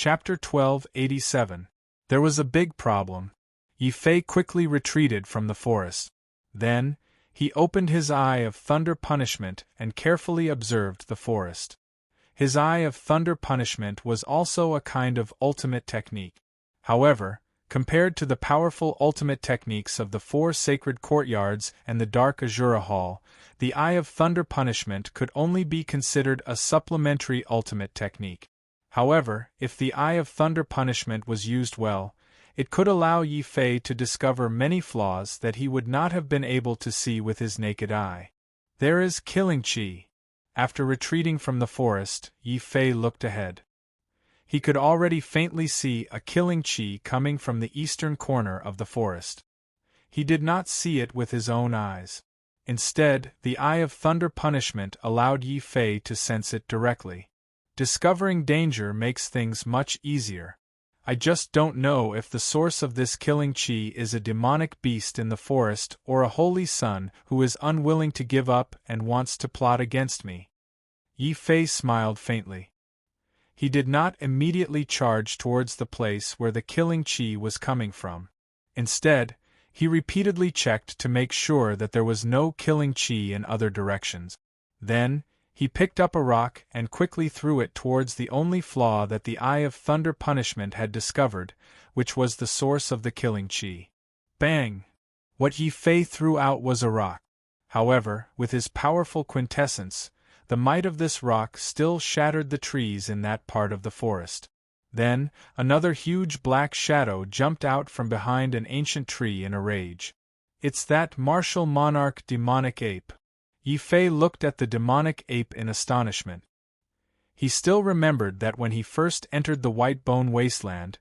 Chapter 1287. There was a big problem. Yi Fei quickly retreated from the forest. Then, he opened his eye of thunder punishment and carefully observed the forest. His eye of thunder punishment was also a kind of ultimate technique. However, compared to the powerful ultimate techniques of the 4 sacred courtyards and the dark Azura Hall, the eye of thunder punishment could only be considered a supplementary ultimate technique. However, if the eye of thunder punishment was used well, it could allow Yi Fei to discover many flaws that he would not have been able to see with his naked eye. There is killing qi. After retreating from the forest, Yi Fei looked ahead. He could already faintly see a killing qi coming from the eastern corner of the forest. He did not see it with his own eyes. Instead, the eye of thunder punishment allowed Yi Fei to sense it directly. Discovering danger makes things much easier. I just don't know if the source of this killing qi is a demonic beast in the forest or a holy son who is unwilling to give up and wants to plot against me. Yi Fei smiled faintly. He did not immediately charge towards the place where the killing qi was coming from. Instead, he repeatedly checked to make sure that there was no killing qi in other directions. Then, he picked up a rock and quickly threw it towards the only flaw that the eye of thunder punishment had discovered, which was the source of the killing qi. Bang! What Yi Fei threw out was a rock. However, with his powerful quintessence, the might of this rock still shattered the trees in that part of the forest. Then, another huge black shadow jumped out from behind an ancient tree in a rage. It's that martial monarch demonic ape. Yi Fei looked at the demonic ape in astonishment. He still remembered that when he first entered the White Bone Wasteland,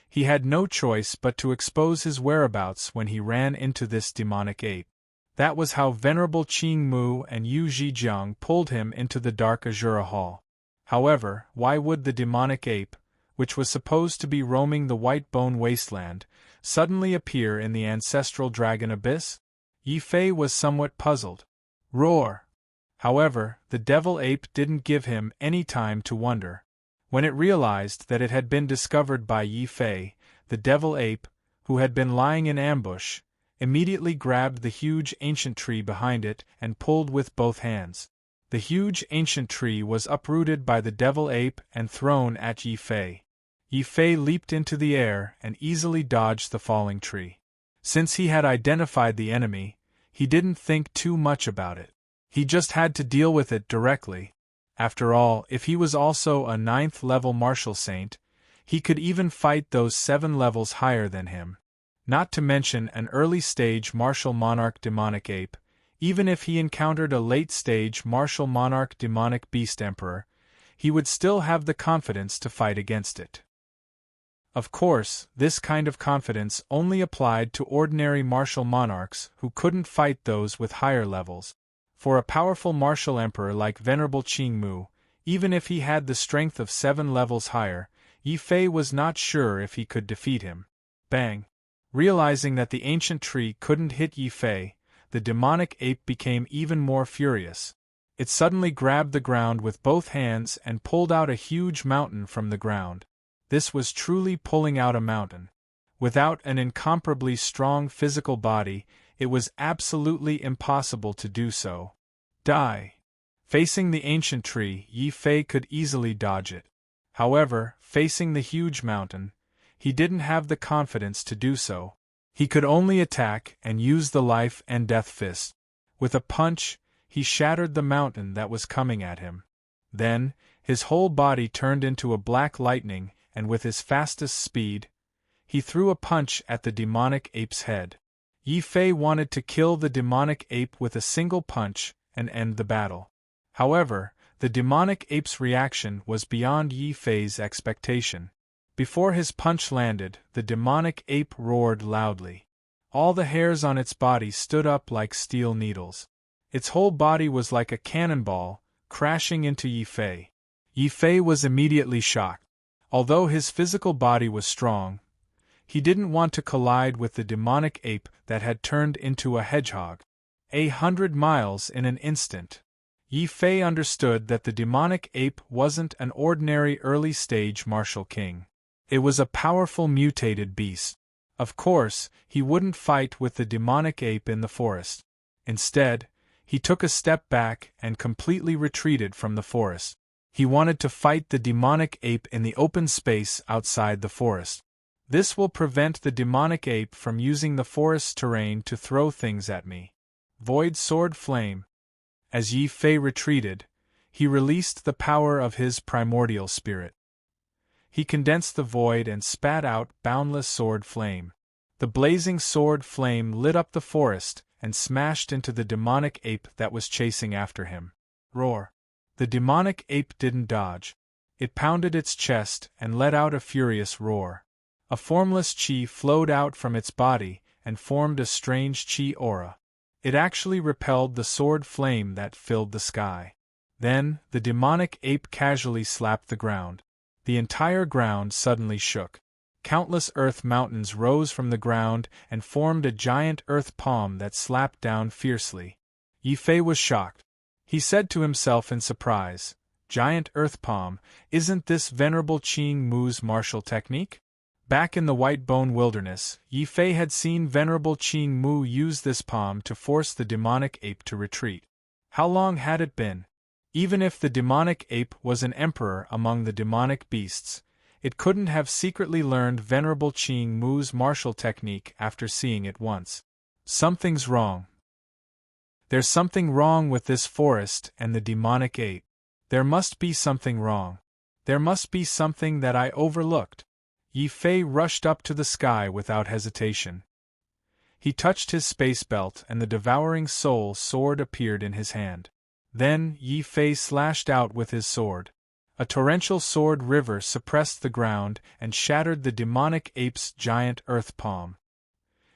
he had no choice but to expose his whereabouts when he ran into this demonic ape. That was how Venerable Qing Mu and Yu Zhijiang pulled him into the Dark Azura Hall. However, why would the demonic ape, which was supposed to be roaming the White Bone Wasteland, suddenly appear in the ancestral dragon abyss? Yi Fei was somewhat puzzled. Roar! However, the devil ape didn't give him any time to wonder. When it realized that it had been discovered by Yi Fei, the devil ape, who had been lying in ambush, immediately grabbed the huge ancient tree behind it and pulled with both hands. The huge ancient tree was uprooted by the devil ape and thrown at Yi Fei. Yi Fei leaped into the air and easily dodged the falling tree. Since he had identified the enemy, he didn't think too much about it. He just had to deal with it directly. After all, if he was also a 9th-level martial saint, he could even fight those 7 levels higher than him. Not to mention an early-stage martial monarch demonic ape. Even if he encountered a late-stage martial monarch demonic beast emperor, he would still have the confidence to fight against it. Of course, this kind of confidence only applied to ordinary martial monarchs who couldn't fight those with higher levels. For a powerful martial emperor like Venerable Qing Mu, even if he had the strength of 7 levels higher, Yi Fei was not sure if he could defeat him. Bang! Realizing that the ancient tree couldn't hit Yi Fei, the demonic ape became even more furious. It suddenly grabbed the ground with both hands and pulled out a huge mountain from the ground. This was truly pulling out a mountain. Without an incomparably strong physical body, it was absolutely impossible to do so. Die! Facing the ancient tree, Yi Fei could easily dodge it. However, facing the huge mountain, he didn't have the confidence to do so. He could only attack and use the life and death fist. With a punch, he shattered the mountain that was coming at him. Then, his whole body turned into a black lightning, and with his fastest speed, he threw a punch at the demonic ape's head. Yi Fei wanted to kill the demonic ape with a single punch and end the battle. However, the demonic ape's reaction was beyond Yi Fei's expectation. Before his punch landed, the demonic ape roared loudly. All the hairs on its body stood up like steel needles. Its whole body was like a cannonball, crashing into Yi Fei. Yi Fei was immediately shocked. Although his physical body was strong, he didn't want to collide with the demonic ape that had turned into a hedgehog. 100 miles in an instant. Yi Fei understood that the demonic ape wasn't an ordinary early-stage martial king. It was a powerful mutated beast. Of course, he wouldn't fight with the demonic ape in the forest. Instead, he took a step back and completely retreated from the forest. He wanted to fight the demonic ape in the open space outside the forest. This will prevent the demonic ape from using the forest's terrain to throw things at me. Void Sword Flame. As Yi Fei retreated, he released the power of his primordial spirit. He condensed the void and spat out boundless sword flame. The blazing sword flame lit up the forest and smashed into the demonic ape that was chasing after him. Roar! The demonic ape didn't dodge. It pounded its chest and let out a furious roar. A formless chi flowed out from its body and formed a strange chi aura. It actually repelled the sword flame that filled the sky. Then, the demonic ape casually slapped the ground. The entire ground suddenly shook. Countless earth mountains rose from the ground and formed a giant earth palm that slapped down fiercely. Yi Fei was shocked. He said to himself in surprise, "Giant earth palm, isn't this Venerable Qing Mu's martial technique?" Back in the White Bone Wilderness, Yi Fei had seen Venerable Qing Mu use this palm to force the demonic ape to retreat. How long had it been? Even if the demonic ape was an emperor among the demonic beasts, it couldn't have secretly learned Venerable Qing Mu's martial technique after seeing it once. Something's wrong. There's something wrong with this forest and the demonic ape. There must be something wrong. There must be something that I overlooked. Yi Fei rushed up to the sky without hesitation. He touched his space belt and the devouring soul sword appeared in his hand. Then, Yi Fei slashed out with his sword. A torrential sword river suppressed the ground and shattered the demonic ape's giant earth palm.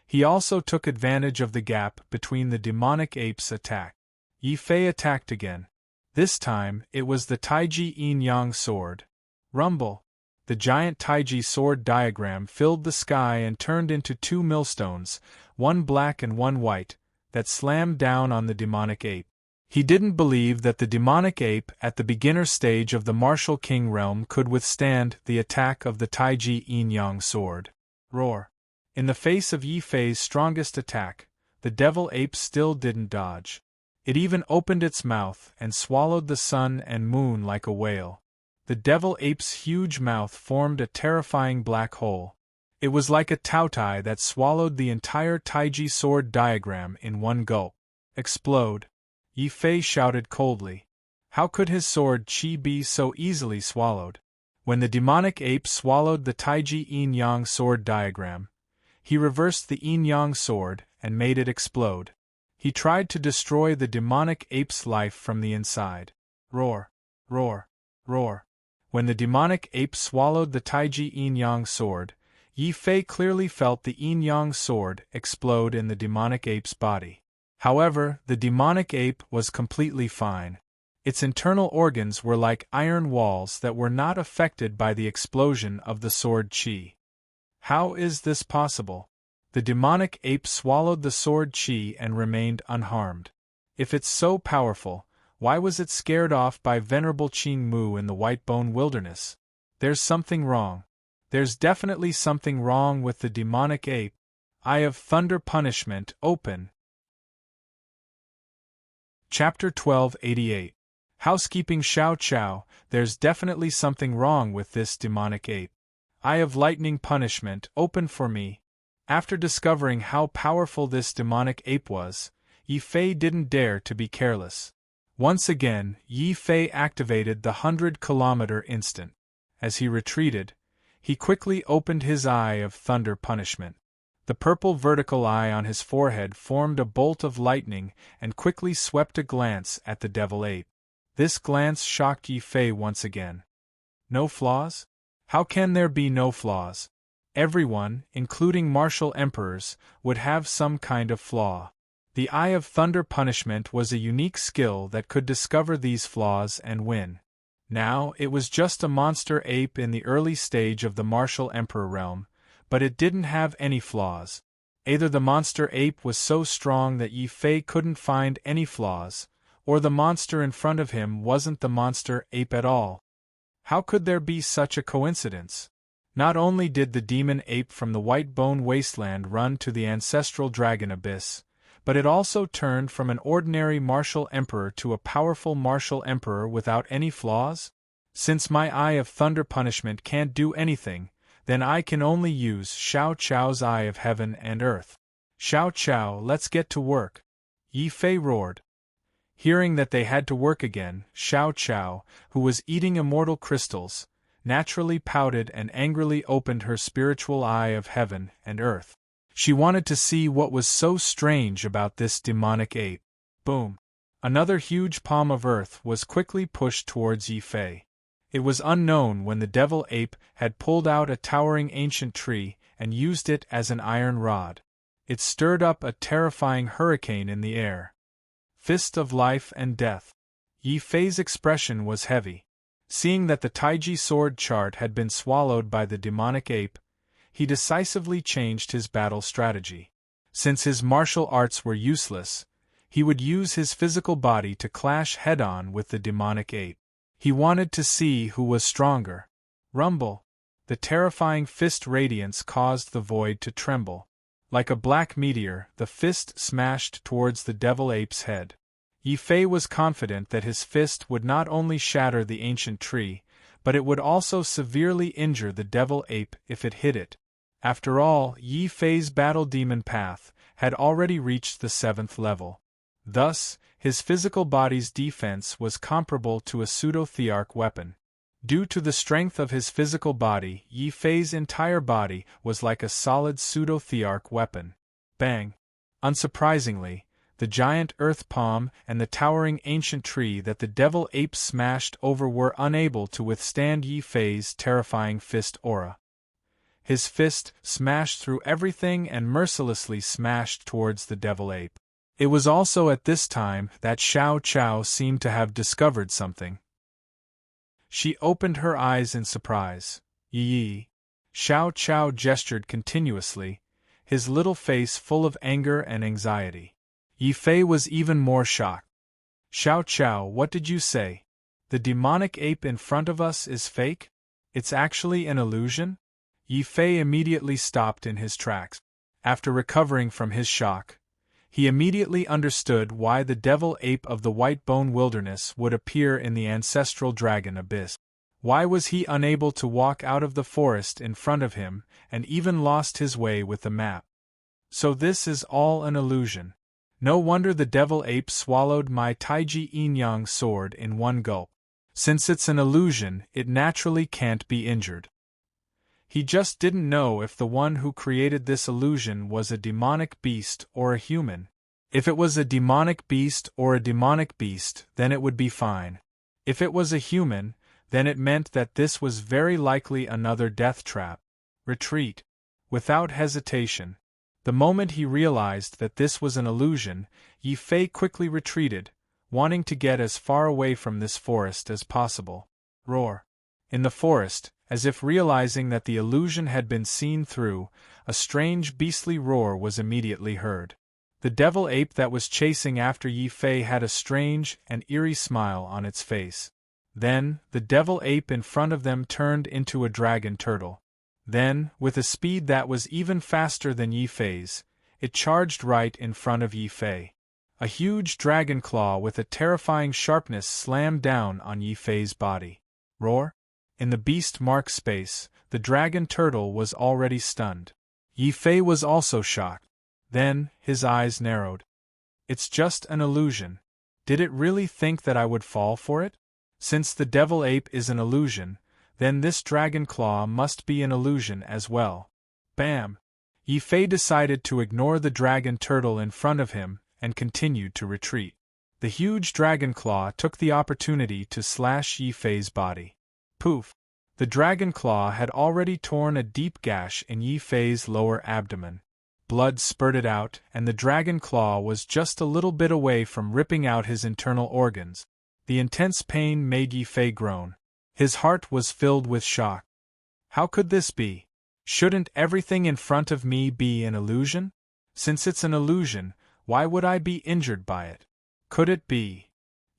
He also took advantage of the gap between the demonic ape's attack. Yi Fei attacked again. This time, it was the Taiji Yin-Yang sword. Rumble! The giant Taiji sword diagram filled the sky and turned into two millstones, one black and one white, that slammed down on the demonic ape. He didn't believe that the demonic ape at the beginner stage of the martial king realm could withstand the attack of the Taiji Yin-Yang sword. Roar! In the face of Yi Fei's strongest attack, the devil ape still didn't dodge. It even opened its mouth and swallowed the sun and moon like a whale. The devil ape's huge mouth formed a terrifying black hole. It was like a taotai that swallowed the entire Taiji sword diagram in one gulp. Explode! Yi Fei shouted coldly. How could his sword qi be so easily swallowed? When the demonic ape swallowed the Taiji Yin-Yang sword diagram, he reversed the Yin-Yang sword and made it explode. He tried to destroy the demonic ape's life from the inside. Roar! Roar! Roar! When the demonic ape swallowed the Taiji Yin-Yang sword, Yi Fei clearly felt the Yin-Yang sword explode in the demonic ape's body. However, the demonic ape was completely fine. Its internal organs were like iron walls that were not affected by the explosion of the sword qi. How is this possible? The demonic ape swallowed the sword qi and remained unharmed. If it's so powerful, why was it scared off by Venerable Qing Mu in the White Bone Wilderness? There's something wrong. There's definitely something wrong with the demonic ape. Eye of Thunder Punishment open. Chapter 1288. Housekeeping Xiao Qiao. There's definitely something wrong with this demonic ape. Eye of Lightning Punishment open for me. After discovering how powerful this demonic ape was, Yi Fei didn't dare to be careless. Once again, Yi Fei activated the 100-kilometer instant. As he retreated, he quickly opened his Eye of Thunder Punishment. The purple vertical eye on his forehead formed a bolt of lightning and quickly swept a glance at the devil ape. This glance shocked Yi Fei once again. No flaws? How can there be no flaws? Everyone, including martial emperors, would have some kind of flaw. The Eye of Thunder Punishment was a unique skill that could discover these flaws and win. Now, it was just a monster ape in the early stage of the martial emperor realm, but it didn't have any flaws. Either the monster ape was so strong that Yi Fei couldn't find any flaws, Or the monster in front of him wasn't the monster ape at all? How could there be such a coincidence? Not only did the demon ape from the white bone wasteland run to the ancestral dragon abyss, but it also turned from an ordinary martial emperor to a powerful martial emperor without any flaws? Since my Eye of Thunder punishment can't do anything, then I can only use Xiao Chao's Eye of Heaven and Earth. Xiao Chao, let's get to work! Yi Fei roared. Hearing that they had to work again, Xiao Chao, who was eating immortal crystals, naturally pouted and angrily opened her spiritual Eye of Heaven and Earth. She wanted to see what was so strange about this demonic ape. Boom! Another huge palm of earth was quickly pushed towards Yi Fei. It was unknown when the devil ape had pulled out a towering ancient tree and used it as an iron rod. It stirred up a terrifying hurricane in the air. Fist of life and death. Yi Fei's expression was heavy. Seeing that the Taiji sword chart had been swallowed by the demonic ape, he decisively changed his battle strategy. Since his martial arts were useless, he would use his physical body to clash head-on with the demonic ape. He wanted to see who was stronger. Rumble! The terrifying fist radiance caused the void to tremble. Like a black meteor, the fist smashed towards the devil ape's head. Yi Fei was confident that his fist would not only shatter the ancient tree, but it would also severely injure the devil ape if it hit it. After all, Yi Fei's battle demon path had already reached the 7th level. Thus, his physical body's defense was comparable to a pseudo-thearch weapon. Due to the strength of his physical body, Yi Fei's entire body was like a solid pseudo-thearch weapon. Bang! Unsurprisingly, the giant earth palm and the towering ancient tree that the devil ape smashed over were unable to withstand Yi Fei's terrifying fist aura. His fist smashed through everything and mercilessly smashed towards the devil ape. It was also at this time that Xiao Chao seemed to have discovered something. She opened her eyes in surprise. Yi. Xiao Chao gestured continuously, his little face full of anger and anxiety. Yi Fei was even more shocked. Xiao Chao, what did you say? The demonic ape in front of us is fake? It's actually an illusion? Yi Fei immediately stopped in his tracks. After recovering from his shock, he immediately understood why the devil ape of the White Bone Wilderness would appear in the ancestral dragon abyss. Why was he unable to walk out of the forest in front of him, and even lost his way with the map? So this is all an illusion. No wonder the devil ape swallowed my Taiji Yin-Yang sword in one gulp. Since it's an illusion, it naturally can't be injured. He just didn't know if the one who created this illusion was a demonic beast or a human. If it was a demonic beast or a demonic beast, then it would be fine. If it was a human, then it meant that this was very likely another death trap. Retreat. Without hesitation. The moment he realized that this was an illusion, Yi Fei quickly retreated, wanting to get as far away from this forest as possible. Roar. In the forest, as if realizing that the illusion had been seen through, a strange beastly roar was immediately heard. The devil ape that was chasing after Yi Fei had a strange and eerie smile on its face. Then, the devil ape in front of them turned into a dragon turtle. Then, with a speed that was even faster than Yi Fei's, it charged right in front of Yi Fei. A huge dragon claw with a terrifying sharpness slammed down on Yi Fei's body. Roar? In the beast mark space, the dragon turtle was already stunned. Yi Fei was also shocked. Then, his eyes narrowed. It's just an illusion. Did it really think that I would fall for it? Since the devil ape is an illusion, then this dragon claw must be an illusion as well. Bam! Yi Fei decided to ignore the dragon turtle in front of him and continued to retreat. The huge dragon claw took the opportunity to slash Yi Fei's body. Poof! The dragon claw had already torn a deep gash in Yi Fei's lower abdomen. Blood spurted out, and the dragon claw was just a little bit away from ripping out his internal organs. The intense pain made Yi Fei groan. His heart was filled with shock. How could this be? Shouldn't everything in front of me be an illusion? Since it's an illusion, why would I be injured by it? Could it be?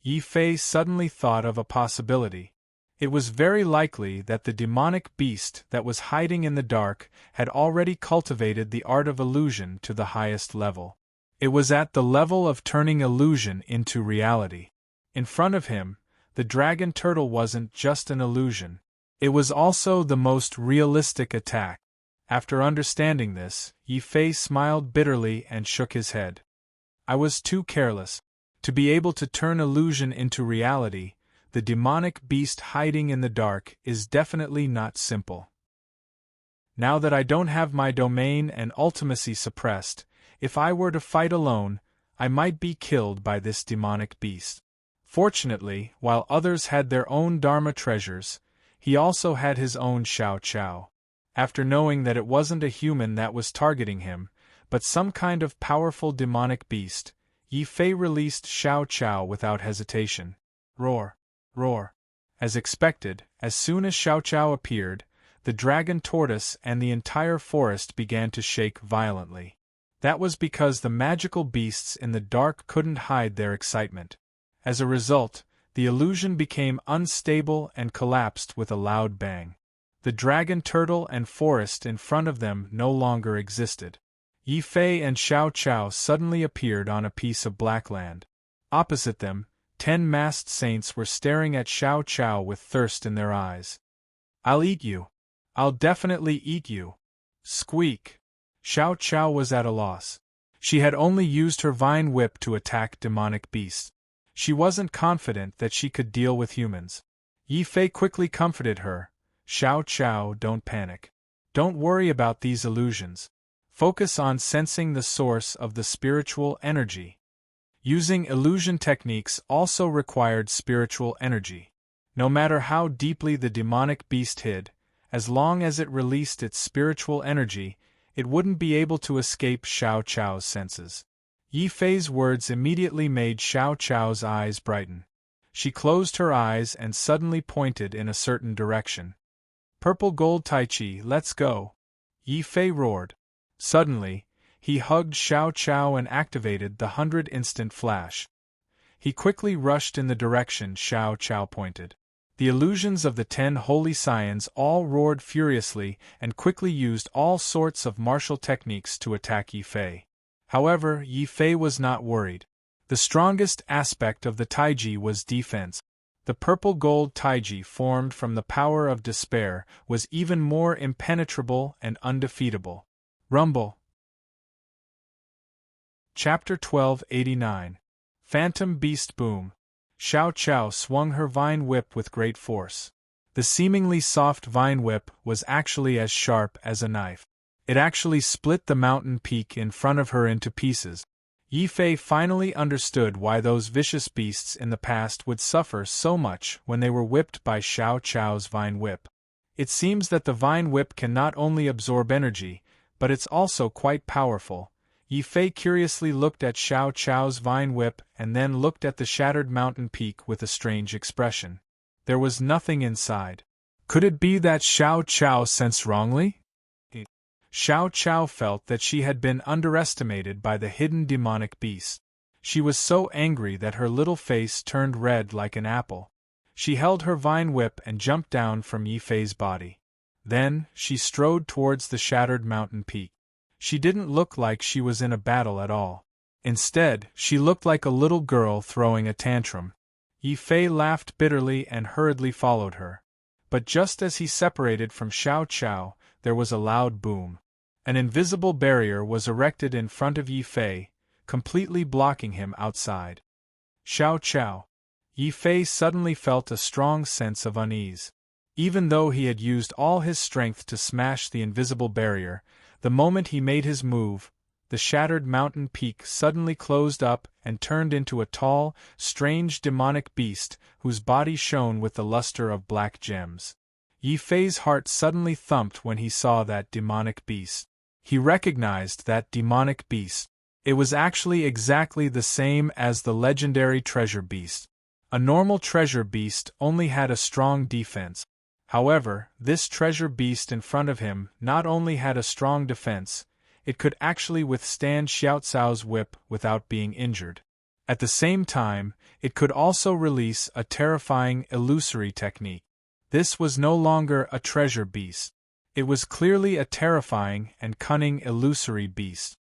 Yi Fei suddenly thought of a possibility. It was very likely that the demonic beast that was hiding in the dark had already cultivated the art of illusion to the highest level. It was at the level of turning illusion into reality. In front of him, the dragon turtle wasn't just an illusion. It was also the most realistic attack. After understanding this, Yi Fei smiled bitterly and shook his head. I was too careless. To be able to turn illusion into reality, the demonic beast hiding in the dark is definitely not simple. Now that I don't have my domain and ultimacy suppressed, if I were to fight alone, I might be killed by this demonic beast. Fortunately, while others had their own Dharma treasures, he also had his own Xiao Qiao. After knowing that it wasn't a human that was targeting him, but some kind of powerful demonic beast, Yi Fei released Xiao Qiao without hesitation. Roar! Roar! As expected, as soon as Xiao Qiao appeared, the dragon tortoise and the entire forest began to shake violently. That was because the magical beasts in the dark couldn't hide their excitement. As a result, the illusion became unstable and collapsed with a loud bang. The dragon turtle and forest in front of them no longer existed. Yi Fei and Xiao Qiao suddenly appeared on a piece of black land. Opposite them, 10 masked saints were staring at Xiao Qiao with thirst in their eyes. I'll eat you. I'll definitely eat you. Squeak! Xiao Qiao was at a loss. She had only used her vine whip to attack demonic beasts. She wasn't confident that she could deal with humans. Yi Fei quickly comforted her. Xiao Qiao, don't panic. Don't worry about these illusions. Focus on sensing the source of the spiritual energy. Using illusion techniques also required spiritual energy. No matter how deeply the demonic beast hid, as long as it released its spiritual energy, it wouldn't be able to escape Xiao Qiao's senses. Yi Fei's words immediately made Xiao Qiao's eyes brighten. She closed her eyes and suddenly pointed in a certain direction. Purple gold Tai Chi, let's go! Yi Fei roared. Suddenly, he hugged Xiao Qiao and activated the 100 instant flash. He quickly rushed in the direction Xiao Qiao pointed. The illusions of the 10 holy scions all roared furiously and quickly used all sorts of martial techniques to attack Yi Fei. However, Yi Fei was not worried. The strongest aspect of the Taiji was defense. The purple gold Taiji formed from the power of despair was even more impenetrable and undefeatable. Rumble. Chapter 1289. Phantom Beast Boom. Xiao Qiao swung her vine whip with great force. The seemingly soft vine whip was actually as sharp as a knife. It actually split the mountain peak in front of her into pieces. Yi Fei finally understood why those vicious beasts in the past would suffer so much when they were whipped by Xiao Qiao's vine whip. It seems that the vine whip can not only absorb energy, but it's also quite powerful. Yi Fei curiously looked at Xiao Qiao's vine whip and then looked at the shattered mountain peak with a strange expression. There was nothing inside. Could it be that Xiao Qiao sensed wrongly? Xiao Qiao felt that she had been underestimated by the hidden demonic beast. She was so angry that her little face turned red like an apple. She held her vine whip and jumped down from Yi Fei's body. Then, she strode towards the shattered mountain peak. She didn't look like she was in a battle at all. Instead, she looked like a little girl throwing a tantrum. Yi Fei laughed bitterly and hurriedly followed her. But just as he separated from Xiao Qiao, there was a loud boom. An invisible barrier was erected in front of Yi Fei, completely blocking him outside. Xiao Qiao. Yi Fei suddenly felt a strong sense of unease. Even though he had used all his strength to smash the invisible barrier, the moment he made his move, the shattered mountain peak suddenly closed up and turned into a tall, strange demonic beast whose body shone with the luster of black gems. Yi Fei's heart suddenly thumped when he saw that demonic beast. He recognized that demonic beast. It was actually exactly the same as the legendary treasure beast. A normal treasure beast only had a strong defense. However, this treasure beast in front of him not only had a strong defense, it could actually withstand Xiao Cao's whip without being injured. At the same time, it could also release a terrifying illusory technique. This was no longer a treasure beast. It was clearly a terrifying and cunning illusory beast.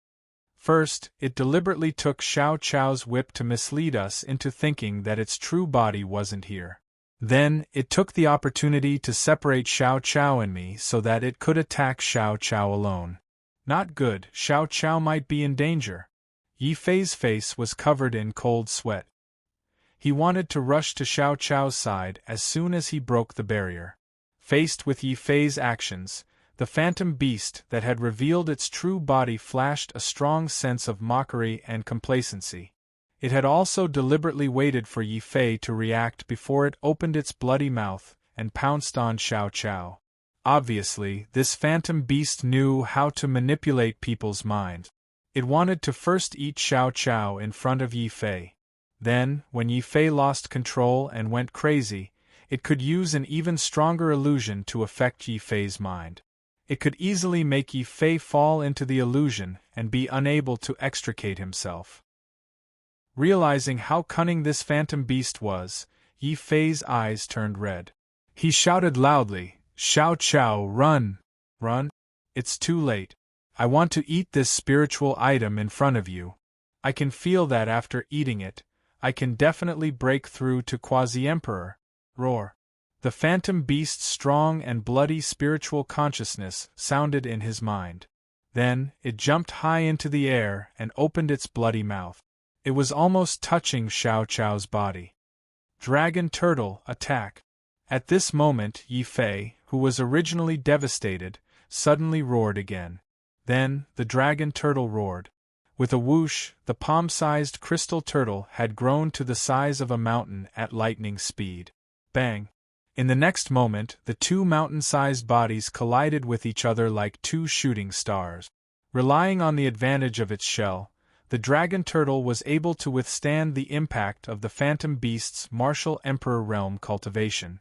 First, it deliberately took Xiao Chao's whip to mislead us into thinking that its true body wasn't here. Then, it took the opportunity to separate Xiao Chao and me so that it could attack Xiao Chao alone. Not good, Xiao Chao might be in danger. Yi Fei's face was covered in cold sweat. He wanted to rush to Xiao Chao's side as soon as he broke the barrier. Faced with Yi Fei's actions, the phantom beast that had revealed its true body flashed a strong sense of mockery and complacency. It had also deliberately waited for Yi Fei to react before it opened its bloody mouth and pounced on Xiao Chao. Obviously, this phantom beast knew how to manipulate people's minds. It wanted to first eat Xiao Chao in front of Yi Fei. Then, when Yi Fei lost control and went crazy, it could use an even stronger illusion to affect Yi Fei's mind. It could easily make Yi Fei fall into the illusion and be unable to extricate himself. Realizing how cunning this phantom beast was, Yi Fei's eyes turned red. He shouted loudly, "Xiao Chao, run! Run! It's too late. I want to eat this spiritual item in front of you. I can feel that after eating it, I can definitely break through to Quasi-Emperor." Roar. The phantom beast's strong and bloody spiritual consciousness sounded in his mind. Then, it jumped high into the air and opened its bloody mouth. It was almost touching Xiao Chao's body. Dragon Turtle, attack! At this moment, Yi Fei, who was originally devastated, suddenly roared again. Then, the dragon turtle roared. With a whoosh, the palm-sized crystal turtle had grown to the size of a mountain at lightning speed. Bang! In the next moment, the two mountain-sized bodies collided with each other like two shooting stars. Relying on the advantage of its shell, the dragon turtle was able to withstand the impact of the phantom beast's martial emperor realm cultivation.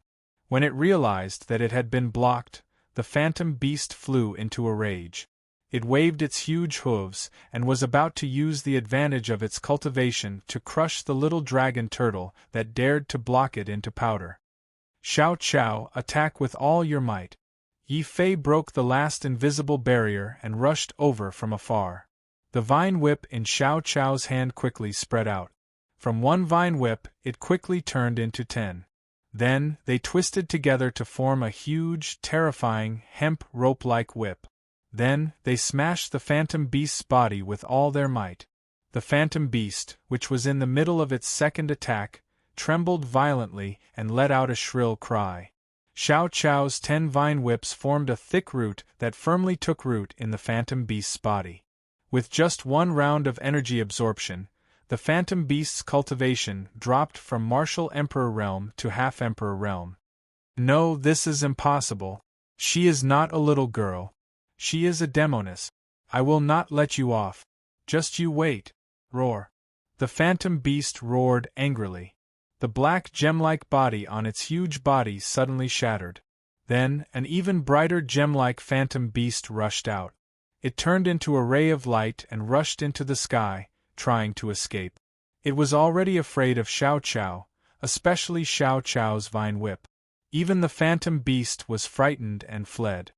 When it realized that it had been blocked, the phantom beast flew into a rage. It waved its huge hooves and was about to use the advantage of its cultivation to crush the little dragon turtle that dared to block it into powder. Xiao Chao, attack with all your might. Yi Fei broke the last invisible barrier and rushed over from afar. The vine whip in Xiao Chao's hand quickly spread out. From one vine whip, it quickly turned into 10. Then, they twisted together to form a huge, terrifying, hemp rope-like whip. Then, they smashed the phantom beast's body with all their might. The phantom beast, which was in the middle of its second attack, trembled violently and let out a shrill cry. Xiao Chao's 10 vine whips formed a thick root that firmly took root in the phantom beast's body. With just one round of energy absorption, the phantom beast's cultivation dropped from martial emperor realm to half-emperor realm. No, this is impossible. She is not a little girl. She is a demoness. I will not let you off. Just you wait. Roar. The phantom beast roared angrily. The black gem-like body on its huge body suddenly shattered. Then, an even brighter gem-like phantom beast rushed out. It turned into a ray of light and rushed into the sky, trying to escape. It was already afraid of Xiao Chao, especially Xiao Chao's vine whip. Even the phantom beast was frightened and fled.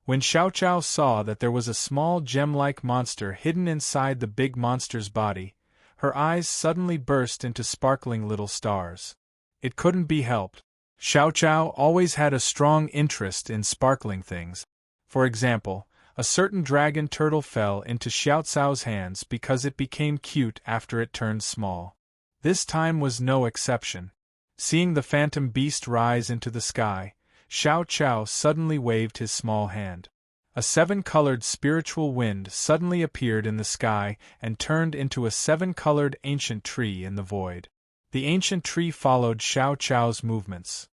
When Xiao Chao saw that there was a small gem-like monster hidden inside the big monster's body, her eyes suddenly burst into sparkling little stars. It couldn't be helped. Xiao Chao always had a strong interest in sparkling things. For example, a certain dragon turtle fell into Xiao Cao's hands because it became cute after it turned small. This time was no exception. Seeing the phantom beast rise into the sky, Xiao Chao suddenly waved his small hand. A 7-colored spiritual wind suddenly appeared in the sky and turned into a 7-colored ancient tree in the void. The ancient tree followed Xiao Chao's movements.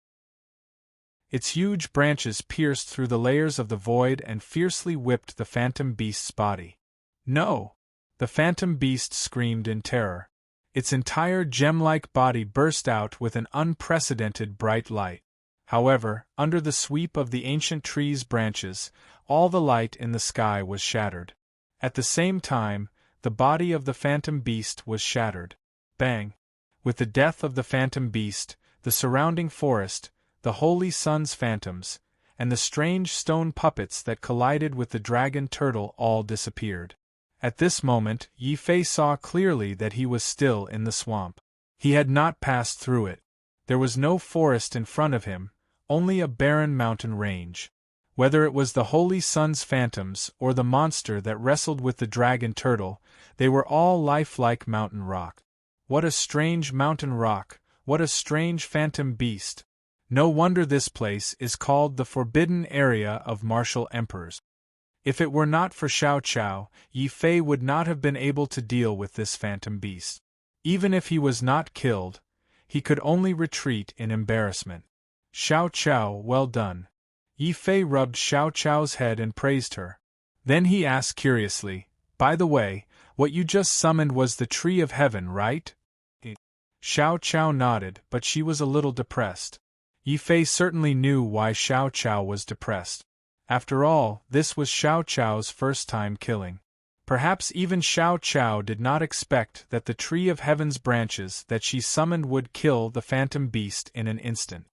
Its huge branches pierced through the layers of the void and fiercely whipped the phantom beast's body. No! The phantom beast screamed in terror. Its entire gem-like body burst out with an unprecedented bright light. However, under the sweep of the ancient tree's branches, all the light in the sky was shattered. At the same time, the body of the phantom beast was shattered. Bang! With the death of the phantom beast, the surrounding forest, the Holy Sun's phantoms, and the strange stone puppets that collided with the dragon turtle all disappeared. At this moment, Yi Fei saw clearly that he was still in the swamp. He had not passed through it. There was no forest in front of him, only a barren mountain range. Whether it was the Holy Sun's phantoms or the monster that wrestled with the dragon turtle, they were all lifelike mountain rock. What a strange mountain rock, what a strange phantom beast. No wonder this place is called the Forbidden Area of Martial Emperors. If it were not for Xiao Chao, Yi Fei would not have been able to deal with this phantom beast. Even if he was not killed, he could only retreat in embarrassment. Xiao Chao, well done. Yi Fei rubbed Xiao Chao's head and praised her. Then he asked curiously, by the way, what you just summoned was the Tree of Heaven, right? Xiao Chao nodded, but she was a little depressed. Yi Fei certainly knew why Xiao Chao was depressed. After all, this was Xiao Chao's first time killing. Perhaps even Xiao Chao did not expect that the Tree of Heaven's branches that she summoned would kill the phantom beast in an instant.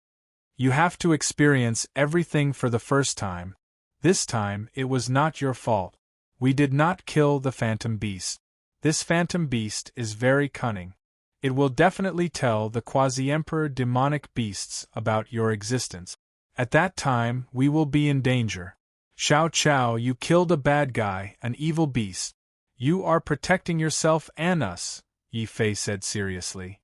You have to experience everything for the first time. This time, it was not your fault. We did not kill the phantom beast. This phantom beast is very cunning. It will definitely tell the quasi-emperor demonic beasts about your existence. At that time, we will be in danger. Xiao Chao, you killed a bad guy, an evil beast. You are protecting yourself and us, Yi Fei said seriously.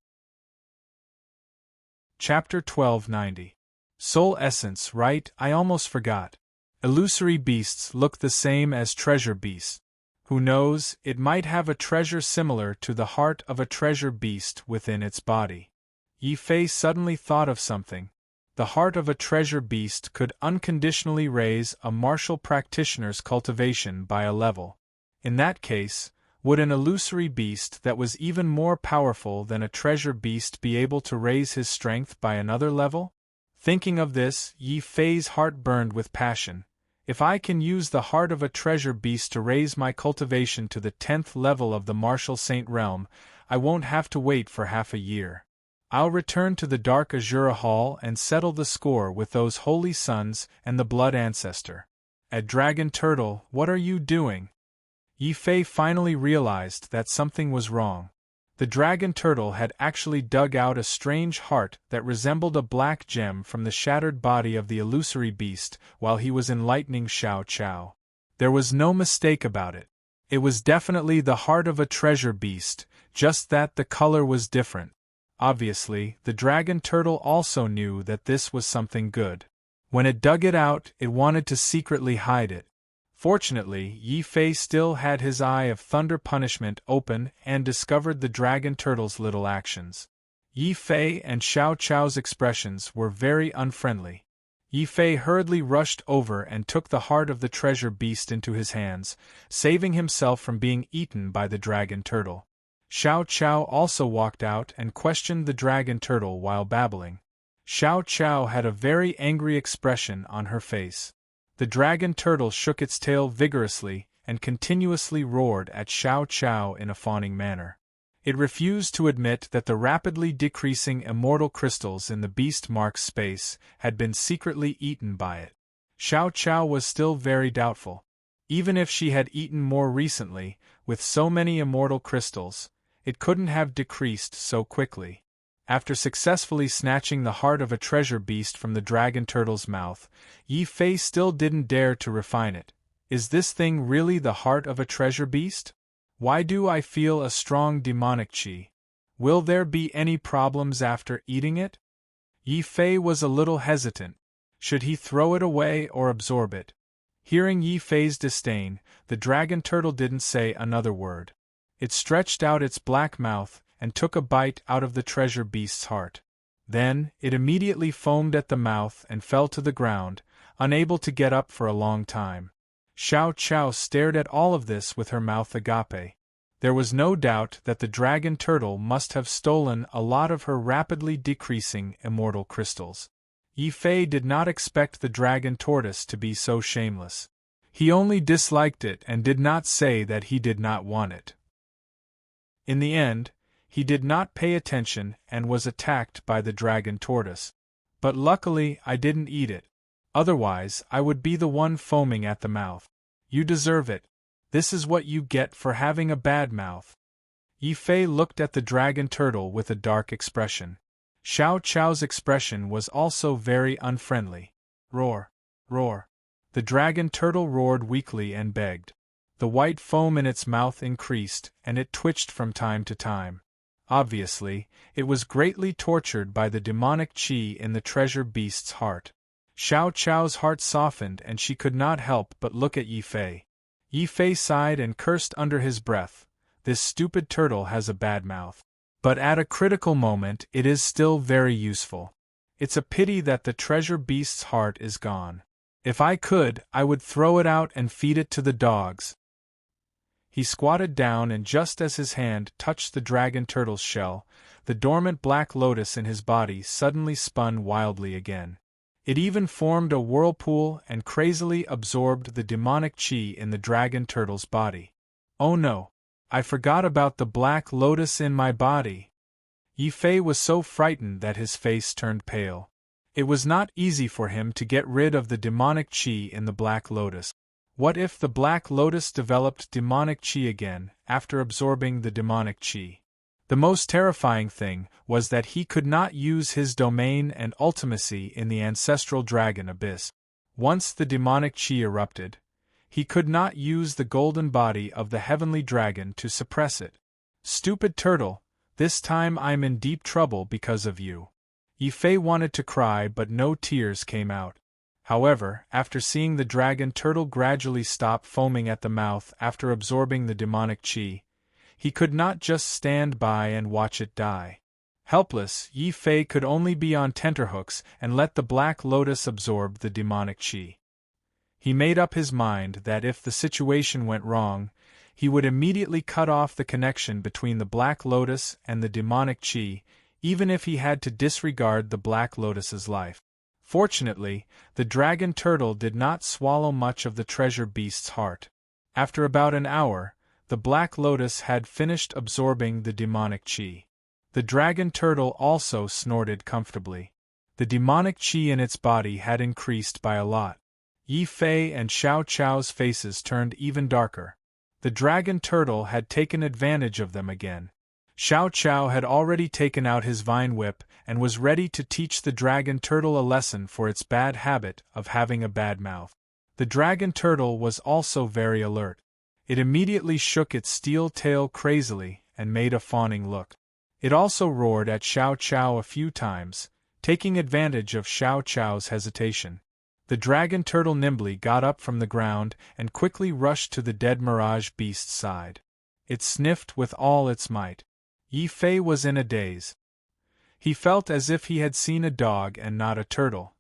Chapter 1290. Soul Essence, right, I almost forgot. Illusory beasts look the same as treasure beasts. Who knows, it might have a treasure similar to the heart of a treasure beast within its body. Yi Fei suddenly thought of something. The heart of a treasure beast could unconditionally raise a martial practitioner's cultivation by a level. In that case, would an illusory beast that was even more powerful than a treasure beast be able to raise his strength by another level? Thinking of this, Yi Fei's heart burned with passion. If I can use the heart of a treasure beast to raise my cultivation to the 10th level of the martial saint realm, I won't have to wait for half a year. I'll return to the Dark Azura Hall and settle the score with those holy sons and the blood ancestor. At Dragon Turtle, what are you doing? Yi Fei finally realized that something was wrong. The dragon turtle had actually dug out a strange heart that resembled a black gem from the shattered body of the illusory beast while he was enlightening Xiao Chao. There was no mistake about it. It was definitely the heart of a treasure beast, just that the color was different. Obviously, the dragon turtle also knew that this was something good. When it dug it out, it wanted to secretly hide it. Fortunately, Yi Fei still had his eye of thunder punishment open and discovered the dragon turtle's little actions. Yi Fei and Xiao Chao's expressions were very unfriendly. Yi Fei hurriedly rushed over and took the heart of the treasure beast into his hands, saving himself from being eaten by the dragon turtle. Xiao Chao also walked out and questioned the dragon turtle while babbling. Xiao Chao had a very angry expression on her face. The dragon turtle shook its tail vigorously and continuously roared at Xiao Chao in a fawning manner. It refused to admit that the rapidly decreasing immortal crystals in the beast mark's space had been secretly eaten by it. Xiao Chao was still very doubtful. Even if she had eaten more recently, with so many immortal crystals, it couldn't have decreased so quickly. After successfully snatching the heart of a treasure beast from the dragon turtle's mouth, Yi Fei still didn't dare to refine it. Is this thing really the heart of a treasure beast? Why do I feel a strong demonic qi? Will there be any problems after eating it? Yi Fei was a little hesitant. Should he throw it away or absorb it? Hearing Yi Fei's disdain, the dragon turtle didn't say another word. It stretched out its black mouth and took a bite out of the treasure beast's heart. Then, it immediately foamed at the mouth and fell to the ground, unable to get up for a long time. Xiao Chao stared at all of this with her mouth agape. There was no doubt that the dragon turtle must have stolen a lot of her rapidly decreasing immortal crystals. Yi Fei did not expect the dragon tortoise to be so shameless. He only disliked it and did not say that he did not want it. In the end, He did not pay attention and was attacked by the dragon tortoise. But luckily I didn't eat it. Otherwise, I would be the one foaming at the mouth. You deserve it. This is what you get for having a bad mouth. Yi Fei looked at the dragon turtle with a dark expression. Xiao Qiao's expression was also very unfriendly. Roar! Roar! The dragon turtle roared weakly and begged. The white foam in its mouth increased, and it twitched from time to time. Obviously, it was greatly tortured by the demonic qi in the treasure beast's heart. Xiao Qiao's heart softened and she could not help but look at Yi Fei. Yi Fei sighed and cursed under his breath. This stupid turtle has a bad mouth. But at a critical moment it is still very useful. It's a pity that the treasure beast's heart is gone. If I could, I would throw it out and feed it to the dogs. He squatted down, and just as his hand touched the dragon turtle's shell, the dormant black lotus in his body suddenly spun wildly again. It even formed a whirlpool and crazily absorbed the demonic qi in the dragon turtle's body. Oh no! I forgot about the black lotus in my body. Yi Fei was so frightened that his face turned pale. It was not easy for him to get rid of the demonic qi in the black lotus. What if the black lotus developed demonic qi again, after absorbing the demonic qi? The most terrifying thing was that he could not use his domain and ultimacy in the ancestral dragon abyss. Once the demonic qi erupted, he could not use the golden body of the heavenly dragon to suppress it. Stupid turtle, this time I'm in deep trouble because of you. Yi Fei wanted to cry, but no tears came out. However, after seeing the dragon turtle gradually stop foaming at the mouth after absorbing the demonic qi, he could not just stand by and watch it die. Helpless, Yi Fei could only be on tenterhooks and let the black lotus absorb the demonic qi. He made up his mind that if the situation went wrong, he would immediately cut off the connection between the black lotus and the demonic qi, even if he had to disregard the black lotus's life. Fortunately, the dragon turtle did not swallow much of the treasure beast's heart. After about an hour, the black lotus had finished absorbing the demonic qi. The dragon turtle also snorted comfortably. The demonic qi in its body had increased by a lot. Yi Fei and Xiao Qiao's faces turned even darker. The dragon turtle had taken advantage of them again. Xiao Qiao had already taken out his vine whip and was ready to teach the dragon turtle a lesson for its bad habit of having a bad mouth. The dragon turtle was also very alert. It immediately shook its steel tail crazily and made a fawning look. It also roared at Xiao Qiao a few times, taking advantage of Xiao Qiao's hesitation. The dragon turtle nimbly got up from the ground and quickly rushed to the dead mirage beast's side. It sniffed with all its might. Yi Fei was in a daze. He felt as if he had seen a dog and not a turtle.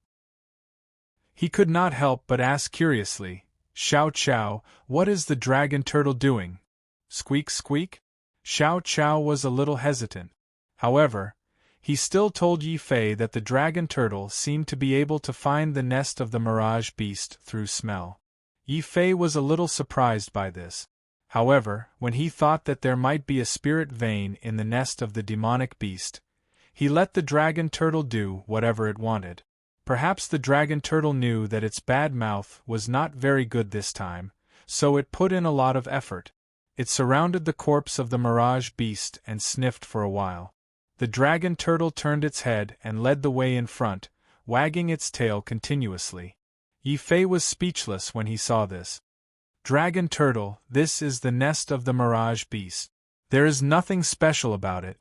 He could not help but ask curiously, "Xiao Qiao, what is the dragon turtle doing?" Squeak, squeak? Xiao Qiao was a little hesitant. However, he still told Yi Fei that the dragon turtle seemed to be able to find the nest of the mirage beast through smell. Yi Fei was a little surprised by this. However, when he thought that there might be a spirit vein in the nest of the demonic beast, he let the dragon turtle do whatever it wanted. Perhaps the dragon turtle knew that its bad mouth was not very good this time, so it put in a lot of effort. It surrounded the corpse of the mirage beast and sniffed for a while. The dragon turtle turned its head and led the way in front, wagging its tail continuously. Yi Fei was speechless when he saw this. Dragon turtle, this is the nest of the mirage beast. There is nothing special about it.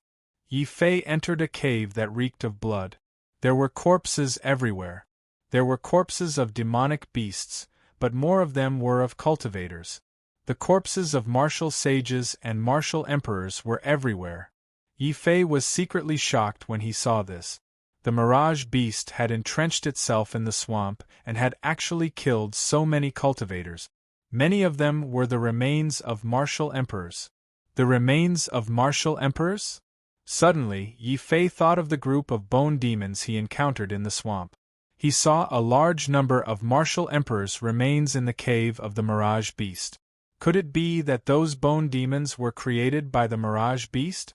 Yi Fei entered a cave that reeked of blood. There were corpses everywhere. There were corpses of demonic beasts, but more of them were of cultivators. The corpses of martial sages and martial emperors were everywhere. Yi Fei was secretly shocked when he saw this. The mirage beast had entrenched itself in the swamp and had actually killed so many cultivators. Many of them were the remains of martial emperors. The remains of martial emperors? Suddenly, Yi Fei thought of the group of bone demons he encountered in the swamp. He saw a large number of martial emperors' remains in the cave of the mirage beast. Could it be that those bone demons were created by the mirage beast?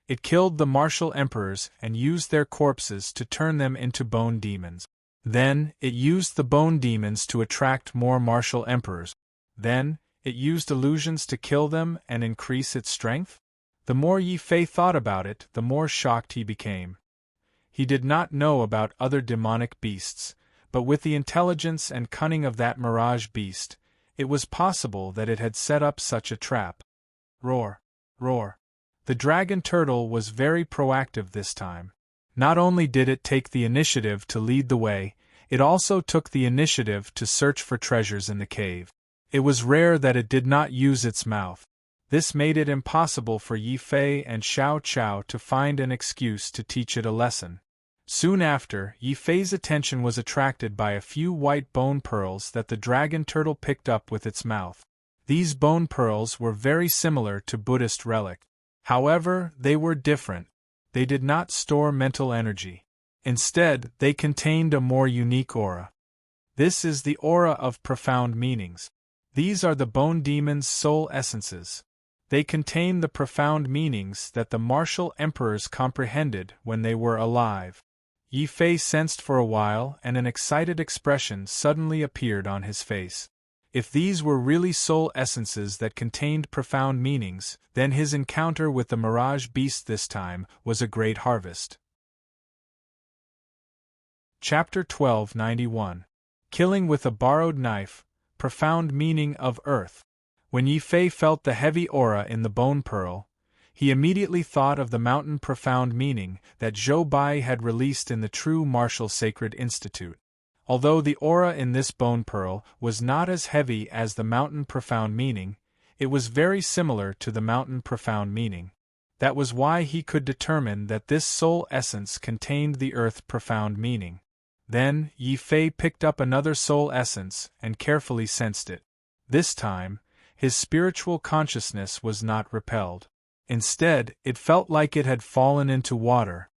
It killed the martial emperors and used their corpses to turn them into bone demons. Then, it used the bone demons to attract more martial emperors. Then, it used illusions to kill them and increase its strength? The more Yi Fei thought about it, the more shocked he became. He did not know about other demonic beasts, but with the intelligence and cunning of that mirage beast, it was possible that it had set up such a trap. Roar! Roar! The dragon turtle was very proactive this time. Not only did it take the initiative to lead the way, it also took the initiative to search for treasures in the cave. It was rare that it did not use its mouth. This made it impossible for Yi Fei and Xiao Chao to find an excuse to teach it a lesson. Soon after, Yi Fei's attention was attracted by a few white bone pearls that the dragon turtle picked up with its mouth. These bone pearls were very similar to Buddhist relics. However, they were different. They did not store mental energy. Instead, they contained a more unique aura. This is the aura of profound meanings. These are the bone demon's soul essences. They contain the profound meanings that the martial emperors comprehended when they were alive. Yi Fei sensed for a while, and an excited expression suddenly appeared on his face. If these were really soul essences that contained profound meanings, then his encounter with the mirage beast this time was a great harvest. Chapter 1291. Killing with a Borrowed Knife, Profound Meaning of Earth. When Yi Fei felt the heavy aura in the bone pearl, he immediately thought of the mountain profound meaning that Zhou Bai had released in the True Martial Sacred Institute. Although the aura in this bone pearl was not as heavy as the mountain profound meaning, it was very similar to the mountain profound meaning. That was why he could determine that this soul essence contained the earth profound meaning. Then, Yi Fei picked up another soul essence and carefully sensed it. This time, his spiritual consciousness was not repelled. Instead, it felt like it had fallen into water.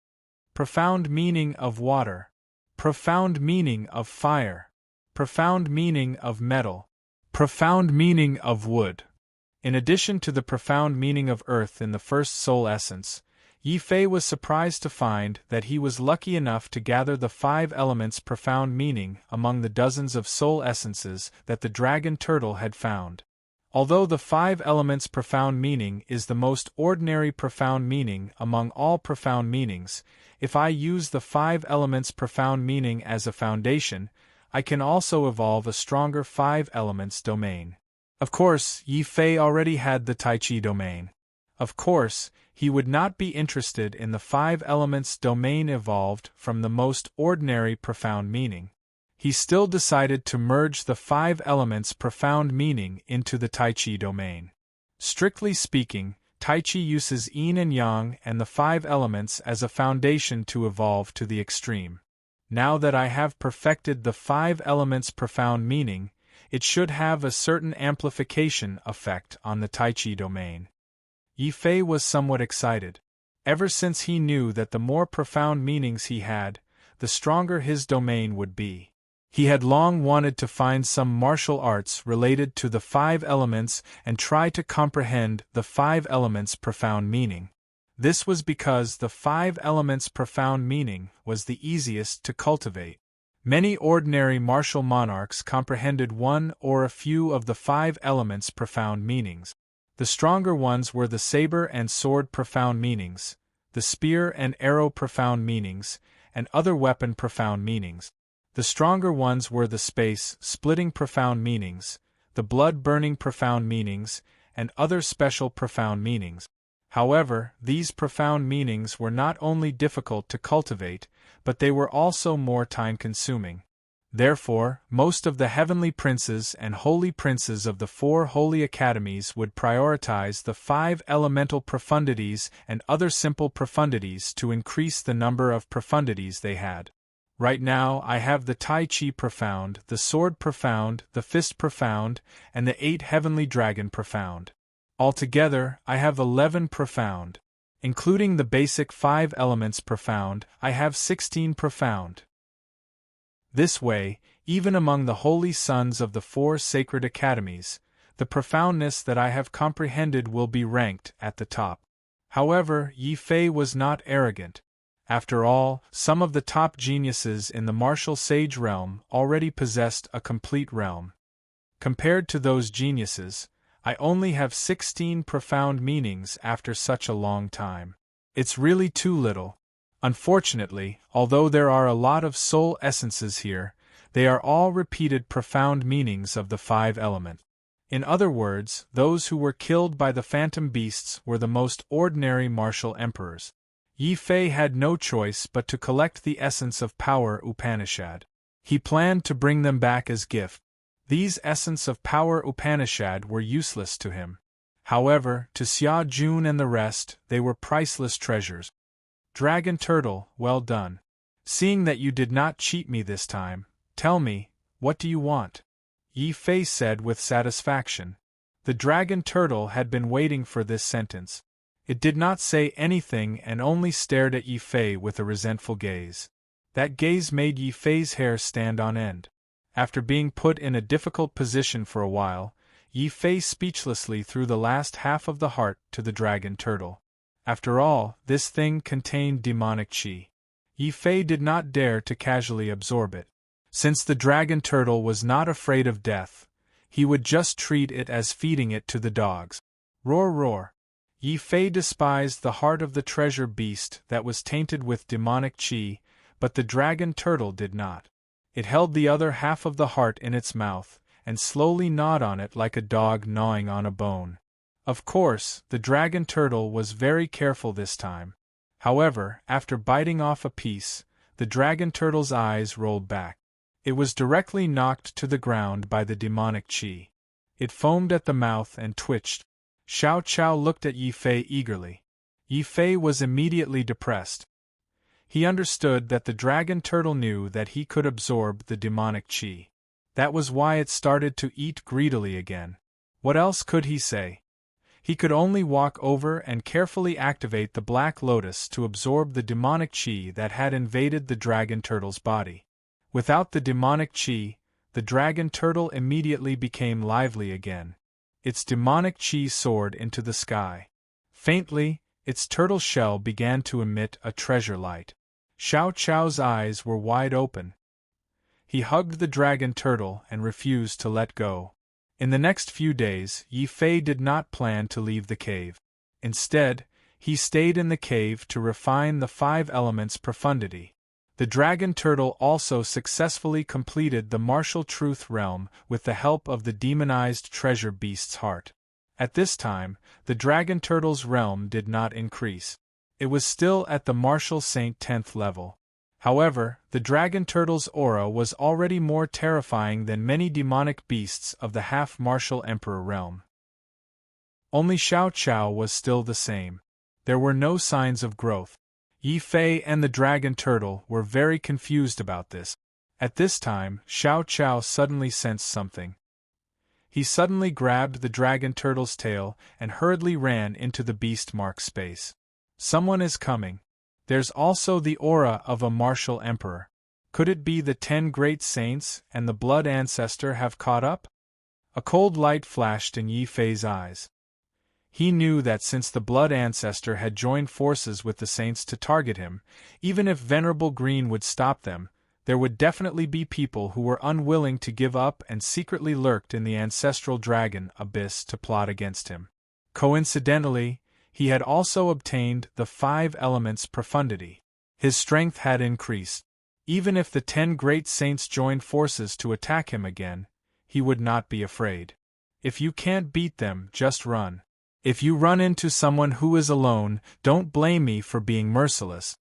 Profound meaning of water. Profound meaning of fire. Profound meaning of metal. Profound meaning of wood. In addition to the profound meaning of earth in the first soul essence, Yi Fei was surprised to find that he was lucky enough to gather the 5 elements' profound meaning among the dozens of soul essences that the dragon turtle had found. Although the 5 elements' profound meaning is the most ordinary profound meaning among all profound meanings, if I use the 5 elements' profound meaning as a foundation, I can also evolve a stronger 5 elements domain. Of course, Yi Fei already had the Tai Chi domain. Of course, he would not be interested in the 5 elements domain evolved from the most ordinary profound meaning. He still decided to merge the 5 elements profound meaning into the Tai Chi domain. Strictly speaking, Tai Chi uses yin and yang and the 5 elements as a foundation to evolve to the extreme. Now that I have perfected the 5 elements profound meaning, it should have a certain amplification effect on the Tai Chi domain. Yi Fei was somewhat excited. Ever since he knew that the more profound meanings he had, the stronger his domain would be. He had long wanted to find some martial arts related to the 5 elements and try to comprehend the 5 elements' profound meaning. This was because the 5 elements' profound meaning was the easiest to cultivate. Many ordinary martial monarchs comprehended one or a few of the 5 elements' profound meanings. The stronger ones were the saber and sword profound meanings, the spear and arrow profound meanings, and other weapon profound meanings. The stronger ones were the space-splitting profound meanings, the blood-burning profound meanings, and other special profound meanings. However, these profound meanings were not only difficult to cultivate, but they were also more time-consuming. Therefore, most of the heavenly princes and holy princes of the 4 holy academies would prioritize the 5 elemental profundities and other simple profundities to increase the number of profundities they had. Right now I have the Tai Chi profound, the sword profound, the fist profound, and the 8 heavenly dragon profound. Altogether, I have 11 profound. Including the basic 5 elements profound, I have 16 profound. This way, even among the holy sons of the 4 sacred academies, the profoundness that I have comprehended will be ranked at the top. However, Yi Fei was not arrogant. After all, some of the top geniuses in the martial sage realm already possessed a complete realm. Compared to those geniuses, I only have 16 profound meanings after such a long time. It's really too little. Unfortunately, although there are a lot of soul essences here, they are all repeated profound meanings of the 5 elements. In other words, those who were killed by the phantom beasts were the most ordinary martial emperors. Yi Fei had no choice but to collect the essence of power Upanishad. He planned to bring them back as gift. These essence of power Upanishad were useless to him. However, to Xia Jun and the rest, they were priceless treasures. Dragon Turtle, well done. Seeing that you did not cheat me this time, tell me, what do you want? Yi Fei said with satisfaction. The Dragon Turtle had been waiting for this sentence. It did not say anything and only stared at Yi Fei with a resentful gaze. That gaze made Yi Fei's hair stand on end. After being put in a difficult position for a while, Yi Fei speechlessly threw the last half of the heart to the Dragon Turtle. After all, this thing contained demonic qi. Yi Fei did not dare to casually absorb it. Since the Dragon Turtle was not afraid of death, he would just treat it as feeding it to the dogs. Roar roar. Yi Fei despised the heart of the treasure beast that was tainted with demonic qi, but the Dragon Turtle did not. It held the other half of the heart in its mouth, and slowly gnawed on it like a dog gnawing on a bone. Of course, the Dragon Turtle was very careful this time. However, after biting off a piece, the Dragon Turtle's eyes rolled back. It was directly knocked to the ground by the demonic qi. It foamed at the mouth and twitched. Xiao Chao looked at Yi Fei eagerly. Yi Fei was immediately depressed. He understood that the Dragon Turtle knew that he could absorb the demonic qi. That was why it started to eat greedily again. What else could he say? He could only walk over and carefully activate the Black Lotus to absorb the demonic qi that had invaded the Dragon Turtle's body. Without the demonic qi, the Dragon Turtle immediately became lively again. Its demonic qi soared into the sky. Faintly, its turtle shell began to emit a treasure light. Xiao Chao's eyes were wide open. He hugged the Dragon Turtle and refused to let go. In the next few days, Yi Fei did not plan to leave the cave. Instead, he stayed in the cave to refine the 5 elements' profundity. The Dragon Turtle also successfully completed the martial truth realm with the help of the demonized treasure beast's heart. At this time, the Dragon Turtle's realm did not increase. It was still at the martial saint 10th level. However, the Dragon Turtle's aura was already more terrifying than many demonic beasts of the half-martial emperor realm. Only Xiao Chao was still the same. There were no signs of growth. Yi Fei and the Dragon Turtle were very confused about this. At this time, Xiao Chao suddenly sensed something. He suddenly grabbed the Dragon Turtle's tail and hurriedly ran into the beast mark space. Someone is coming. There's also the aura of a martial emperor. Could it be the 10 great saints and the blood ancestor have caught up? A cold light flashed in Yi Fei's eyes. He knew that since the blood ancestor had joined forces with the saints to target him, even if Venerable Green would stop them, there would definitely be people who were unwilling to give up and secretly lurked in the ancestral dragon abyss to plot against him. Coincidentally, he had also obtained the 5 elements' profundity. His strength had increased. Even if the 10 great saints joined forces to attack him again, he would not be afraid. If you can't beat them, just run. If you run into someone who is alone, don't blame me for being merciless.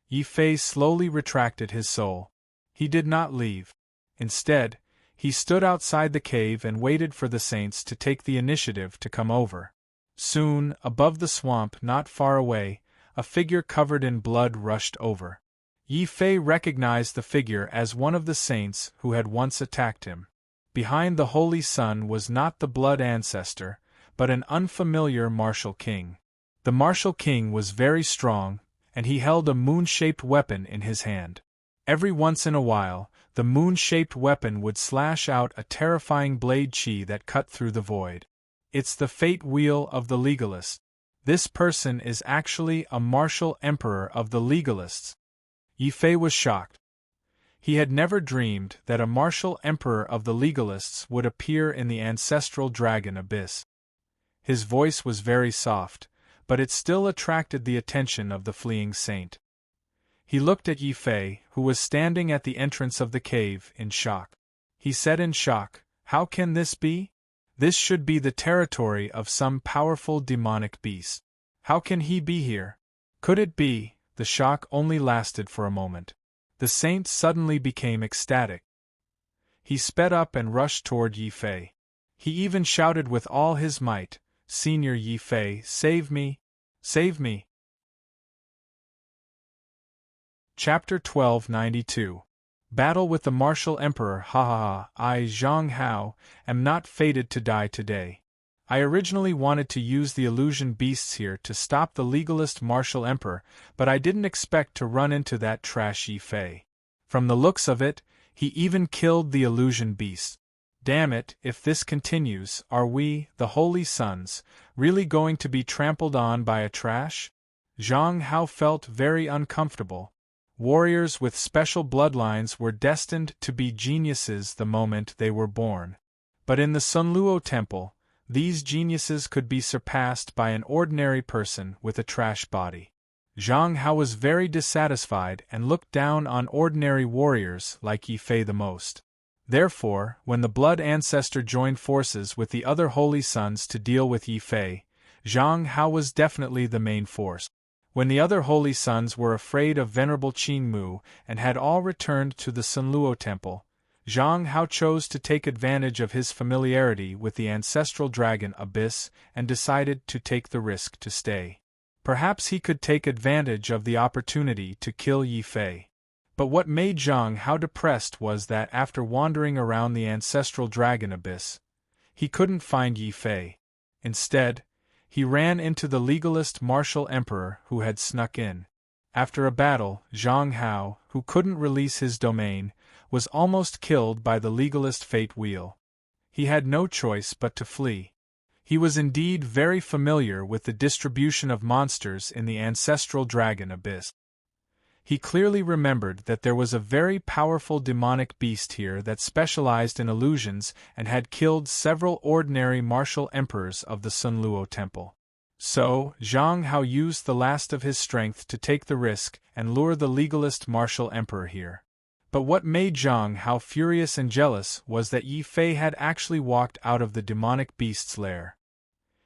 Yi Fei slowly retracted his soul. He did not leave. Instead, he stood outside the cave and waited for the saints to take the initiative to come over. Soon, above the swamp not far away, a figure covered in blood rushed over. Yi Fei recognized the figure as one of the saints who had once attacked him. Behind the Holy Sun was not the blood ancestor, but an unfamiliar martial king. The martial king was very strong, and he held a moon-shaped weapon in his hand. Every once in a while, the moon-shaped weapon would slash out a terrifying blade qi that cut through the void. It's the fate wheel of the legalist. This person is actually a martial emperor of the legalists. Yi Fei was shocked. He had never dreamed that a martial emperor of the legalists would appear in the ancestral dragon abyss. His voice was very soft, but it still attracted the attention of the fleeing saint. He looked at Yi Fei, who was standing at the entrance of the cave, in shock. He said in shock, "How can this be? This should be the territory of some powerful demonic beast. How can he be here? Could it be?" The shock only lasted for a moment. The saint suddenly became ecstatic. He sped up and rushed toward Yi Fei. He even shouted with all his might, "Senior Yi Fei, save me! Save me!" Chapter 1292. Battle with the Martial Emperor. Ha ha ha, I, Zhang Hao, am not fated to die today. I originally wanted to use the illusion beasts here to stop the legalist Martial Emperor, but I didn't expect to run into that trash Yi Fei. From the looks of it, he even killed the illusion beast. Damn it, if this continues, are we, the Holy Sons, really going to be trampled on by a trash? Zhang Hao felt very uncomfortable. Warriors with special bloodlines were destined to be geniuses the moment they were born. But in the Sunluo Temple, these geniuses could be surpassed by an ordinary person with a trash body. Zhang Hao was very dissatisfied and looked down on ordinary warriors like Yi Fei the most. Therefore, when the Blood Ancestor joined forces with the other Holy Sons to deal with Yi Fei, Zhang Hao was definitely the main force. When the other Holy Sons were afraid of Venerable Qin Mu and had all returned to the Sunluo Temple, Zhang Hao chose to take advantage of his familiarity with the ancestral dragon abyss and decided to take the risk to stay. Perhaps he could take advantage of the opportunity to kill Yi Fei. But what made Zhang Hao depressed was that after wandering around the ancestral dragon abyss, he couldn't find Yi Fei. Instead, he ran into the legalist martial emperor who had snuck in. After a battle, Zhang Hao, who couldn't release his domain, was almost killed by the legalist fate wheel. He had no choice but to flee. He was indeed very familiar with the distribution of monsters in the ancestral dragon abyss. He clearly remembered that there was a very powerful demonic beast here that specialized in illusions and had killed several ordinary martial emperors of the Sunluo Temple. So, Zhang Hao used the last of his strength to take the risk and lure the legalist martial emperor here. But what made Zhang Hao furious and jealous was that Yi Fei had actually walked out of the demonic beast's lair.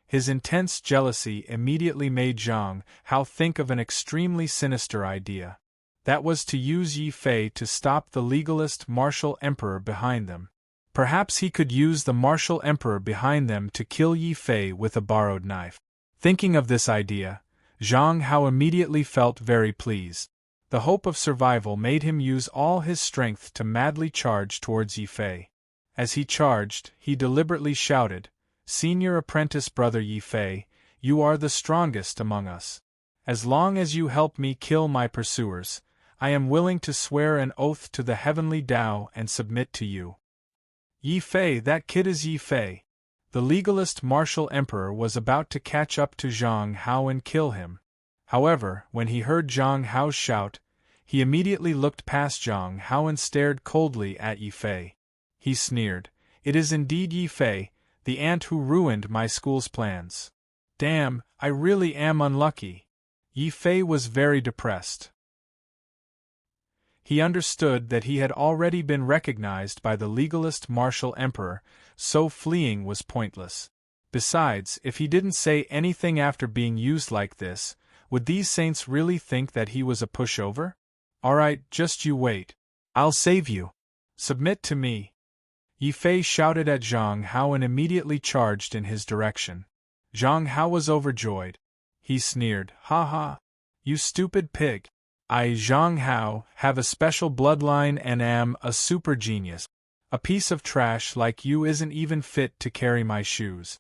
His intense jealousy immediately made Zhang Hao think of an extremely sinister idea. That was to use Yi Fei to stop the legalist martial emperor behind them. Perhaps he could use the martial emperor behind them to kill Yi Fei with a borrowed knife. Thinking of this idea, Zhang Hao immediately felt very pleased. The hope of survival made him use all his strength to madly charge towards Yi Fei. As he charged, he deliberately shouted, "Senior apprentice brother Yi Fei, you are the strongest among us. As long as you help me kill my pursuers, I am willing to swear an oath to the heavenly Tao and submit to you." Yi Fei, that kid is Yi Fei. The legalist martial emperor was about to catch up to Zhang Hao and kill him. However, when he heard Zhang Hao's shout, he immediately looked past Zhang Hao and stared coldly at Yi Fei. He sneered, "It is indeed Yi Fei, the ant who ruined my school's plans. Damn, I really am unlucky." Yi Fei was very depressed. He understood that he had already been recognized by the legalist martial emperor, so fleeing was pointless. Besides, if he didn't say anything after being used like this, would these saints really think that he was a pushover? "Alright, just you wait. I'll save you. Submit to me." Yi Fei shouted at Zhang Hao and immediately charged in his direction. Zhang Hao was overjoyed. He sneered, "Ha ha! You stupid pig. I, Zhang Hao, have a special bloodline and am a super genius. A piece of trash like you isn't even fit to carry my shoes."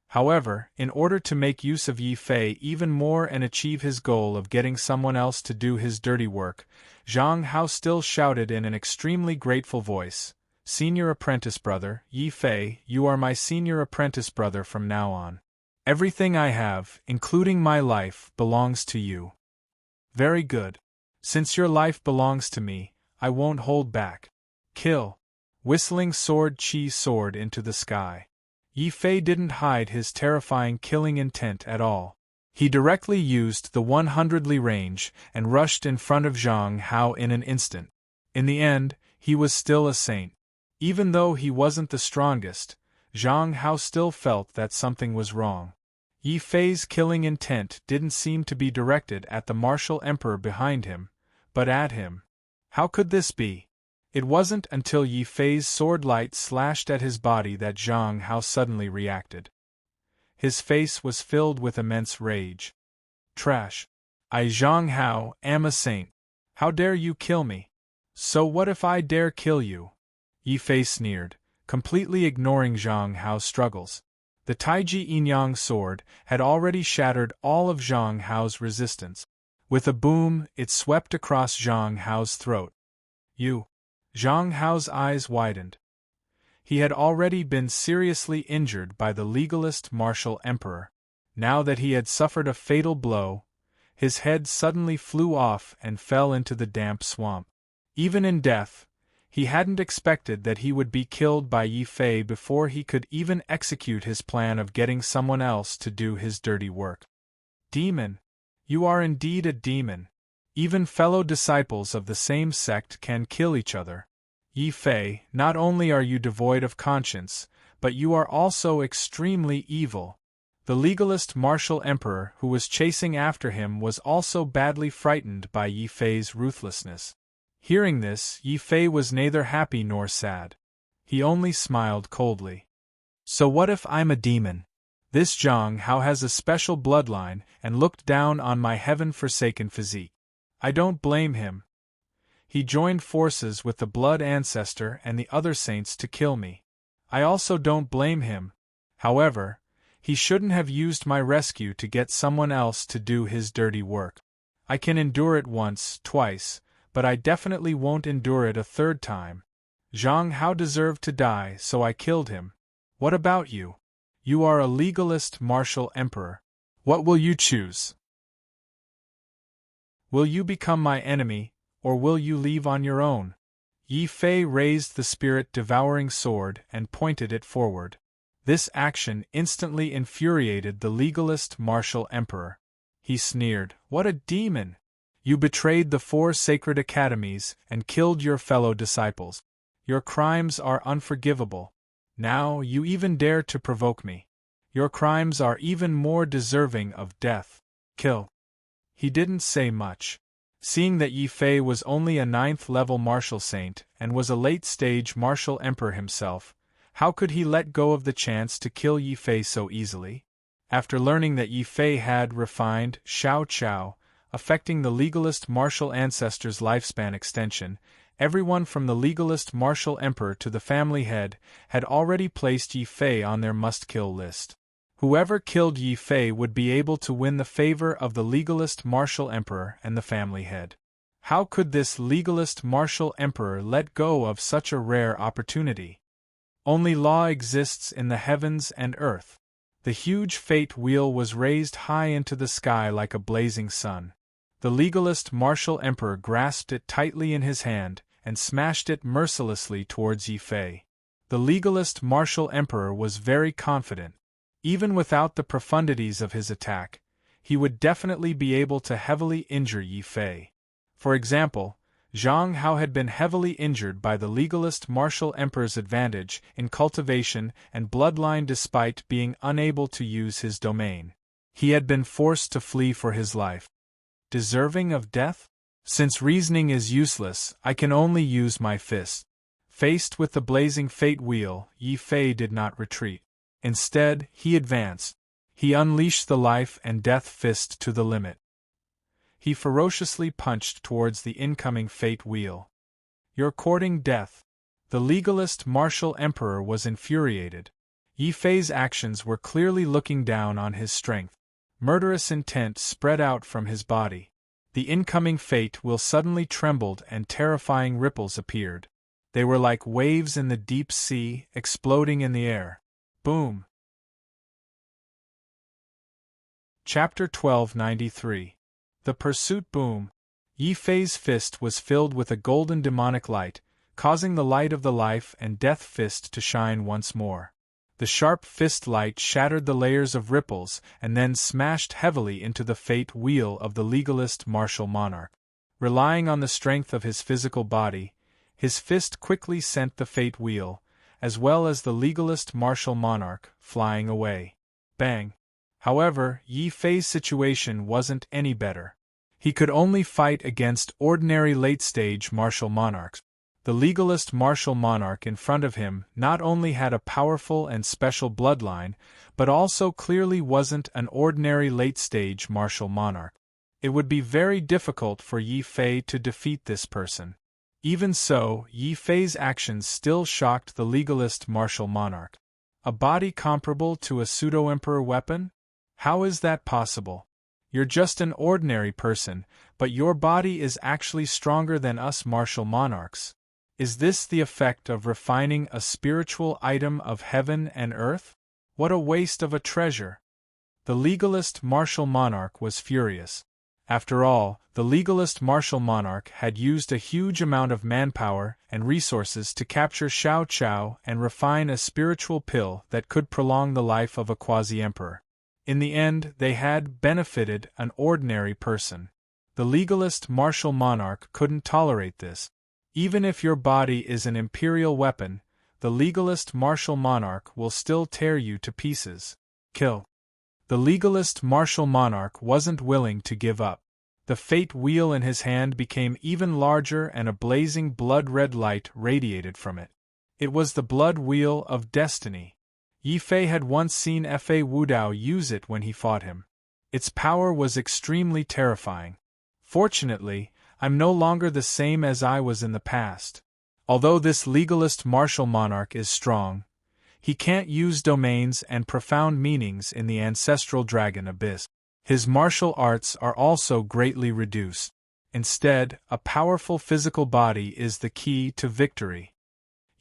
However, in order to make use of Yi Fei even more and achieve his goal of getting someone else to do his dirty work, Zhang Hao still shouted in an extremely grateful voice, "Senior apprentice brother, Yi Fei, you are my senior apprentice brother from now on. Everything I have, including my life, belongs to you. Very good. Since your life belongs to me, I won't hold back. Kill. Whistling sword Qi soared into the sky. Yi Fei didn't hide his terrifying killing intent at all. He directly used the 100 li range and rushed in front of Zhang Hao in an instant. In the end, he was still a saint. Even though he wasn't the strongest, Zhang Hao still felt that something was wrong. Yi Fei's killing intent didn't seem to be directed at the martial emperor behind him, but at him. How could this be? It wasn't until Yi Fei's sword light slashed at his body that Zhang Hao suddenly reacted. His face was filled with immense rage. Trash. I, Zhang Hao, am a saint. How dare you kill me? So what if I dare kill you? Yi Fei sneered, completely ignoring Zhang Hao's struggles. The Taiji Yinyang sword had already shattered all of Zhang Hao's resistance. With a boom, it swept across Zhang Hao's throat. You. Zhang Hao's eyes widened. He had already been seriously injured by the legalist martial emperor. Now that he had suffered a fatal blow, his head suddenly flew off and fell into the damp swamp. Even in death, he hadn't expected that he would be killed by Yi Fei before he could even execute his plan of getting someone else to do his dirty work. Demon! You are indeed a demon. Even fellow disciples of the same sect can kill each other. Yi Fei, not only are you devoid of conscience, but you are also extremely evil. The legalist martial emperor who was chasing after him was also badly frightened by Yi Fei's ruthlessness. Hearing this, Yi Fei was neither happy nor sad. He only smiled coldly. So what if I'm a demon? This Zhang Hao has a special bloodline and looked down on my heaven-forsaken physique. I don't blame him. He joined forces with the Blood Ancestor and the other saints to kill me. I also don't blame him. However, he shouldn't have used my rescue to get someone else to do his dirty work. I can endure it once, twice, but I definitely won't endure it a third time. Zhang Hao deserved to die, so I killed him. What about you? You are a legalist martial emperor. What will you choose? Will you become my enemy, or will you leave on your own? Yi Fei raised the spirit-devouring sword and pointed it forward. This action instantly infuriated the legalist martial emperor. He sneered, "What a demon! You betrayed the 4 sacred academies and killed your fellow disciples. Your crimes are unforgivable. Now you even dare to provoke me. Your crimes are even more deserving of death. Kill." He didn't say much. Seeing that Yi Fei was only a 9th-level martial saint and was a late-stage martial emperor himself, how could he let go of the chance to kill Yi Fei so easily? After learning that Yi Fei had refined Xiao Qiao, affecting the legalist martial ancestor's lifespan extension, everyone from the legalist martial emperor to the family head had already placed Yi Fei on their must-kill list. Whoever killed Yi Fei would be able to win the favor of the legalist martial emperor and the family head. How could this legalist martial emperor let go of such a rare opportunity? Only law exists in the heavens and earth. The huge fate wheel was raised high into the sky like a blazing sun. The legalist martial emperor grasped it tightly in his hand and smashed it mercilessly towards Yi Fei. The legalist martial emperor was very confident. Even without the profundities of his attack, he would definitely be able to heavily injure Yi Fei. For example, Zhang Hao had been heavily injured by the legalist martial emperor's advantage in cultivation and bloodline despite being unable to use his domain. He had been forced to flee for his life. Deserving of death? Since reasoning is useless, I can only use my fist. Faced with the blazing fate wheel, Yi Fei did not retreat. Instead, he advanced. He unleashed the life and death fist to the limit. He ferociously punched towards the incoming fate wheel. "You're courting death." The legalist martial emperor was infuriated. Yi Fei's actions were clearly looking down on his strength. Murderous intent spread out from his body. The incoming fate wheel suddenly trembled and terrifying ripples appeared. They were like waves in the deep sea, exploding in the air. Boom! Chapter 1293. The Pursuit Boom. Yi Fei's fist was filled with a golden demonic light, causing the light of the life and death fist to shine once more. The sharp fist light shattered the layers of ripples and then smashed heavily into the fate wheel of the legalist martial monarch. Relying on the strength of his physical body, his fist quickly sent the fate wheel, as well as the legalist martial monarch, flying away. Bang! However, Yi Fei's situation wasn't any better. He could only fight against ordinary late-stage martial monarchs. The legalist martial monarch in front of him not only had a powerful and special bloodline, but also clearly wasn't an ordinary late-stage martial monarch. It would be very difficult for Yi Fei to defeat this person. Even so, Yi Fei's actions still shocked the legalist martial monarch. A body comparable to a pseudo-emperor weapon? How is that possible? You're just an ordinary person, but your body is actually stronger than us martial monarchs. Is this the effect of refining a spiritual item of heaven and earth? What a waste of a treasure! The legalist martial monarch was furious. After all, the legalist martial monarch had used a huge amount of manpower and resources to capture Xiao Qiao and refine a spiritual pill that could prolong the life of a quasi-emperor. In the end, they had benefited an ordinary person. The legalist martial monarch couldn't tolerate this. Even if your body is an imperial weapon, the legalist martial monarch will still tear you to pieces. Kill. The legalist martial monarch wasn't willing to give up. The fate wheel in his hand became even larger and a blazing blood-red light radiated from it. It was the blood wheel of destiny. Yi Fei had once seen Fa Wudao use it when he fought him. Its power was extremely terrifying. Fortunately, I'm no longer the same as I was in the past. Although this legalist martial monarch is strong, he can't use domains and profound meanings in the ancestral dragon abyss. His martial arts are also greatly reduced. Instead, a powerful physical body is the key to victory.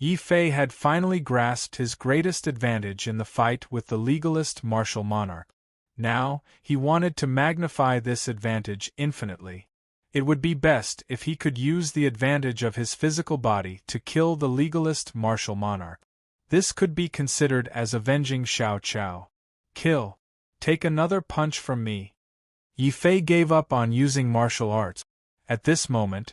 Yi Fei had finally grasped his greatest advantage in the fight with the legalist martial monarch. Now, he wanted to magnify this advantage infinitely. It would be best if he could use the advantage of his physical body to kill the legalist martial monarch. This could be considered as avenging Xiao Qiao. Kill. Take another punch from me. Yi Fei gave up on using martial arts. At this moment,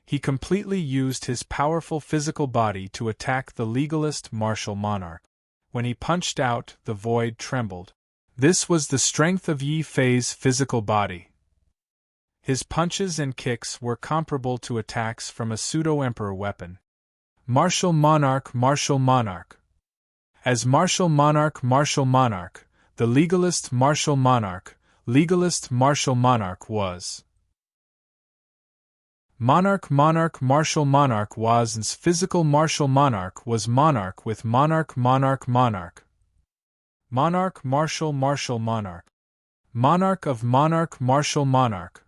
he completely used his powerful physical body to attack the legalist martial monarch. When he punched out, the void trembled. This was the strength of Yi Fei's physical body. His punches and kicks were comparable to attacks from a pseudo-emperor weapon. Martial monarch, martial monarch. As martial monarch, the legalist martial monarch was. Monarch martial monarch was physical martial monarch was monarch with monarch. Monarch martial monarch. Monarch of monarch martial monarch.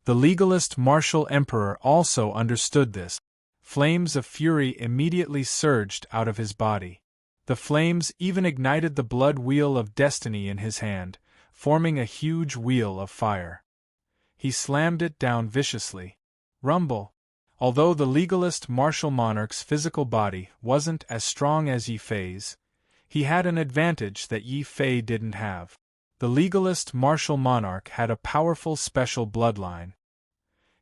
The legalist martial emperor also understood this. Flames of fury immediately surged out of his body. The flames even ignited the blood wheel of destiny in his hand, forming a huge wheel of fire. He slammed it down viciously. Rumble! Although the legalist martial monarch's physical body wasn't as strong as Yi Fei's, he had an advantage that Yi Fei didn't have. The legalist martial monarch had a powerful special bloodline.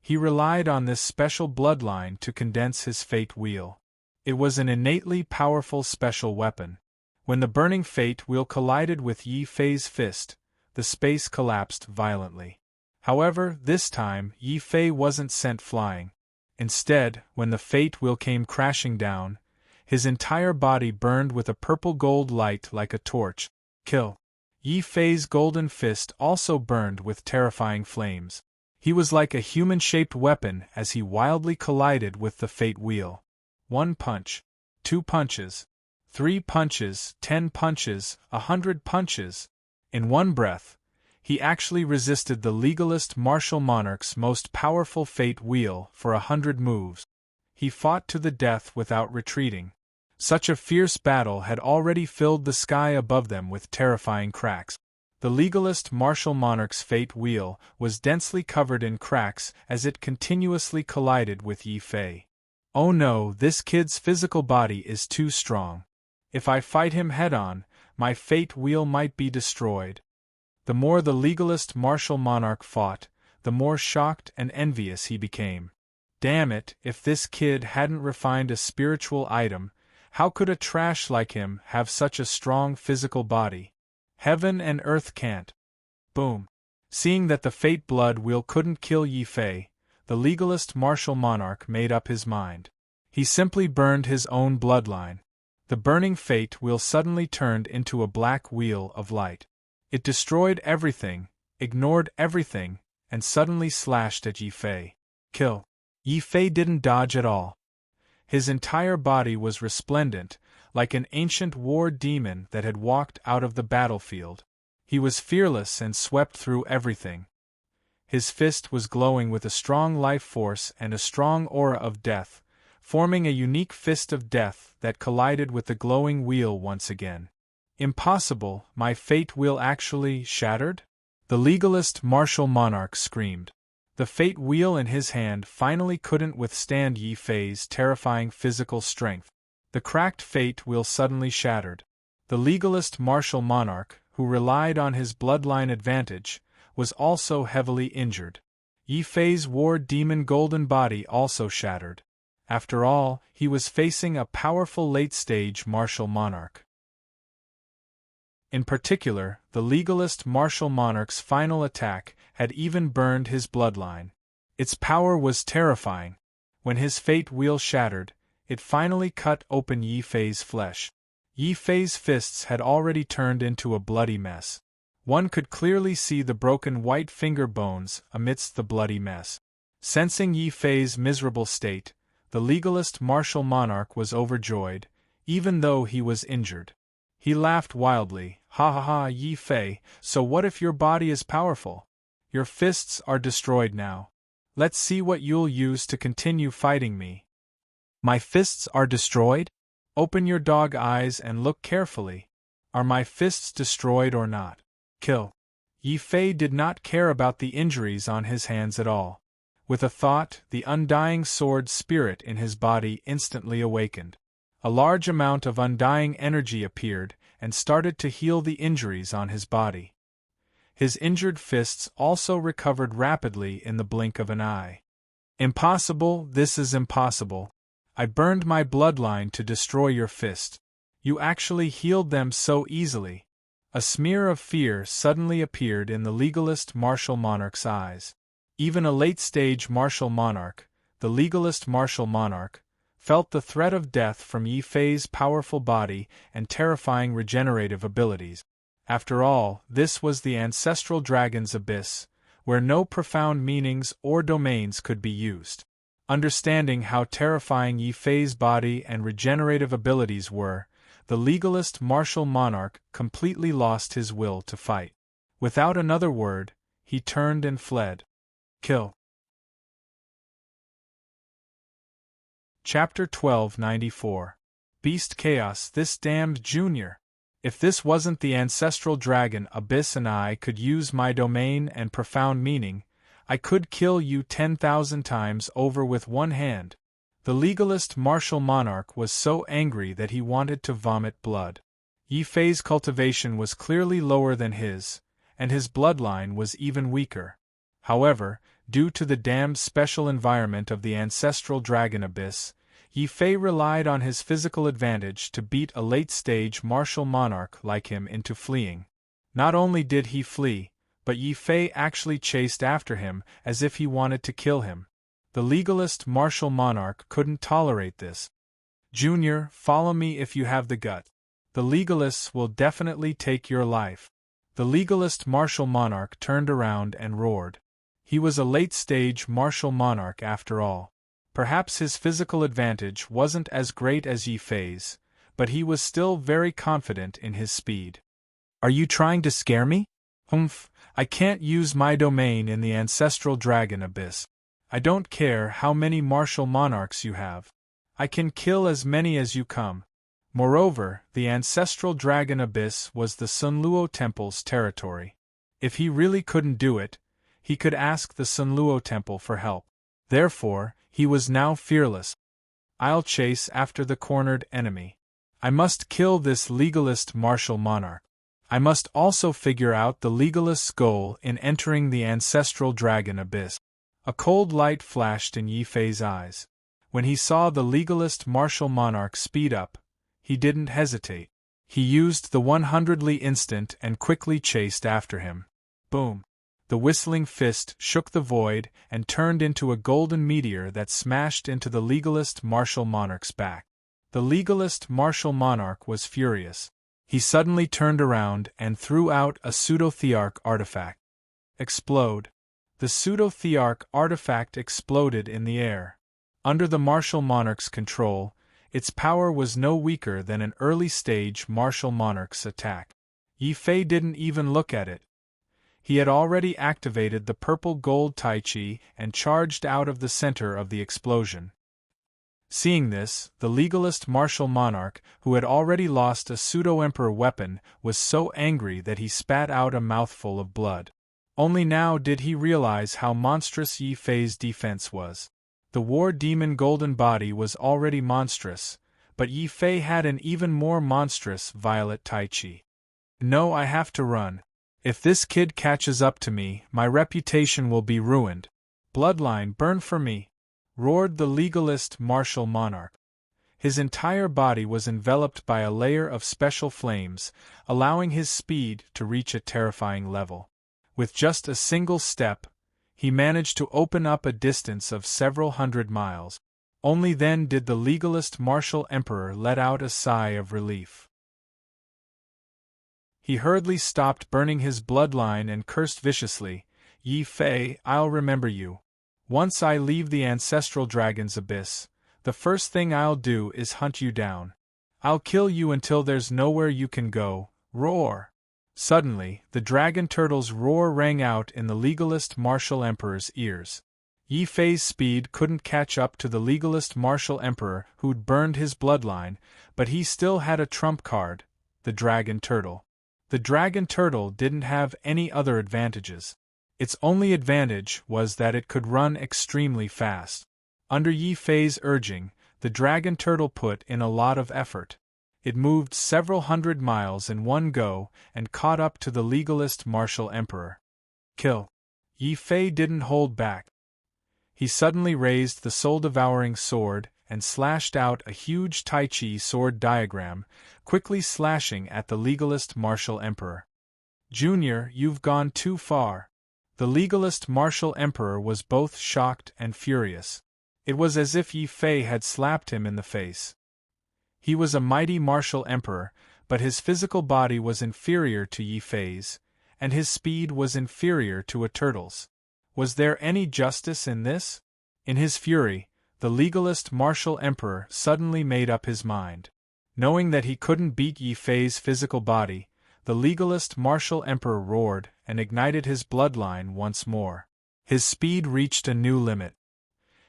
He relied on this special bloodline to condense his fate wheel. It was an innately powerful special weapon. When the burning fate wheel collided with Yi Fei's fist, the space collapsed violently. However, this time, Yi Fei wasn't sent flying. Instead, when the fate wheel came crashing down, his entire body burned with a purple-gold light like a torch. Kill. Yi Fei's golden fist also burned with terrifying flames. He was like a human-shaped weapon as he wildly collided with the fate wheel. 1 punch, 2 punches, 3 punches, 10 punches, 100 punches. In one breath, he actually resisted the legalist martial monarch's most powerful fate wheel for 100 moves. He fought to the death without retreating. Such a fierce battle had already filled the sky above them with terrifying cracks. The legalist martial monarch's fate wheel was densely covered in cracks as it continuously collided with Yi Fei. Oh no, this kid's physical body is too strong. If I fight him head-on, my fate wheel might be destroyed. The more the legalist martial monarch fought, the more shocked and envious he became. Damn it, if this kid hadn't refined a spiritual item, how could a trash like him have such a strong physical body? Heaven and earth can't. Boom. Seeing that the fate blood wheel couldn't kill Yi Fei, the legalist martial monarch made up his mind. He simply burned his own bloodline. The burning fate wheel suddenly turned into a black wheel of light. It destroyed everything, ignored everything, and suddenly slashed at Yi Fei. Kill. Yi Fei didn't dodge at all. His entire body was resplendent, like an ancient war demon that had walked out of the battlefield. He was fearless and swept through everything. His fist was glowing with a strong life force and a strong aura of death, forming a unique fist of death that collided with the glowing wheel once again. Impossible, my fate wheel actually shattered? The legalist martial monarch screamed. The fate wheel in his hand finally couldn't withstand Yi Fei's terrifying physical strength. The cracked fate wheel suddenly shattered. The legalist martial monarch, who relied on his bloodline advantage, was also heavily injured. Yi Fei's war demon golden body also shattered. After all, he was facing a powerful late-stage martial monarch. In particular, the legalist martial monarch's final attack had even burned his bloodline. Its power was terrifying. When his fate wheel shattered, it finally cut open Yi Fei's flesh. Yi Fei's fists had already turned into a bloody mess. One could clearly see the broken white finger bones amidst the bloody mess. Sensing Yi Fei's miserable state, the legalist martial monarch was overjoyed, even though he was injured. He laughed wildly. Ha ha ha, Yi Fei, so what if your body is powerful? Your fists are destroyed now. Let's see what you'll use to continue fighting me. My fists are destroyed? Open your dog eyes and look carefully. Are my fists destroyed or not? Kill. Yi Fei did not care about the injuries on his hands at all. With a thought, the undying sword spirit in his body instantly awakened. A large amount of undying energy appeared and started to heal the injuries on his body. His injured fists also recovered rapidly in the blink of an eye. Impossible, this is impossible. I burned my bloodline to destroy your fist. You actually healed them so easily. A smear of fear suddenly appeared in the legalist martial monarch's eyes. Even a late-stage martial monarch, the legalist martial monarch, felt the threat of death from Yi Fei's powerful body and terrifying regenerative abilities. After all, this was the ancestral dragon's abyss, where no profound meanings or domains could be used. Understanding how terrifying Yi Fei's body and regenerative abilities were, the legalist martial monarch completely lost his will to fight. Without another word, he turned and fled. Kill. Chapter 1294. Beast Chaos. This damned Junior. If this wasn't the ancestral dragon Abyss and I could use my domain and profound meaning, I could kill you 10,000 times over with one hand. The legalist martial monarch was so angry that he wanted to vomit blood. Yi Fei's cultivation was clearly lower than his, and his bloodline was even weaker. However, due to the damned special environment of the ancestral dragon Abyss, Yi Fei relied on his physical advantage to beat a late-stage martial monarch like him into fleeing. Not only did he flee, but Yi Fei actually chased after him as if he wanted to kill him. The legalist martial monarch couldn't tolerate this. Junior, follow me if you have the gut. The legalists will definitely take your life. The legalist martial monarch turned around and roared. He was a late-stage martial monarch after all. Perhaps his physical advantage wasn't as great as Yi Fei's, but he was still very confident in his speed. Are you trying to scare me? Humph, I can't use my domain in the ancestral dragon Abyss. I don't care how many martial monarchs you have. I can kill as many as you come. Moreover, the ancestral dragon abyss was the Sunluo Temple's territory. If he really couldn't do it, he could ask the Sunluo Temple for help. Therefore, he was now fearless. I'll chase after the cornered enemy. I must kill this legalist martial monarch. I must also figure out the legalist's goal in entering the ancestral dragon abyss. A cold light flashed in Yi Fei's eyes. When he saw the legalist martial monarch speed up, he didn't hesitate. He used the 100-li instant and quickly chased after him. Boom! The whistling fist shook the void and turned into a golden meteor that smashed into the legalist martial monarch's back. The legalist martial monarch was furious. He suddenly turned around and threw out a pseudo-thearch artifact. Explode. The pseudo-thearch artifact exploded in the air. Under the martial monarch's control, its power was no weaker than an early-stage martial monarch's attack. Yi Fei didn't even look at it. He had already activated the purple-gold Tai Chi and charged out of the center of the explosion. Seeing this, the legalist martial monarch, who had already lost a pseudo-emperor weapon, was so angry that he spat out a mouthful of blood. Only now did he realize how monstrous Yi Fei's defense was. The war demon golden body was already monstrous, but Yi Fei had an even more monstrous violet Tai Chi. No, I have to run. If this kid catches up to me, my reputation will be ruined. Bloodline, burn for me! Roared the legalist martial monarch. His entire body was enveloped by a layer of special flames, allowing his speed to reach a terrifying level. With just a single step, he managed to open up a distance of several hundred miles. Only then did the legalist martial emperor let out a sigh of relief. He hurriedly stopped burning his bloodline and cursed viciously, "Yi Fei, I'll remember you. Once I leave the ancestral dragon's abyss, the first thing I'll do is hunt you down. I'll kill you until there's nowhere you can go." Roar! Suddenly, the dragon turtle's roar rang out in the legalist martial emperor's ears. Yi Fei's speed couldn't catch up to the legalist martial emperor who'd burned his bloodline, but he still had a trump card: the dragon turtle. The dragon turtle didn't have any other advantages. Its only advantage was that it could run extremely fast. Under Yi Fei's urging, the dragon turtle put in a lot of effort. It moved several hundred miles in one go and caught up to the legalist martial emperor. Kill! Yi Fei didn't hold back. He suddenly raised the soul-devouring sword and slashed out a huge Tai Chi sword diagram, quickly slashing at the legalist martial emperor. "Junior, you've gone too far." The legalist martial emperor was both shocked and furious. It was as if Yi Fei had slapped him in the face. He was a mighty martial emperor, but his physical body was inferior to Yi Fei's, and his speed was inferior to a turtle's. Was there any justice in this? In his fury, the legalist martial emperor suddenly made up his mind. Knowing that he couldn't beat Yi Fei's physical body, the legalist martial emperor roared and ignited his bloodline once more. His speed reached a new limit.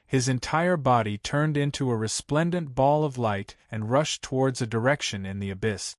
His entire body turned into a resplendent ball of light and rushed towards a direction in the abyss.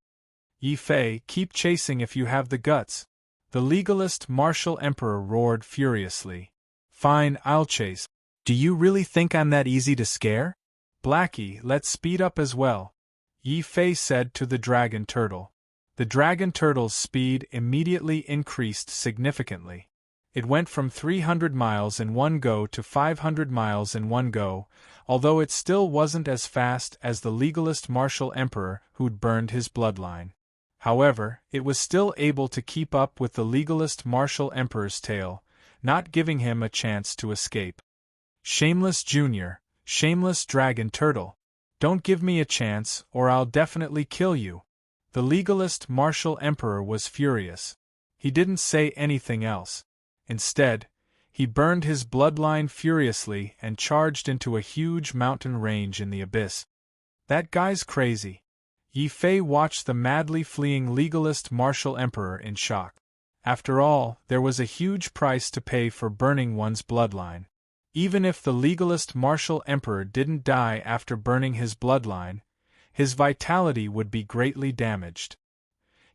"Yi Fei, keep chasing if you have the guts," the legalist martial emperor roared furiously. "Fine, I'll chase. Do you really think I'm that easy to scare? Blackie, let's speed up as well," Yi Fei said to the dragon turtle. The dragon turtle's speed immediately increased significantly. It went from 300 miles in one go to 500 miles in one go, although it still wasn't as fast as the legalist martial emperor who'd burned his bloodline. However, it was still able to keep up with the legalist martial emperor's tail, not giving him a chance to escape. "Shameless Junior, shameless dragon turtle. Don't give me a chance or I'll definitely kill you." The legalist martial emperor was furious. He didn't say anything else. Instead, he burned his bloodline furiously and charged into a huge mountain range in the abyss. "That guy's crazy." Yi Fei watched the madly fleeing legalist martial emperor in shock. After all, there was a huge price to pay for burning one's bloodline. Even if the legalist martial emperor didn't die after burning his bloodline, his vitality would be greatly damaged.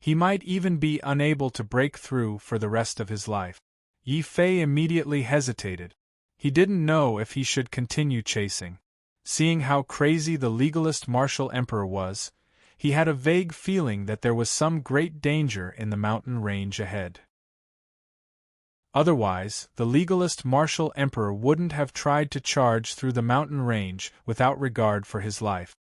He might even be unable to break through for the rest of his life. Yi Fei immediately hesitated. He didn't know if he should continue chasing. Seeing how crazy the legalist martial emperor was, he had a vague feeling that there was some great danger in the mountain range ahead. Otherwise, the legalist martial emperor wouldn't have tried to charge through the mountain range without regard for his life.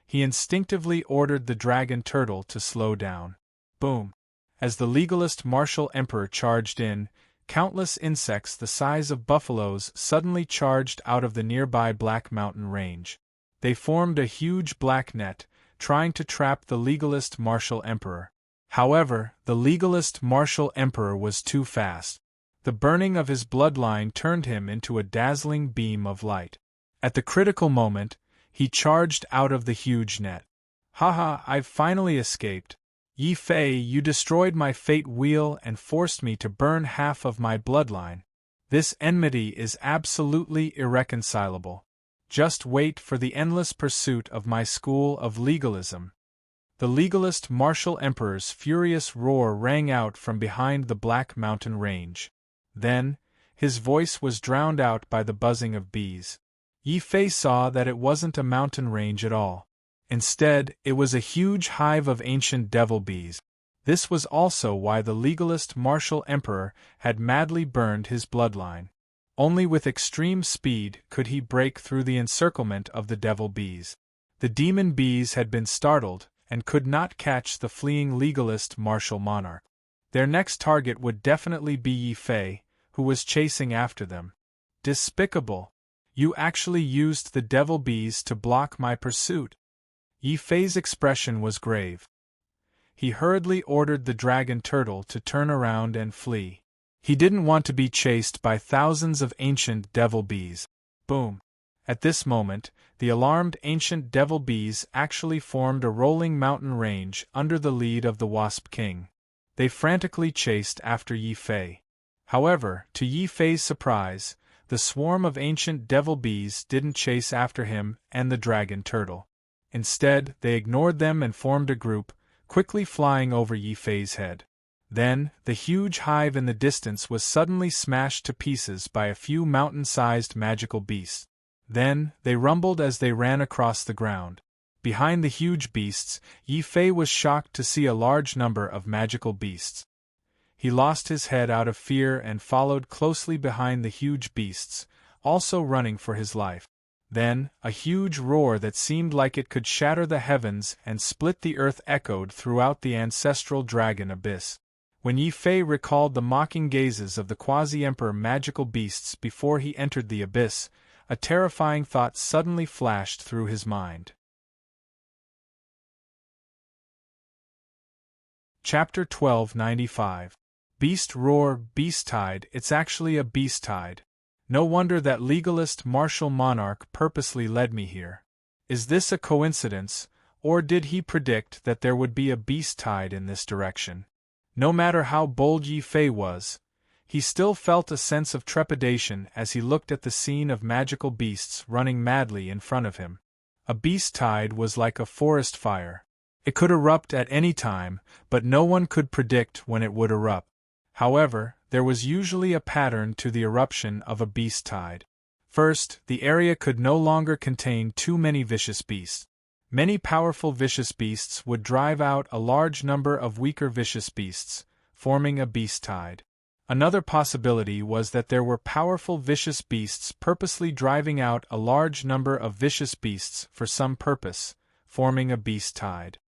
He instinctively ordered the dragon turtle to slow down. Boom! As the legalist martial emperor charged in, countless insects the size of buffaloes suddenly charged out of the nearby Black Mountain range. They formed a huge black net, trying to trap the legalist martial emperor. However, the legalist martial emperor was too fast. The burning of his bloodline turned him into a dazzling beam of light. At the critical moment, he charged out of the huge net. Haha, I've finally escaped. Yi Fei, you destroyed my fate wheel and forced me to burn half of my bloodline. This enmity is absolutely irreconcilable. Just wait for the endless pursuit of my school of legalism. The legalist martial emperor's furious roar rang out from behind the Black Mountain range. Then, his voice was drowned out by the buzzing of bees. Yi Fei saw that it wasn't a mountain range at all. Instead, it was a huge hive of ancient devil bees. This was also why the legalist martial emperor had madly burned his bloodline. Only with extreme speed could he break through the encirclement of the devil bees. The demon bees had been startled and could not catch the fleeing legalist martial monarch. Their next target would definitely be Yi Fei, who was chasing after them. Despicable! You actually used the devil bees to block my pursuit. Yi Fei's expression was grave. He hurriedly ordered the dragon turtle to turn around and flee. He didn't want to be chased by thousands of ancient devil bees. Boom! At this moment, the alarmed ancient devil bees actually formed a rolling mountain range under the lead of the Wasp King. They frantically chased after Yi Fei. However, to Yi Fei's surprise, the swarm of ancient devil bees didn't chase after him and the dragon turtle. Instead, they ignored them and formed a group, quickly flying over Yi Fei's head. Then, the huge hive in the distance was suddenly smashed to pieces by a few mountain-sized magical beasts. Then, they rumbled as they ran across the ground. Behind the huge beasts, Yi Fei was shocked to see a large number of magical beasts. He lost his head out of fear and followed closely behind the huge beasts, also running for his life. Then, a huge roar that seemed like it could shatter the heavens and split the earth echoed throughout the ancestral dragon abyss. When Yi Fei recalled the mocking gazes of the quasi-emperor magical beasts before he entered the abyss, a terrifying thought suddenly flashed through his mind. Chapter 1295. Beast Roar, Beast Tide. It's actually a beast tide. No wonder that legalist martial monarch purposely led me here. Is this a coincidence, or did he predict that there would be a beast tide in this direction? No matter how bold Yi Fei was, he still felt a sense of trepidation as he looked at the scene of magical beasts running madly in front of him. A beast tide was like a forest fire. It could erupt at any time, but no one could predict when it would erupt. However, there was usually a pattern to the eruption of a beast tide. First, the area could no longer contain too many vicious beasts. Many powerful vicious beasts would drive out a large number of weaker vicious beasts, forming a beast tide. Another possibility was that there were powerful vicious beasts purposely driving out a large number of vicious beasts for some purpose, forming a beast tide.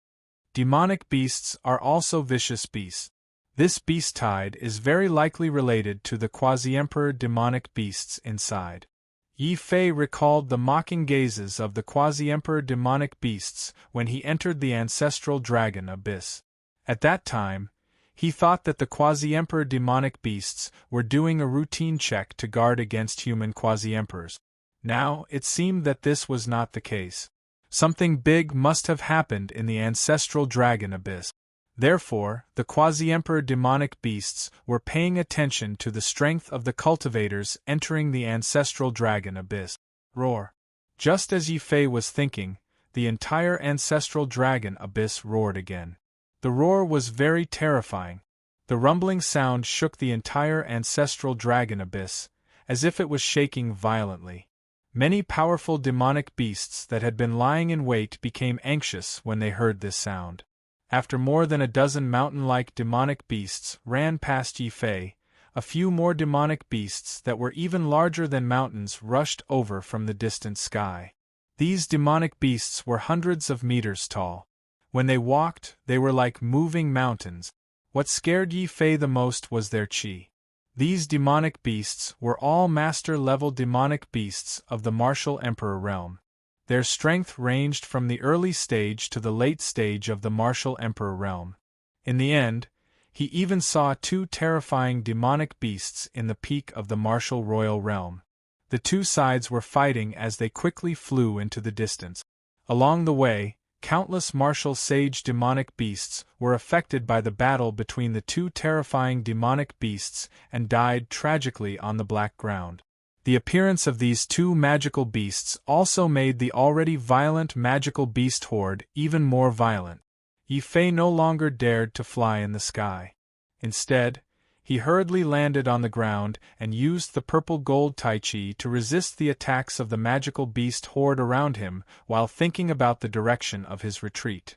Demonic beasts are also vicious beasts. This beast tide is very likely related to the quasi-emperor demonic beasts inside. Yi Fei recalled the mocking gazes of the quasi-emperor demonic beasts when he entered the ancestral dragon abyss. At that time, he thought that the quasi-emperor demonic beasts were doing a routine check to guard against human quasi-emperors. Now, it seemed that this was not the case. Something big must have happened in the ancestral dragon abyss. Therefore, the quasi-emperor demonic beasts were paying attention to the strength of the cultivators entering the ancestral dragon abyss. Roar! Just as Yi Fei was thinking, the entire ancestral dragon abyss roared again. The roar was very terrifying. The rumbling sound shook the entire ancestral dragon abyss, as if it was shaking violently. Many powerful demonic beasts that had been lying in wait became anxious when they heard this sound. After more than a dozen mountain-like demonic beasts ran past Yi Fei, a few more demonic beasts that were even larger than mountains rushed over from the distant sky. These demonic beasts were hundreds of meters tall. When they walked, they were like moving mountains. What scared Yi Fei the most was their qi. These demonic beasts were all master-level demonic beasts of the martial emperor realm. Their strength ranged from the early stage to the late stage of the martial emperor realm. In the end, he even saw two terrifying demonic beasts in the peak of the martial royal realm. The two sides were fighting as they quickly flew into the distance. Along the way, countless martial sage demonic beasts were affected by the battle between the two terrifying demonic beasts and died tragically on the black ground. The appearance of these two magical beasts also made the already violent magical beast horde even more violent. Yi Fei no longer dared to fly in the sky. Instead, he hurriedly landed on the ground and used the purple gold Tai Chi to resist the attacks of the magical beast horde around him while thinking about the direction of his retreat.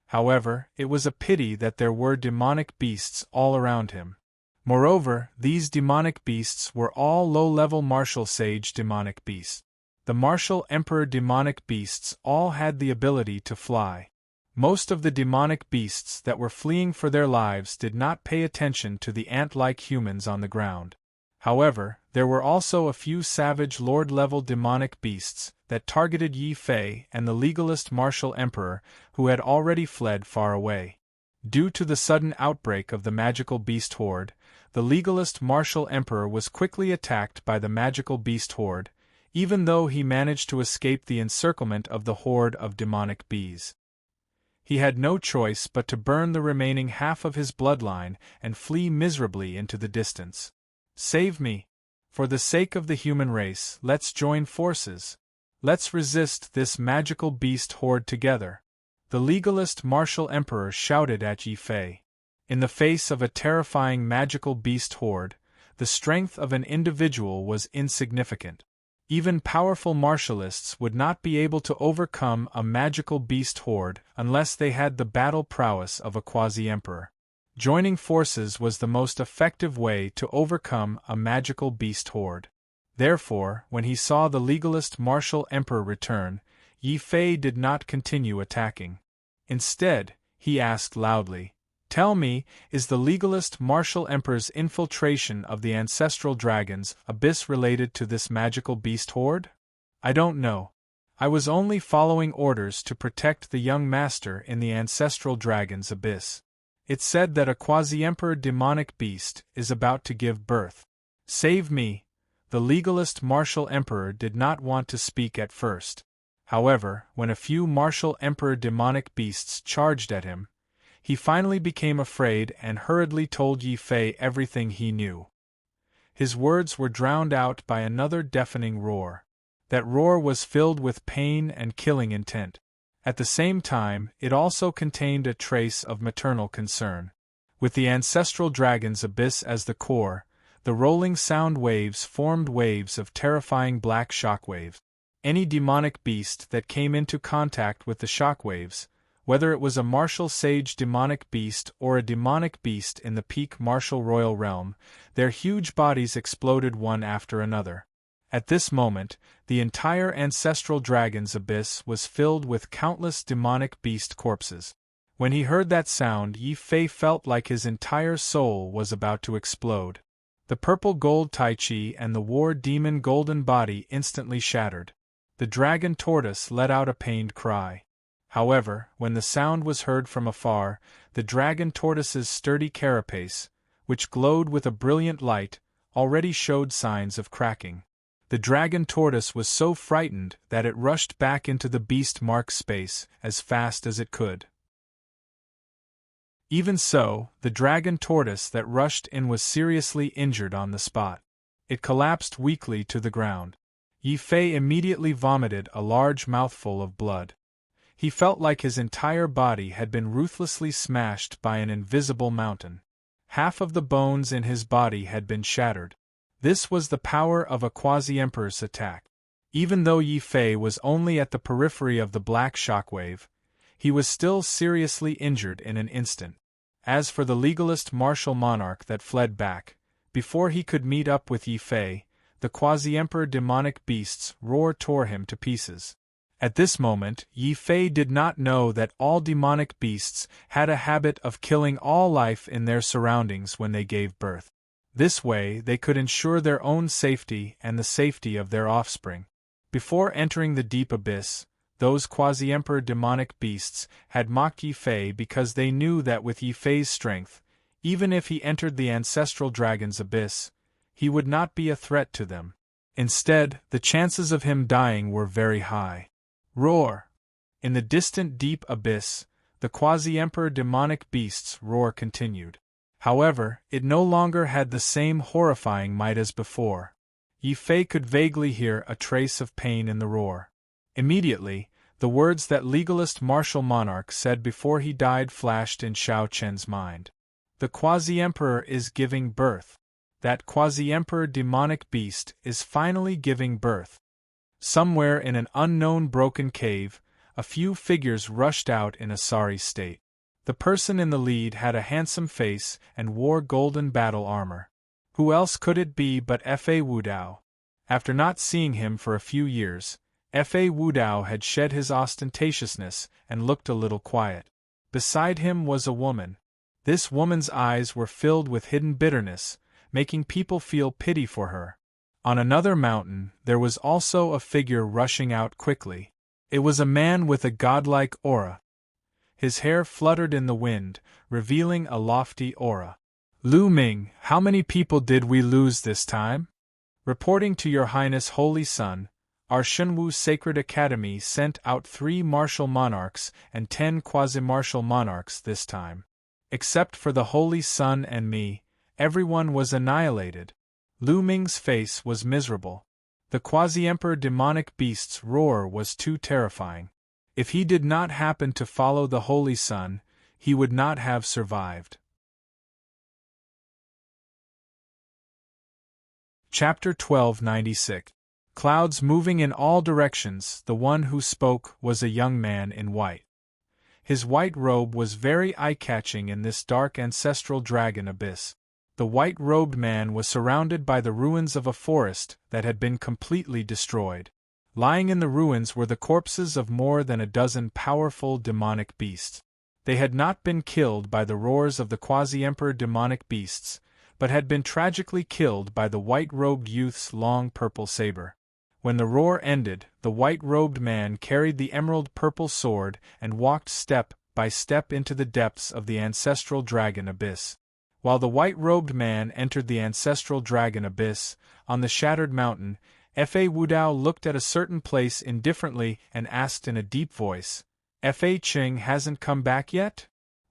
However, it was a pity that there were demonic beasts all around him. Moreover, these demonic beasts were all low-level martial sage demonic beasts. The martial emperor demonic beasts all had the ability to fly. Most of the demonic beasts that were fleeing for their lives did not pay attention to the ant-like humans on the ground. However, there were also a few savage lord-level demonic beasts that targeted Yi Fei and the legalist martial emperor who had already fled far away. Due to the sudden outbreak of the magical beast horde, the legalist martial emperor was quickly attacked by the magical beast horde, even though he managed to escape the encirclement of the horde of demonic bees. He had no choice but to burn the remaining half of his bloodline and flee miserably into the distance. Save me! For the sake of the human race, let's join forces. Let's resist this magical beast horde together. The legalist martial emperor shouted at Yi Fei. In the face of a terrifying magical beast horde, the strength of an individual was insignificant. Even powerful martialists would not be able to overcome a magical beast horde unless they had the battle prowess of a quasi-emperor. Joining forces was the most effective way to overcome a magical beast horde. Therefore, when he saw the legalist martial emperor return, Yi Fei did not continue attacking. Instead, he asked loudly, "Tell me, is the legalist martial emperor's infiltration of the ancestral dragon's abyss related to this magical beast horde?" "I don't know. I was only following orders to protect the young master in the ancestral dragon's abyss. It's said that a quasi-emperor demonic beast is about to give birth. Save me." The legalist martial emperor did not want to speak at first. However, when a few martial emperor demonic beasts charged at him, he finally became afraid and hurriedly told Yi Fei everything he knew. His words were drowned out by another deafening roar. That roar was filled with pain and killing intent. At the same time, it also contained a trace of maternal concern. With the ancestral dragon's abyss as the core, the rolling sound waves formed waves of terrifying black shockwaves. Any demonic beast that came into contact with the shockwaves, whether it was a martial sage demonic beast or a demonic beast in the peak martial royal realm, their huge bodies exploded one after another. At this moment, the entire ancestral dragon's abyss was filled with countless demonic beast corpses. When he heard that sound, Yi Fei felt like his entire soul was about to explode. The purple gold Tai Chi and the war demon golden body instantly shattered. The dragon tortoise let out a pained cry. However, when the sound was heard from afar, the dragon tortoise's sturdy carapace, which glowed with a brilliant light, already showed signs of cracking. The dragon tortoise was so frightened that it rushed back into the beast mark space as fast as it could. Even so, the dragon tortoise that rushed in was seriously injured on the spot. It collapsed weakly to the ground. Yi Fei immediately vomited a large mouthful of blood. He felt like his entire body had been ruthlessly smashed by an invisible mountain. Half of the bones in his body had been shattered. This was the power of a quasi-emperor's attack. Even though Yi Fei was only at the periphery of the black shockwave, he was still seriously injured in an instant. As for the legalist martial monarch that fled back, before he could meet up with Yi Fei, the quasi-emperor demonic beast's roar tore him to pieces. At this moment, Yi Fei did not know that all demonic beasts had a habit of killing all life in their surroundings when they gave birth. This way, they could ensure their own safety and the safety of their offspring. Before entering the deep abyss, those quasi-emperor demonic beasts had mocked Yi Fei because they knew that with Yi Fei's strength, even if he entered the ancestral dragon's abyss, he would not be a threat to them. Instead, the chances of him dying were very high. Roar! In the distant deep abyss, the quasi-emperor demonic beast's roar continued. However, it no longer had the same horrifying might as before. Yi Fei could vaguely hear a trace of pain in the roar. Immediately, the words that legalist martial monarch said before he died flashed in Xiao Chen's mind. The quasi-emperor is giving birth. That quasi-emperor demonic beast is finally giving birth. Somewhere in an unknown broken cave, a few figures rushed out in a sorry state. The person in the lead had a handsome face and wore golden battle armor. Who else could it be but Fa Wudao? After not seeing him for a few years, Fa Wudao had shed his ostentatiousness and looked a little quiet. Beside him was a woman. This woman's eyes were filled with hidden bitterness, making people feel pity for her. On another mountain, there was also a figure rushing out quickly. It was a man with a godlike aura. His hair fluttered in the wind, revealing a lofty aura. Lu Ming, how many people did we lose this time? Reporting to Your Highness Holy Sun, our Shenwu Sacred Academy sent out 3 martial monarchs and 10 quasi-martial monarchs this time. Except for the Holy Sun and me, everyone was annihilated. Lu Ming's face was miserable. The quasi-emperor demonic beast's roar was too terrifying. If he did not happen to follow the Holy Sun, he would not have survived. Chapter 1296. Clouds moving in all directions. The one who spoke was a young man in white. His white robe was very eye-catching in this dark ancestral dragon abyss. The white-robed man was surrounded by the ruins of a forest that had been completely destroyed. Lying in the ruins were the corpses of more than a dozen powerful demonic beasts. They had not been killed by the roars of the quasi-emperor demonic beasts, but had been tragically killed by the white-robed youth's long purple saber. When the roar ended, the white-robed man carried the emerald-purple sword and walked step by step into the depths of the ancestral dragon abyss. While the white-robed man entered the ancestral dragon abyss, on the shattered mountain, Fa Wudao looked at a certain place indifferently and asked in a deep voice, "Fa Qing hasn't come back yet?"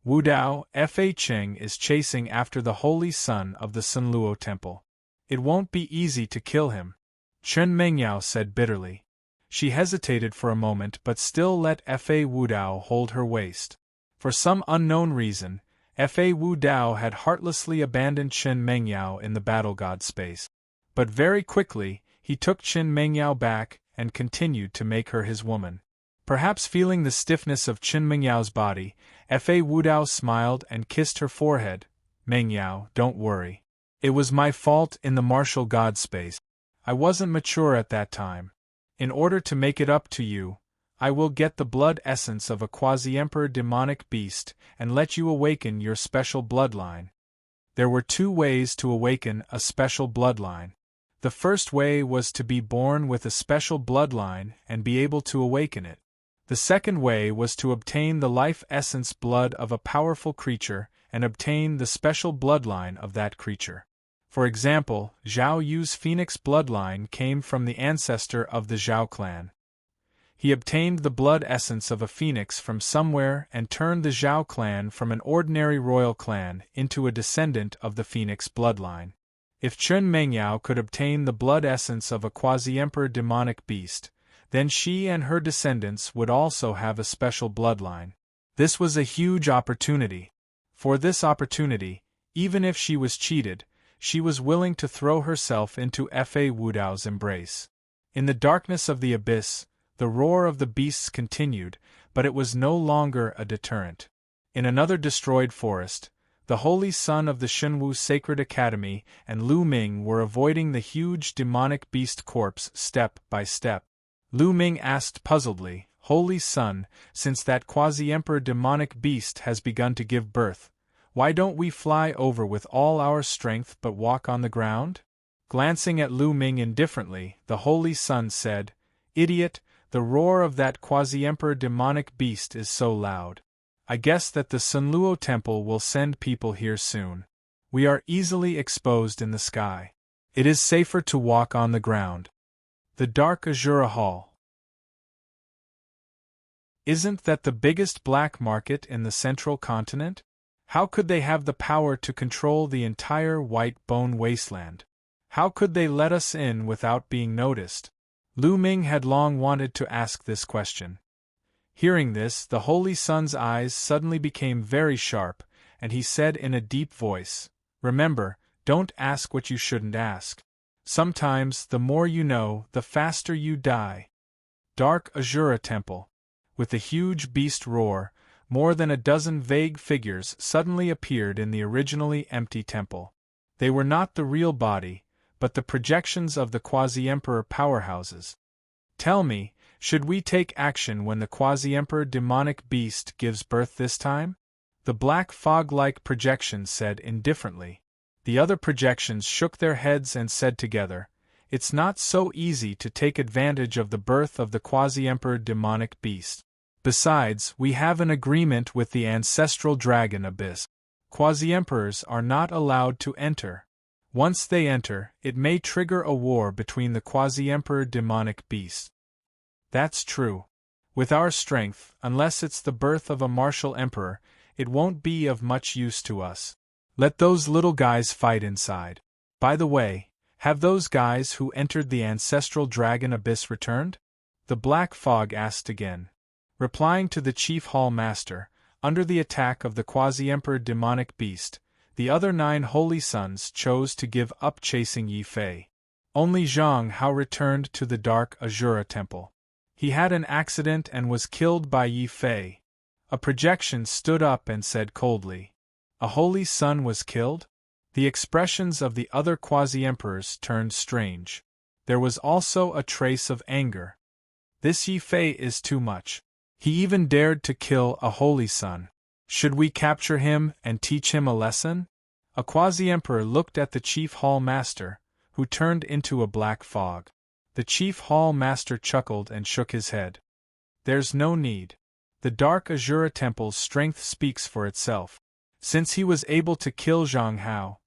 Wudao, Fa Qing is chasing after the holy son of the Sunluo temple. It won't be easy to kill him, Chen Mengyao said bitterly. She hesitated for a moment but still let Fa Wudao hold her waist. For some unknown reason, Fa Wudao had heartlessly abandoned Chen Mengyao in the battle god space. But very quickly, he took Chen Mengyao back and continued to make her his woman. Perhaps feeling the stiffness of Chen Mengyao's body, Fa Wudao smiled and kissed her forehead. "Mengyao, don't worry. It was my fault in the martial god space. I wasn't mature at that time. In order to make it up to you, I will get the blood essence of a quasi-emperor demonic beast and let you awaken your special bloodline." There were 2 ways to awaken a special bloodline. The first way was to be born with a special bloodline and be able to awaken it. The second way was to obtain the life essence blood of a powerful creature and obtain the special bloodline of that creature. For example, Zhao Yu's phoenix bloodline came from the ancestor of the Zhao clan. He obtained the blood essence of a phoenix from somewhere and turned the Zhao clan from an ordinary royal clan into a descendant of the phoenix bloodline. If Chen Mengyao could obtain the blood essence of a quasi-emperor demonic beast, then she and her descendants would also have a special bloodline. This was a huge opportunity. For this opportunity, even if she was cheated, she was willing to throw herself into Fa Wudao's embrace. In the darkness of the abyss, the roar of the beasts continued, but it was no longer a deterrent. In another destroyed forest, the holy son of the Shenwu Sacred Academy and Lu Ming were avoiding the huge demonic beast corpse step by step. Lu Ming asked puzzledly, "Holy son, since that quasi-emperor demonic beast has begun to give birth, why don't we fly over with all our strength but walk on the ground?" Glancing at Lu Ming indifferently, the holy son said, "Idiot, the roar of that quasi-emperor demonic beast is so loud. I guess that the Sunluo Temple will send people here soon. We are easily exposed in the sky. It is safer to walk on the ground." The Dark Azura Hall. Isn't that the biggest black market in the central continent? How could they have the power to control the entire White Bone Wasteland? How could they let us in without being noticed? Lu Ming had long wanted to ask this question. Hearing this, the Holy Son's eyes suddenly became very sharp, and he said in a deep voice, "Remember, don't ask what you shouldn't ask. Sometimes, the more you know, the faster you die." Dark Azura Temple. With a huge beast roar, more than a dozen vague figures suddenly appeared in the originally empty temple. They were not the real body, but the projections of the quasi-emperor powerhouses. "Tell me, should we take action when the quasi-emperor demonic beast gives birth this time?" The black fog-like projections said indifferently. The other projections shook their heads and said together, "It's not so easy to take advantage of the birth of the quasi-emperor demonic beast. Besides, we have an agreement with the ancestral dragon abyss. Quasi-emperors are not allowed to enter. Once they enter, it may trigger a war between the quasi-emperor demonic beast." "That's true. With our strength, unless it's the birth of a martial emperor, it won't be of much use to us. Let those little guys fight inside. By the way, have those guys who entered the ancestral dragon abyss returned?" the black fog asked again. Replying to the chief hall master, under the attack of the quasi-emperor demonic beast, the other 9 holy sons chose to give up chasing Yi Fei. Only Zhang Hao returned to the Dark Azura Temple. He had an accident and was killed by Yi Fei. A projection stood up and said coldly, "A holy son was killed?" The expressions of the other quasi-emperors turned strange. There was also a trace of anger. "This Yi Fei is too much. He even dared to kill a holy son. Should we capture him and teach him a lesson?" A quasi-emperor looked at the chief hall master, who turned into a black fog. The chief hall master chuckled and shook his head. "There's no need. The Dark Azura Temple's strength speaks for itself. Since he was able to kill Zhang Hao,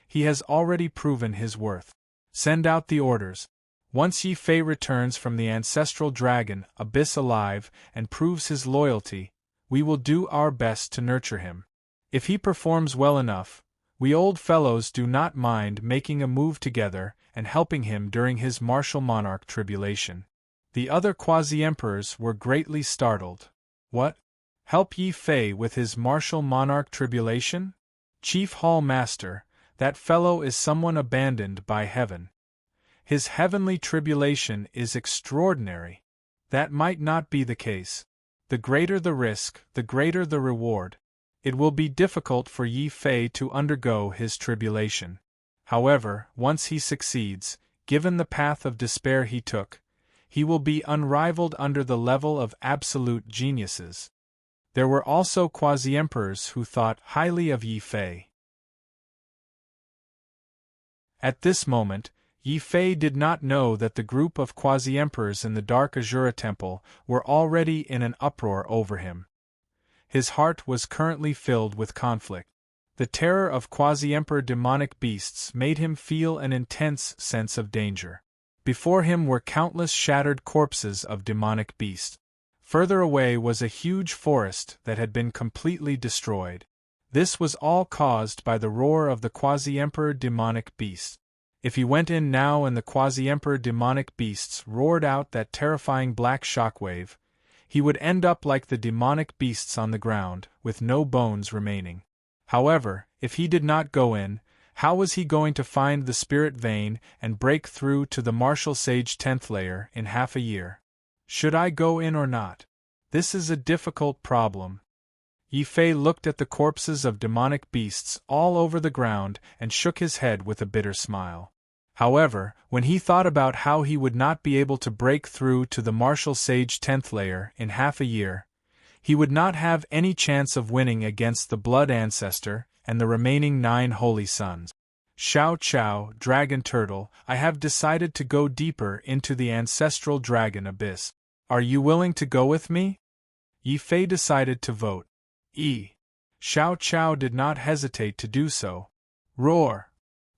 he has already proven his worth. Send out the orders. Once Yi Fei returns from the ancestral dragon abyss alive and proves his loyalty, we will do our best to nurture him. If he performs well enough, we old fellows do not mind making a move together and helping him during his martial monarch tribulation." The other quasi-emperors were greatly startled. "What? Help Yi Fei with his martial monarch tribulation? Chief Hall Master, that fellow is someone abandoned by heaven. His heavenly tribulation is extraordinary." "That might not be the case. The greater the risk, the greater the reward. It will be difficult for Yi Fei to undergo his tribulation. However, once he succeeds, given the path of despair he took, he will be unrivaled under the level of absolute geniuses." There were also quasi-emperors who thought highly of Yi Fei. At this moment, Yi Fei did not know that the group of quasi-emperors in the Dark Azura Temple were already in an uproar over him. His heart was currently filled with conflict. The terror of quasi-emperor demonic beasts made him feel an intense sense of danger. Before him were countless shattered corpses of demonic beasts. Further away was a huge forest that had been completely destroyed. This was all caused by the roar of the quasi-emperor demonic beast. If he went in now and the quasi-emperor demonic beasts roared out that terrifying black shockwave, he would end up like the demonic beasts on the ground, with no bones remaining. However, if he did not go in, how was he going to find the spirit vein and break through to the martial sage 10th layer in half a year? Should I go in or not? This is a difficult problem. Yi Fei looked at the corpses of demonic beasts all over the ground and shook his head with a bitter smile. However, when he thought about how he would not be able to break through to the martial sage 10th layer in half a year, he would not have any chance of winning against the blood ancestor and the remaining 9 holy sons. Xiao Chao, Dragon Turtle, I have decided to go deeper into the ancestral dragon abyss. Are you willing to go with me? Yi Fei decided to vote. Xiao Chao did not hesitate to do so. Roar!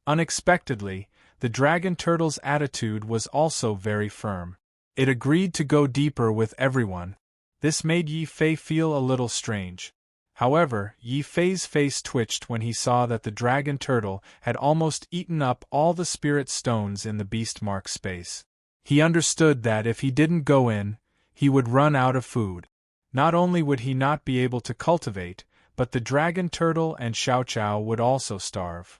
Unexpectedly, the dragon turtle's attitude was also very firm. It agreed to go deeper with everyone. This made Yi Fei feel a little strange. However, Yi Fei's face twitched when he saw that the dragon turtle had almost eaten up all the spirit stones in the beast mark space. He understood that if he didn't go in, he would run out of food. Not only would he not be able to cultivate, but the dragon turtle and Xiao Chao would also starve.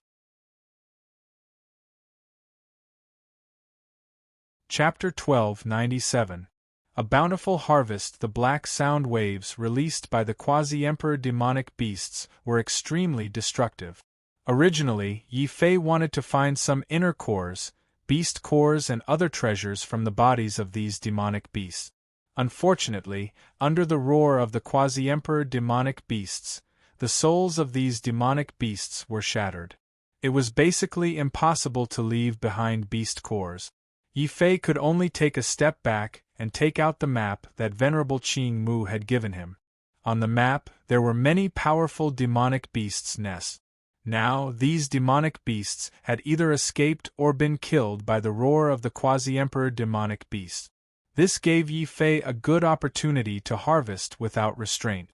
Chapter 1297. A bountiful harvest. The black sound waves released by the quasi-emperor demonic beasts were extremely destructive. Originally, Yi Fei wanted to find some inner cores, beast cores and other treasures from the bodies of these demonic beasts. Unfortunately, under the roar of the quasi-emperor demonic beasts, the souls of these demonic beasts were shattered. It was basically impossible to leave behind beast cores. Yi Fei could only take a step back and take out the map that Venerable Qing Mu had given him. On the map, there were many powerful demonic beasts' nests. Now, these demonic beasts had either escaped or been killed by the roar of the quasi-emperor demonic beast. This gave Yi Fei a good opportunity to harvest without restraint.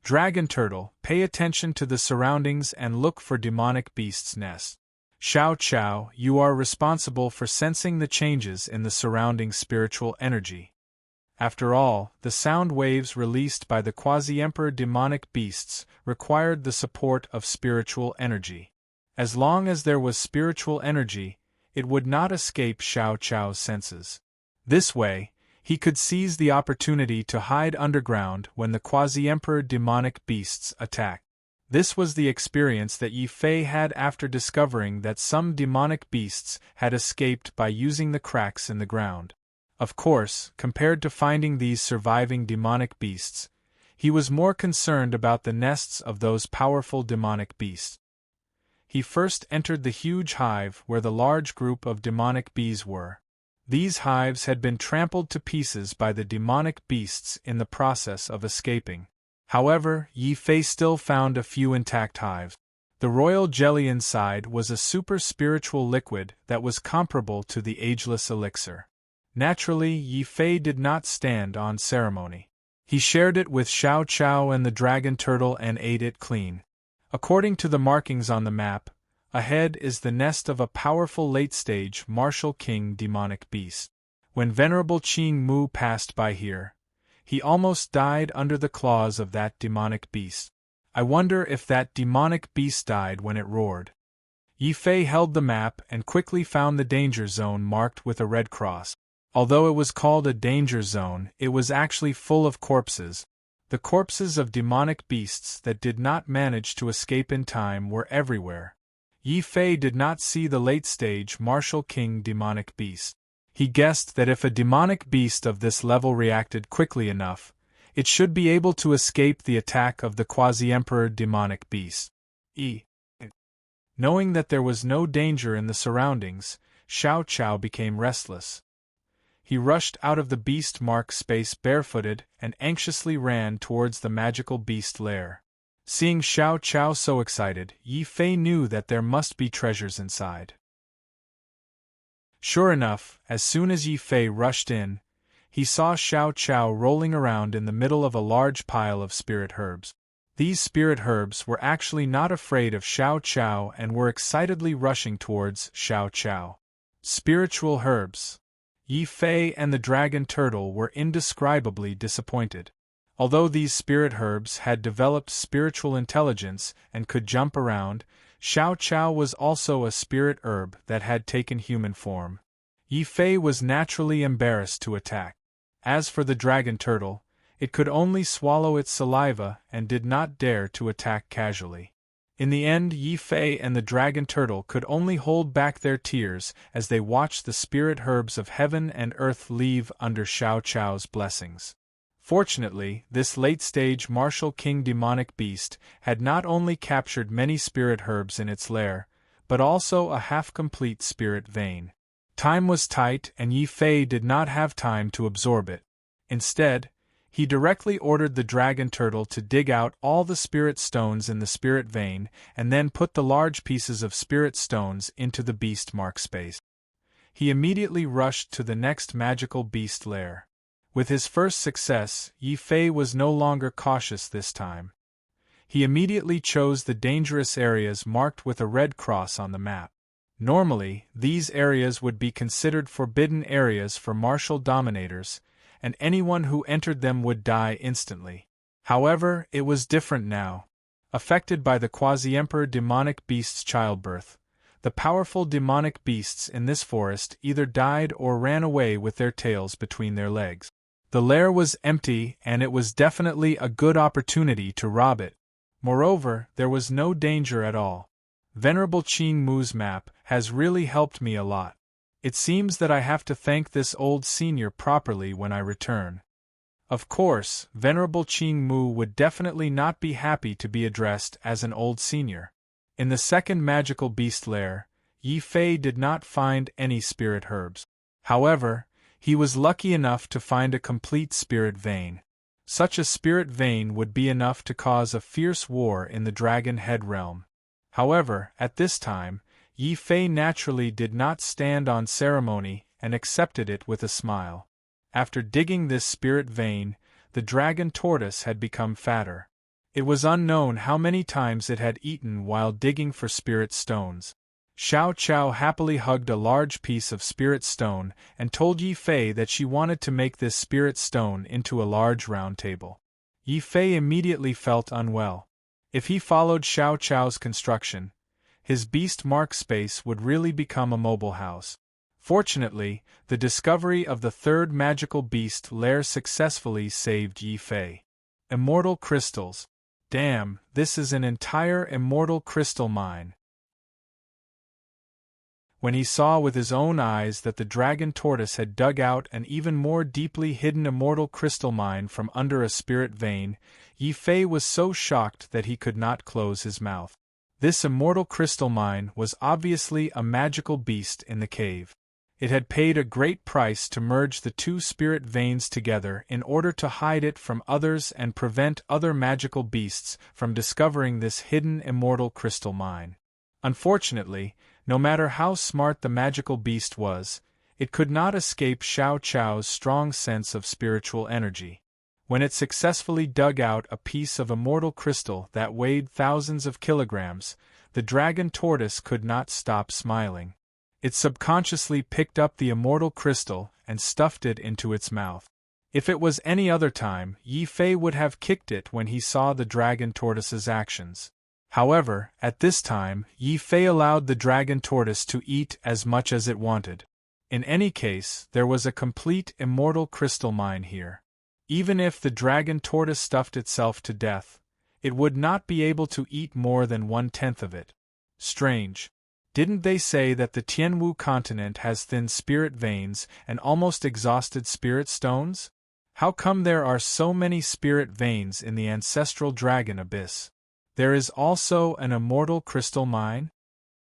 Dragon Turtle, pay attention to the surroundings and look for demonic beasts' nests. Xiao Chao, you are responsible for sensing the changes in the surrounding spiritual energy. After all, the sound waves released by the quasi-emperor demonic beasts required the support of spiritual energy. As long as there was spiritual energy, it would not escape Xiao Chao's senses. This way, he could seize the opportunity to hide underground when the quasi-emperor demonic beasts attacked. This was the experience that Yi Fei had after discovering that some demonic beasts had escaped by using the cracks in the ground. Of course, compared to finding these surviving demonic beasts, he was more concerned about the nests of those powerful demonic beasts. He first entered the huge hive where the large group of demonic bees were. These hives had been trampled to pieces by the demonic beasts in the process of escaping. However, Yi Fei still found a few intact hives. The royal jelly inside was a super spiritual liquid that was comparable to the ageless elixir. Naturally, Yi Fei did not stand on ceremony. He shared it with Xiao Chao and the dragon turtle and ate it clean. According to the markings on the map, ahead is the nest of a powerful late-stage martial king demonic beast. When Venerable Qing Mu passed by here, he almost died under the claws of that demonic beast. I wonder if that demonic beast died when it roared. Yi Fei held the map and quickly found the danger zone marked with a red cross. Although it was called a danger zone, it was actually full of corpses. The corpses of demonic beasts that did not manage to escape in time were everywhere. Yi Fei did not see the late-stage martial king demonic beast. He guessed that if a demonic beast of this level reacted quickly enough, it should be able to escape the attack of the quasi-emperor demonic beast. Knowing that there was no danger in the surroundings, Xiao Chao became restless. He rushed out of the beast mark space barefooted and anxiously ran towards the magical beast lair. Seeing Xiao Chao so excited, Yi Fei knew that there must be treasures inside. Sure enough, as soon as Yi Fei rushed in, he saw Xiao Chao rolling around in the middle of a large pile of spirit herbs. These spirit herbs were actually not afraid of Xiao Chao and were excitedly rushing towards Xiao Chao. Spiritual herbs. Yi Fei and the dragon turtle were indescribably disappointed. Although these spirit herbs had developed spiritual intelligence and could jump around, Xiao Qiao was also a spirit herb that had taken human form. Yi Fei was naturally embarrassed to attack. As for the dragon turtle, it could only swallow its saliva and did not dare to attack casually. In the end, Yi Fei and the dragon turtle could only hold back their tears as they watched the spirit herbs of heaven and earth leave under Xiao Qiao's blessings. Fortunately, this late-stage martial king demonic beast had not only captured many spirit herbs in its lair, but also a half-complete spirit vein. Time was tight and Yi Fei did not have time to absorb it. Instead, he directly ordered the dragon turtle to dig out all the spirit stones in the spirit vein and then put the large pieces of spirit stones into the beast mark space. He immediately rushed to the next magical beast lair. With his first success, Yi Fei was no longer cautious this time. He immediately chose the dangerous areas marked with a red cross on the map. Normally, these areas would be considered forbidden areas for martial dominators, and anyone who entered them would die instantly. However, it was different now. Affected by the quasi-emperor demonic beast's childbirth, the powerful demonic beasts in this forest either died or ran away with their tails between their legs. The lair was empty and it was definitely a good opportunity to rob it. Moreover, there was no danger at all. Venerable Qing Mu's map has really helped me a lot. It seems that I have to thank this old senior properly when I return. Of course, Venerable Qing Mu would definitely not be happy to be addressed as an old senior. In the second magical beast lair, Yi Fei did not find any spirit herbs. However, he was lucky enough to find a complete spirit vein. Such a spirit vein would be enough to cause a fierce war in the Dragon Head realm. However, at this time, Yi Fei naturally did not stand on ceremony and accepted it with a smile. After digging this spirit vein, the dragon tortoise had become fatter. It was unknown how many times it had eaten while digging for spirit stones. Xiao Qiao happily hugged a large piece of spirit stone and told Yi Fei that she wanted to make this spirit stone into a large round table. Yi Fei immediately felt unwell. If he followed Xiao Qiao's construction, his beast mark space would really become a mobile house. Fortunately, the discovery of the third magical beast lair successfully saved Yi Fei. Immortal crystals. Damn, this is an entire immortal crystal mine. When he saw with his own eyes that the dragon tortoise had dug out an even more deeply hidden immortal crystal mine from under a spirit vein, Yi Fei was so shocked that he could not close his mouth. This immortal crystal mine was obviously a magical beast in the cave. It had paid a great price to merge the two spirit veins together in order to hide it from others and prevent other magical beasts from discovering this hidden immortal crystal mine. Unfortunately, no matter how smart the magical beast was, it could not escape Xiao Qiao's strong sense of spiritual energy. When it successfully dug out a piece of immortal crystal that weighed thousands of kilograms, the dragon tortoise could not stop smiling. It subconsciously picked up the immortal crystal and stuffed it into its mouth. If it was any other time, Yi Fei would have kicked it when he saw the dragon tortoise's actions. However, at this time, Yi Fei allowed the dragon tortoise to eat as much as it wanted. In any case, there was a complete immortal crystal mine here. Even if the dragon tortoise stuffed itself to death, it would not be able to eat more than 1/10 of it. Strange. Didn't they say that the Tianwu continent has thin spirit veins and almost exhausted spirit stones? How come there are so many spirit veins in the ancestral dragon abyss? There is also an immortal crystal mine?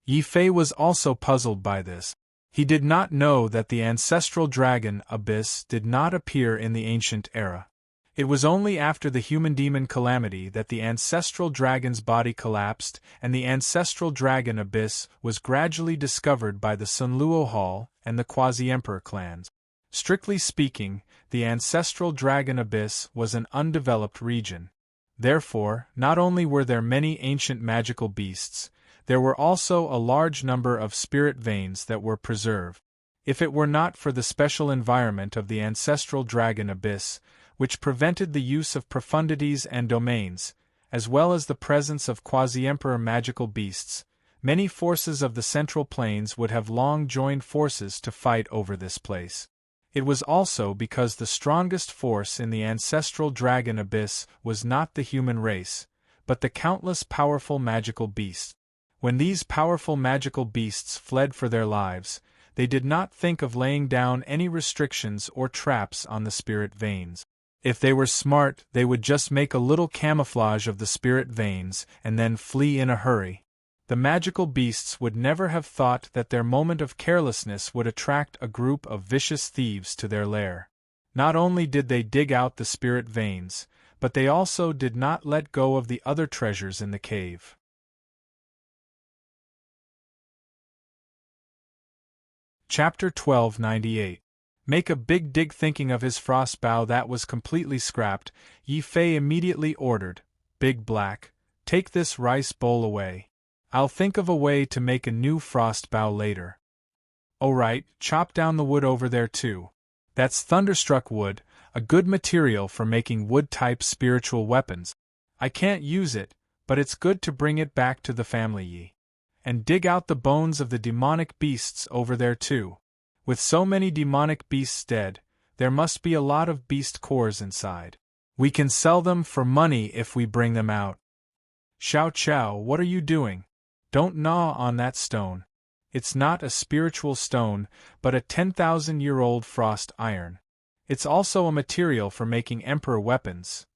Yi Fei was also puzzled by this. He did not know that the ancestral dragon abyss did not appear in the ancient era. It was only after the human-demon calamity that the ancestral dragon's body collapsed and the ancestral dragon abyss was gradually discovered by the Sunluo Hall and the quasi-emperor clans. Strictly speaking, the ancestral dragon abyss was an undeveloped region. Therefore, not only were there many ancient magical beasts, there were also a large number of spirit veins that were preserved. If it were not for the special environment of the ancestral dragon abyss, which prevented the use of profundities and domains, as well as the presence of quasi-emperor magical beasts, many forces of the central planes would have long joined forces to fight over this place. It was also because the strongest force in the ancestral dragon abyss was not the human race, but the countless powerful magical beasts. When these powerful magical beasts fled for their lives, they did not think of laying down any restrictions or traps on the spirit veins. If they were smart, they would just make a little camouflage of the spirit veins and then flee in a hurry. The magical beasts would never have thought that their moment of carelessness would attract a group of vicious thieves to their lair. Not only did they dig out the spirit veins, but they also did not let go of the other treasures in the cave. Chapter 1298. Make a big dig. Thinking of his frost bow that was completely scrapped, Yi Fei immediately ordered, "Big Black, take this rice bowl away. I'll think of a way to make a new frost bow later." "Oh right, chop down the wood over there too. That's thunderstruck wood, a good material for making wood-type spiritual weapons. I can't use it, but it's good to bring it back to the family, Yi. And dig out the bones of the demonic beasts over there too. With so many demonic beasts dead, there must be a lot of beast cores inside. We can sell them for money if we bring them out." "Xiao Qiao, what are you doing? Don't gnaw on that stone. It's not a spiritual stone, but a 10,000-year-old frost iron. It's also a material for making emperor weapons.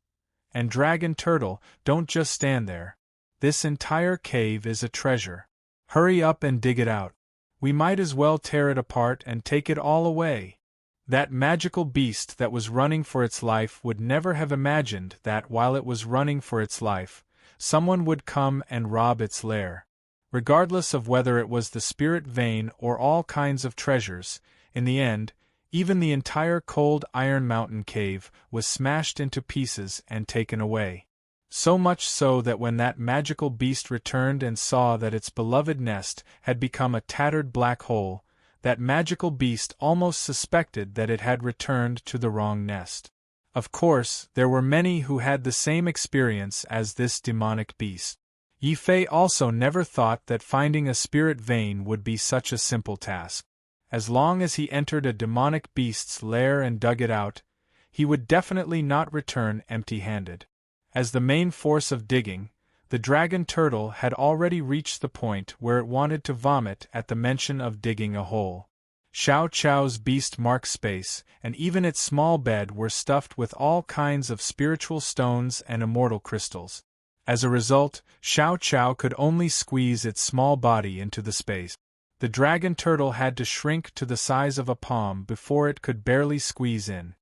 And Dragon Turtle, don't just stand there. This entire cave is a treasure. Hurry up and dig it out. We might as well tear it apart and take it all away." That magical beast that was running for its life would never have imagined that while it was running for its life, someone would come and rob its lair. Regardless of whether it was the spirit vein or all kinds of treasures, in the end, even the entire cold Iron Mountain cave was smashed into pieces and taken away. So much so that when that magical beast returned and saw that its beloved nest had become a tattered black hole, that magical beast almost suspected that it had returned to the wrong nest. Of course, there were many who had the same experience as this demonic beast. Yi Fei also never thought that finding a spirit vein would be such a simple task. As long as he entered a demonic beast's lair and dug it out, he would definitely not return empty-handed. As the main force of digging, the dragon turtle had already reached the point where it wanted to vomit at the mention of digging a hole. Xiao Qiao's beast-marked space and even its small bed were stuffed with all kinds of spiritual stones and immortal crystals. As a result, Xiao Qiao could only squeeze its small body into the space. The dragon turtle had to shrink to the size of a palm before it could barely squeeze in.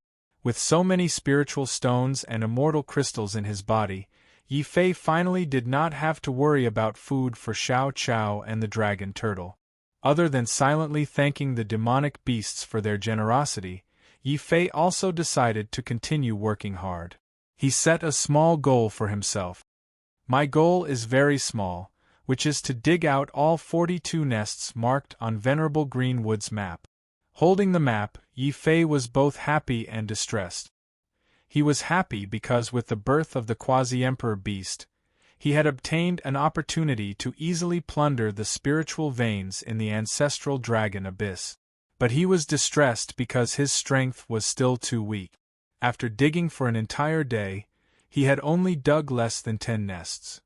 With so many spiritual stones and immortal crystals in his body, Yi Fei finally did not have to worry about food for Xiao Qiao and the dragon turtle. Other than silently thanking the demonic beasts for their generosity, Yi Fei also decided to continue working hard. He set a small goal for himself. "My goal is very small, which is to dig out all 42 nests marked on Venerable Greenwood's map." Holding the map, Yi Fei was both happy and distressed. He was happy because with the birth of the quasi-emperor beast, he had obtained an opportunity to easily plunder the spiritual veins in the ancestral dragon abyss. But he was distressed because his strength was still too weak. After digging for an entire day, he had only dug less than 10 nests.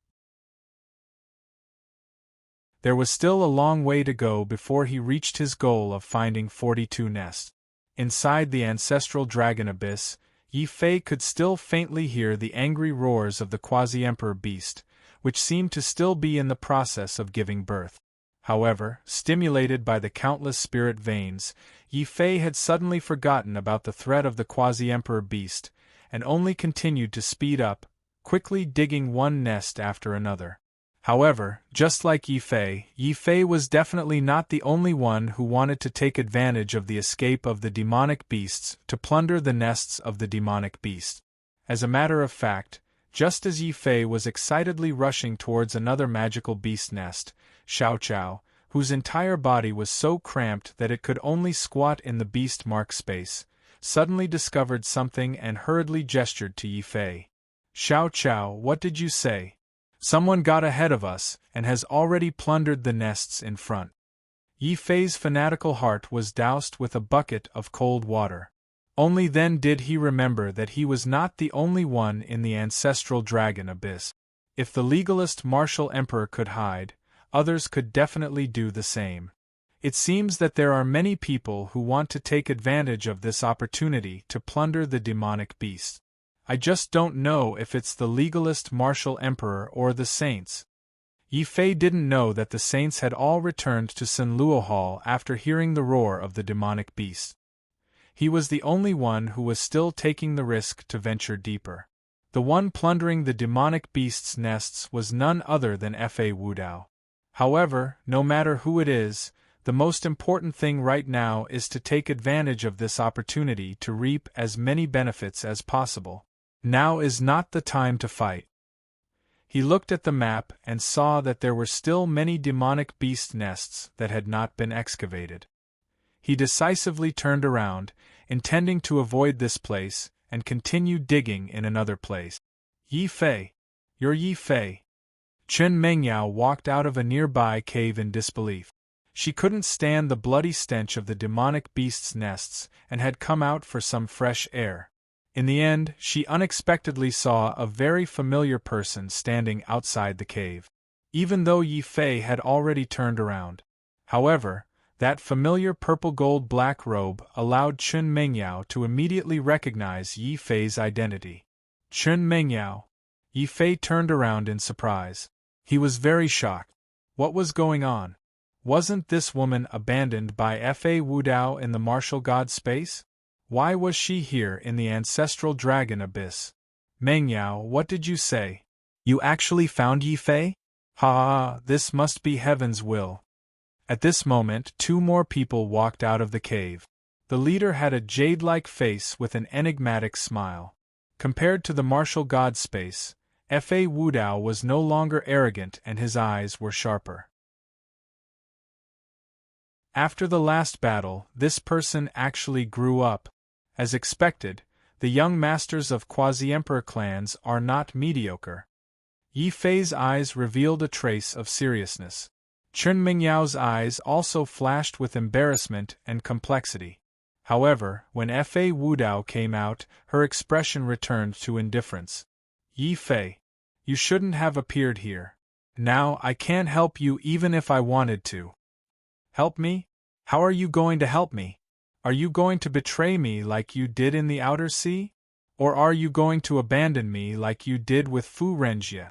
There was still a long way to go before he reached his goal of finding 42 nests. Inside the ancestral dragon abyss, Yi Fei could still faintly hear the angry roars of the quasi-emperor beast, which seemed to still be in the process of giving birth. However, stimulated by the countless spirit veins, Yi Fei had suddenly forgotten about the threat of the quasi-emperor beast, and only continued to speed up, quickly digging one nest after another. However, just like Yi Fei was definitely not the only one who wanted to take advantage of the escape of the demonic beasts to plunder the nests of the demonic beast. As a matter of fact, just as Yi Fei was excitedly rushing towards another magical beast nest, Xiao Qiao, whose entire body was so cramped that it could only squat in the beast mark space, suddenly discovered something and hurriedly gestured to Yi Fei. "Xiao Qiao, what did you say? Someone got ahead of us, and has already plundered the nests in front." Yi Fei's fanatical heart was doused with a bucket of cold water. Only then did he remember that he was not the only one in the ancestral dragon abyss. If the legalist martial emperor could hide, others could definitely do the same. It seems that there are many people who want to take advantage of this opportunity to plunder the demonic beast. I just don't know if it's the legalist martial emperor or the saints. Yi Fei didn't know that the saints had all returned to Sinluo Hall after hearing the roar of the demonic beast. He was the only one who was still taking the risk to venture deeper. The one plundering the demonic beast's nests was none other than Fa Wudao. However, no matter who it is, the most important thing right now is to take advantage of this opportunity to reap as many benefits as possible. Now is not the time to fight. He looked at the map and saw that there were still many demonic beast nests that had not been excavated. He decisively turned around, intending to avoid this place, and continued digging in another place. "Yi Fei! You're Yi Fei!" Chen Mengyao walked out of a nearby cave in disbelief. She couldn't stand the bloody stench of the demonic beast's nests and had come out for some fresh air. In the end, she unexpectedly saw a very familiar person standing outside the cave. Even though Yi Fei had already turned around. However, that familiar purple-gold-black robe allowed Chen Mengyao to immediately recognize Yi Fei's identity. "Chen Mengyao." Yi Fei turned around in surprise. He was very shocked. What was going on? Wasn't this woman abandoned by Fa Wudao in the martial god space? Why was she here in the ancestral dragon abyss? "Mengyao, what did you say? You actually found Yi Fei? Ha, this must be heaven's will." At this moment, two more people walked out of the cave. The leader had a jade-like face with an enigmatic smile. Compared to the martial god space, Fa Wudao was no longer arrogant and his eyes were sharper. After the last battle, this person actually grew up. As expected, the young masters of quasi-emperor clans are not mediocre. Yi Fei's eyes revealed a trace of seriousness. Chen Mingyao's eyes also flashed with embarrassment and complexity. However, when Fa Wudao came out, her expression returned to indifference. "Yi Fei, you shouldn't have appeared here. Now I can't help you even if I wanted to." "Help me? How are you going to help me? Are you going to betray me like you did in the Outer Sea? Or are you going to abandon me like you did with Fu Renjie?"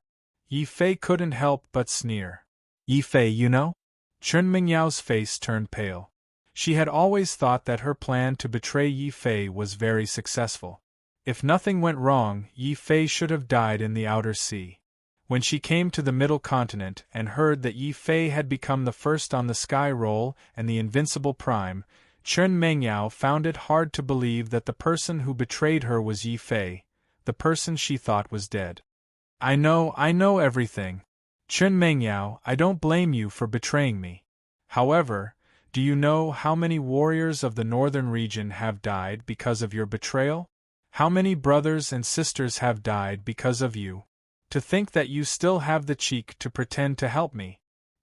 Yi Fei couldn't help but sneer. "Yi Fei, you know?" Chen Mingyao's face turned pale. She had always thought that her plan to betray Yi Fei was very successful. If nothing went wrong, Yi Fei should have died in the Outer Sea. When she came to the Middle Continent and heard that Yi Fei had become the first on the Sky Roll and the Invincible Prime, Chen Mengyao found it hard to believe that the person who betrayed her was Yi Fei, the person she thought was dead. I know everything. Chen Mengyao, I don't blame you for betraying me. However, do you know how many warriors of the northern region have died because of your betrayal? How many brothers and sisters have died because of you? To think that you still have the cheek to pretend to help me."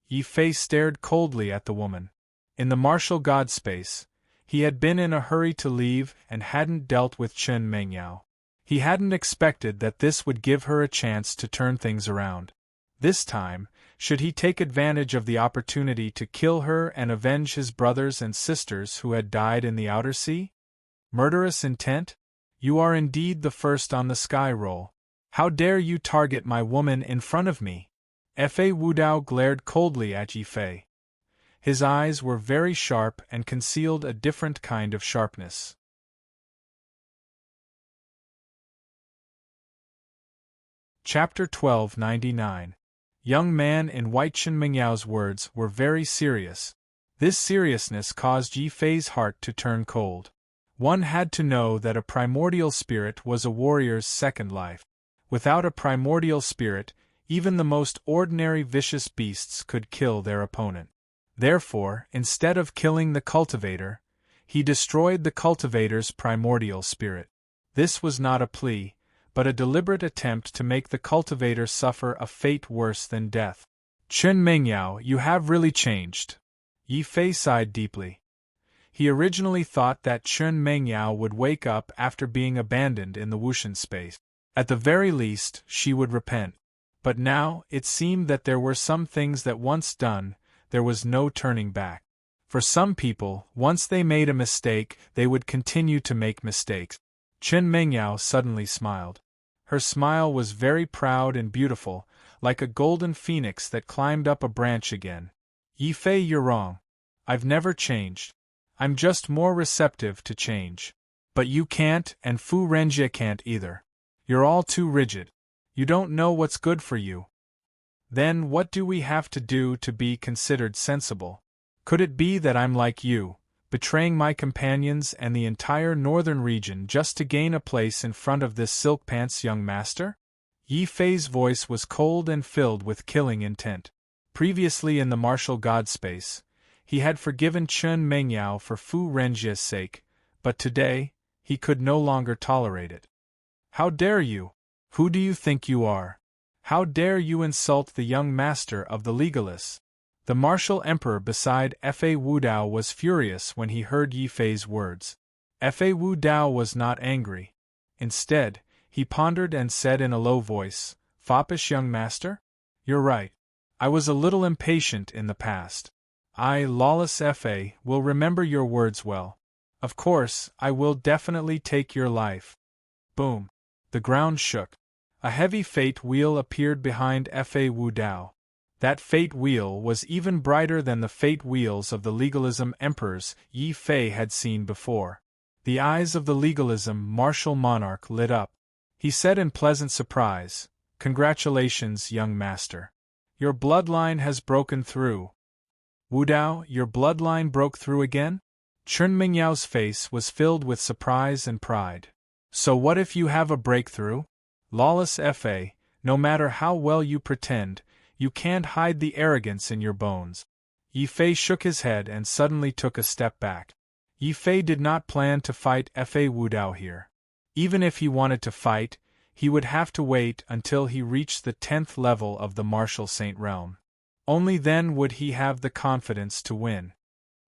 Yi Fei stared coldly at the woman. In the martial god space, he had been in a hurry to leave and hadn't dealt with Chen Mengyao. He hadn't expected that this would give her a chance to turn things around. This time, should he take advantage of the opportunity to kill her and avenge his brothers and sisters who had died in the Outer Sea? Murderous intent? You are indeed the first on the Sky Roll. How dare you target my woman in front of me? Fa Wudao glared coldly at Yi Fei. His eyes were very sharp and concealed a different kind of sharpness. Chapter 1299. Young man in white. Chen Mingyao's words were very serious. This seriousness caused Yi Fei's heart to turn cold. One had to know that a primordial spirit was a warrior's second life. Without a primordial spirit, even the most ordinary vicious beasts could kill their opponent. Therefore, instead of killing the cultivator, he destroyed the cultivator's primordial spirit. This was not a plea, but a deliberate attempt to make the cultivator suffer a fate worse than death. Chen Mengyao, you have really changed. Yi Fei sighed deeply. He originally thought that Chen Mengyao would wake up after being abandoned in the Wushan space. At the very least, she would repent. But now, it seemed that there were some things that once done, there was no turning back. For some people, once they made a mistake, they would continue to make mistakes. Chen Mengyao suddenly smiled. Her smile was very proud and beautiful, like a golden phoenix that climbed up a branch again. Yi Fei, you're wrong. I've never changed. I'm just more receptive to change. But you can't, and Fu Renjie can't either. You're all too rigid. You don't know what's good for you. Then what do we have to do to be considered sensible? Could it be that I'm like you, betraying my companions and the entire northern region just to gain a place in front of this silk pants young master? Yi Fei's voice was cold and filled with killing intent. Previously in the martial god space, he had forgiven Chen Mengyao for Fu Renjie's sake, but today, he could no longer tolerate it. How dare you? Who do you think you are? How dare you insult the young master of the legalists? The martial emperor beside Fa Wudao was furious when he heard Yi Fei's words. Fa Wudao was not angry. Instead, he pondered and said in a low voice, "Foppish young master? You're right. I was a little impatient in the past. I, lawless Fa, will remember your words well. Of course, I will definitely take your life." Boom. The ground shook. A heavy fate wheel appeared behind Fa Wudao. That fate wheel was even brighter than the fate wheels of the legalism emperors Yi Fei had seen before. The eyes of the legalism martial monarch lit up. He said in pleasant surprise, "Congratulations, young master. Your bloodline has broken through." "Wudao, your bloodline broke through again?" Chen Mingyao's face was filled with surprise and pride. "So what if you have a breakthrough? Lawless Fa, no matter how well you pretend, you can't hide the arrogance in your bones." Yi Fei shook his head and suddenly took a step back. Yi Fei did not plan to fight Fa Wudao here. Even if he wanted to fight, he would have to wait until he reached the 10th level of the martial saint realm. Only then would he have the confidence to win.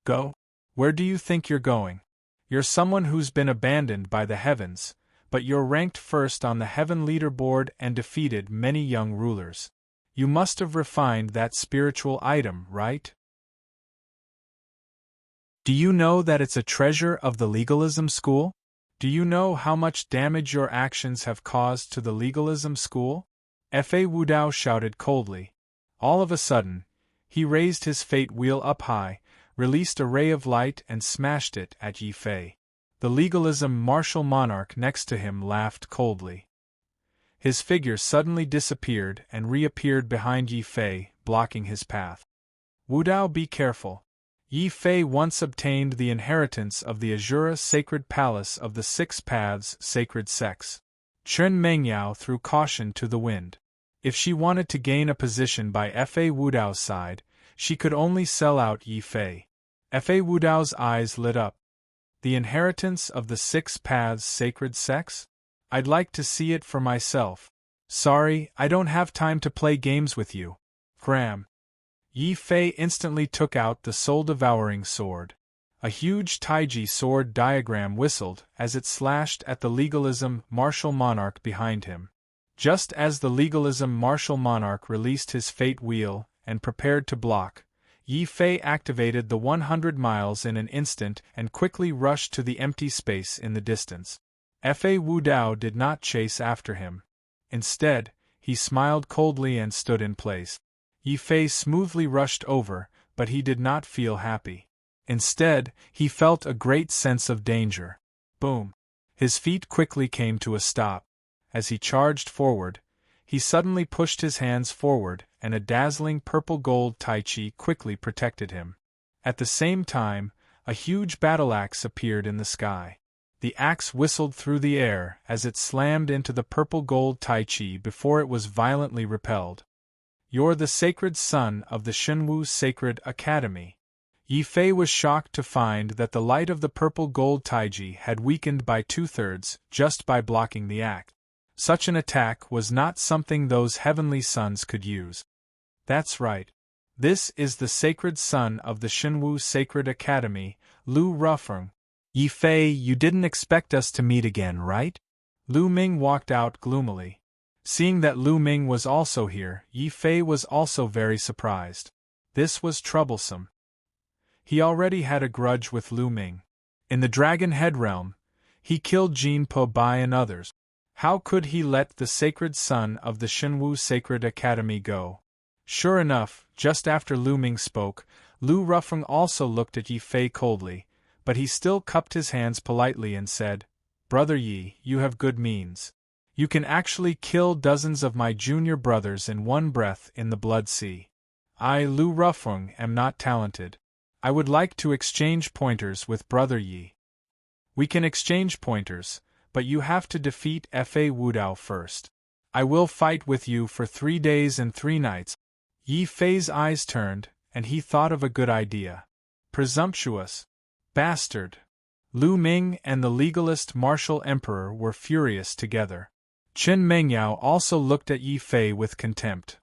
Go? Where do you think you're going? You're someone who's been abandoned by the heavens, but you're ranked first on the heaven leaderboard and defeated many young rulers. You must have refined that spiritual item, right? Do you know that it's a treasure of the legalism school? Do you know how much damage your actions have caused to the legalism school? Fa Wudao shouted coldly. All of a sudden, he raised his fate wheel up high, released a ray of light and smashed it at Yi Fei. The legalism martial monarch next to him laughed coldly. His figure suddenly disappeared and reappeared behind Yi Fei, blocking his path. "Wudao, be careful. Yi Fei once obtained the inheritance of the Azura sacred palace of the Six Paths sacred sex." Chen Mengyao threw caution to the wind. If she wanted to gain a position by Fa Wudao's side, she could only sell out Yi Fei. Fa Wudao's eyes lit up. The inheritance of the Six Paths sacred sex? I'd like to see it for myself. Sorry, I don't have time to play games with you. Cram. Yi Fei instantly took out the soul-devouring sword. A huge Taiji sword diagram whistled as it slashed at the legalism martial monarch behind him. Just as the legalism martial monarch released his fate wheel and prepared to block, Yi Fei activated the 100 miles in an instant and quickly rushed to the empty space in the distance. Fa Wudao did not chase after him. Instead, he smiled coldly and stood in place. Yi Fei smoothly rushed over, but he did not feel happy. Instead, he felt a great sense of danger. Boom! His feet quickly came to a stop. As he charged forward, he suddenly pushed his hands forward, and a dazzling purple-gold Tai Chi quickly protected him. At the same time, a huge battle axe appeared in the sky. The axe whistled through the air as it slammed into the purple-gold Tai Chi before it was violently repelled. "You're the sacred son of the Shenwu Sacred Academy. Yi Fei was shocked to find that the light of the purple gold taiji had weakened by 2/3 just by blocking the act. Such an attack was not something those heavenly sons could use. That's right. This is the sacred son of the Shenwu Sacred Academy, Lu Rufeng. Yi Fei, you didn't expect us to meet again, right? Lu Ming walked out gloomily. Seeing that Lu Ming was also here, Yi Fei was also very surprised. This was troublesome. He already had a grudge with Lu Ming. In the Dragon Head realm, he killed Jin Po Bai and others. How could he let the sacred son of the Shenwu Sacred Academy go? Sure enough, just after Lu Ming spoke, Lu Rufeng also looked at Yi Fei coldly, but he still cupped his hands politely and said, "Brother Yi, you have good means. You can actually kill dozens of my junior brothers in one breath in the Blood Sea. I, Lu Rufeng, am not talented. I would like to exchange pointers with Brother Yi." "We can exchange pointers, but you have to defeat Fa Wudao first. I will fight with you for 3 days and 3 nights. Yi Fei's eyes turned, and he thought of a good idea. Presumptuous bastard! Lu Ming and the legalist martial emperor were furious together. Chen Mengyao also looked at Yi Fei with contempt.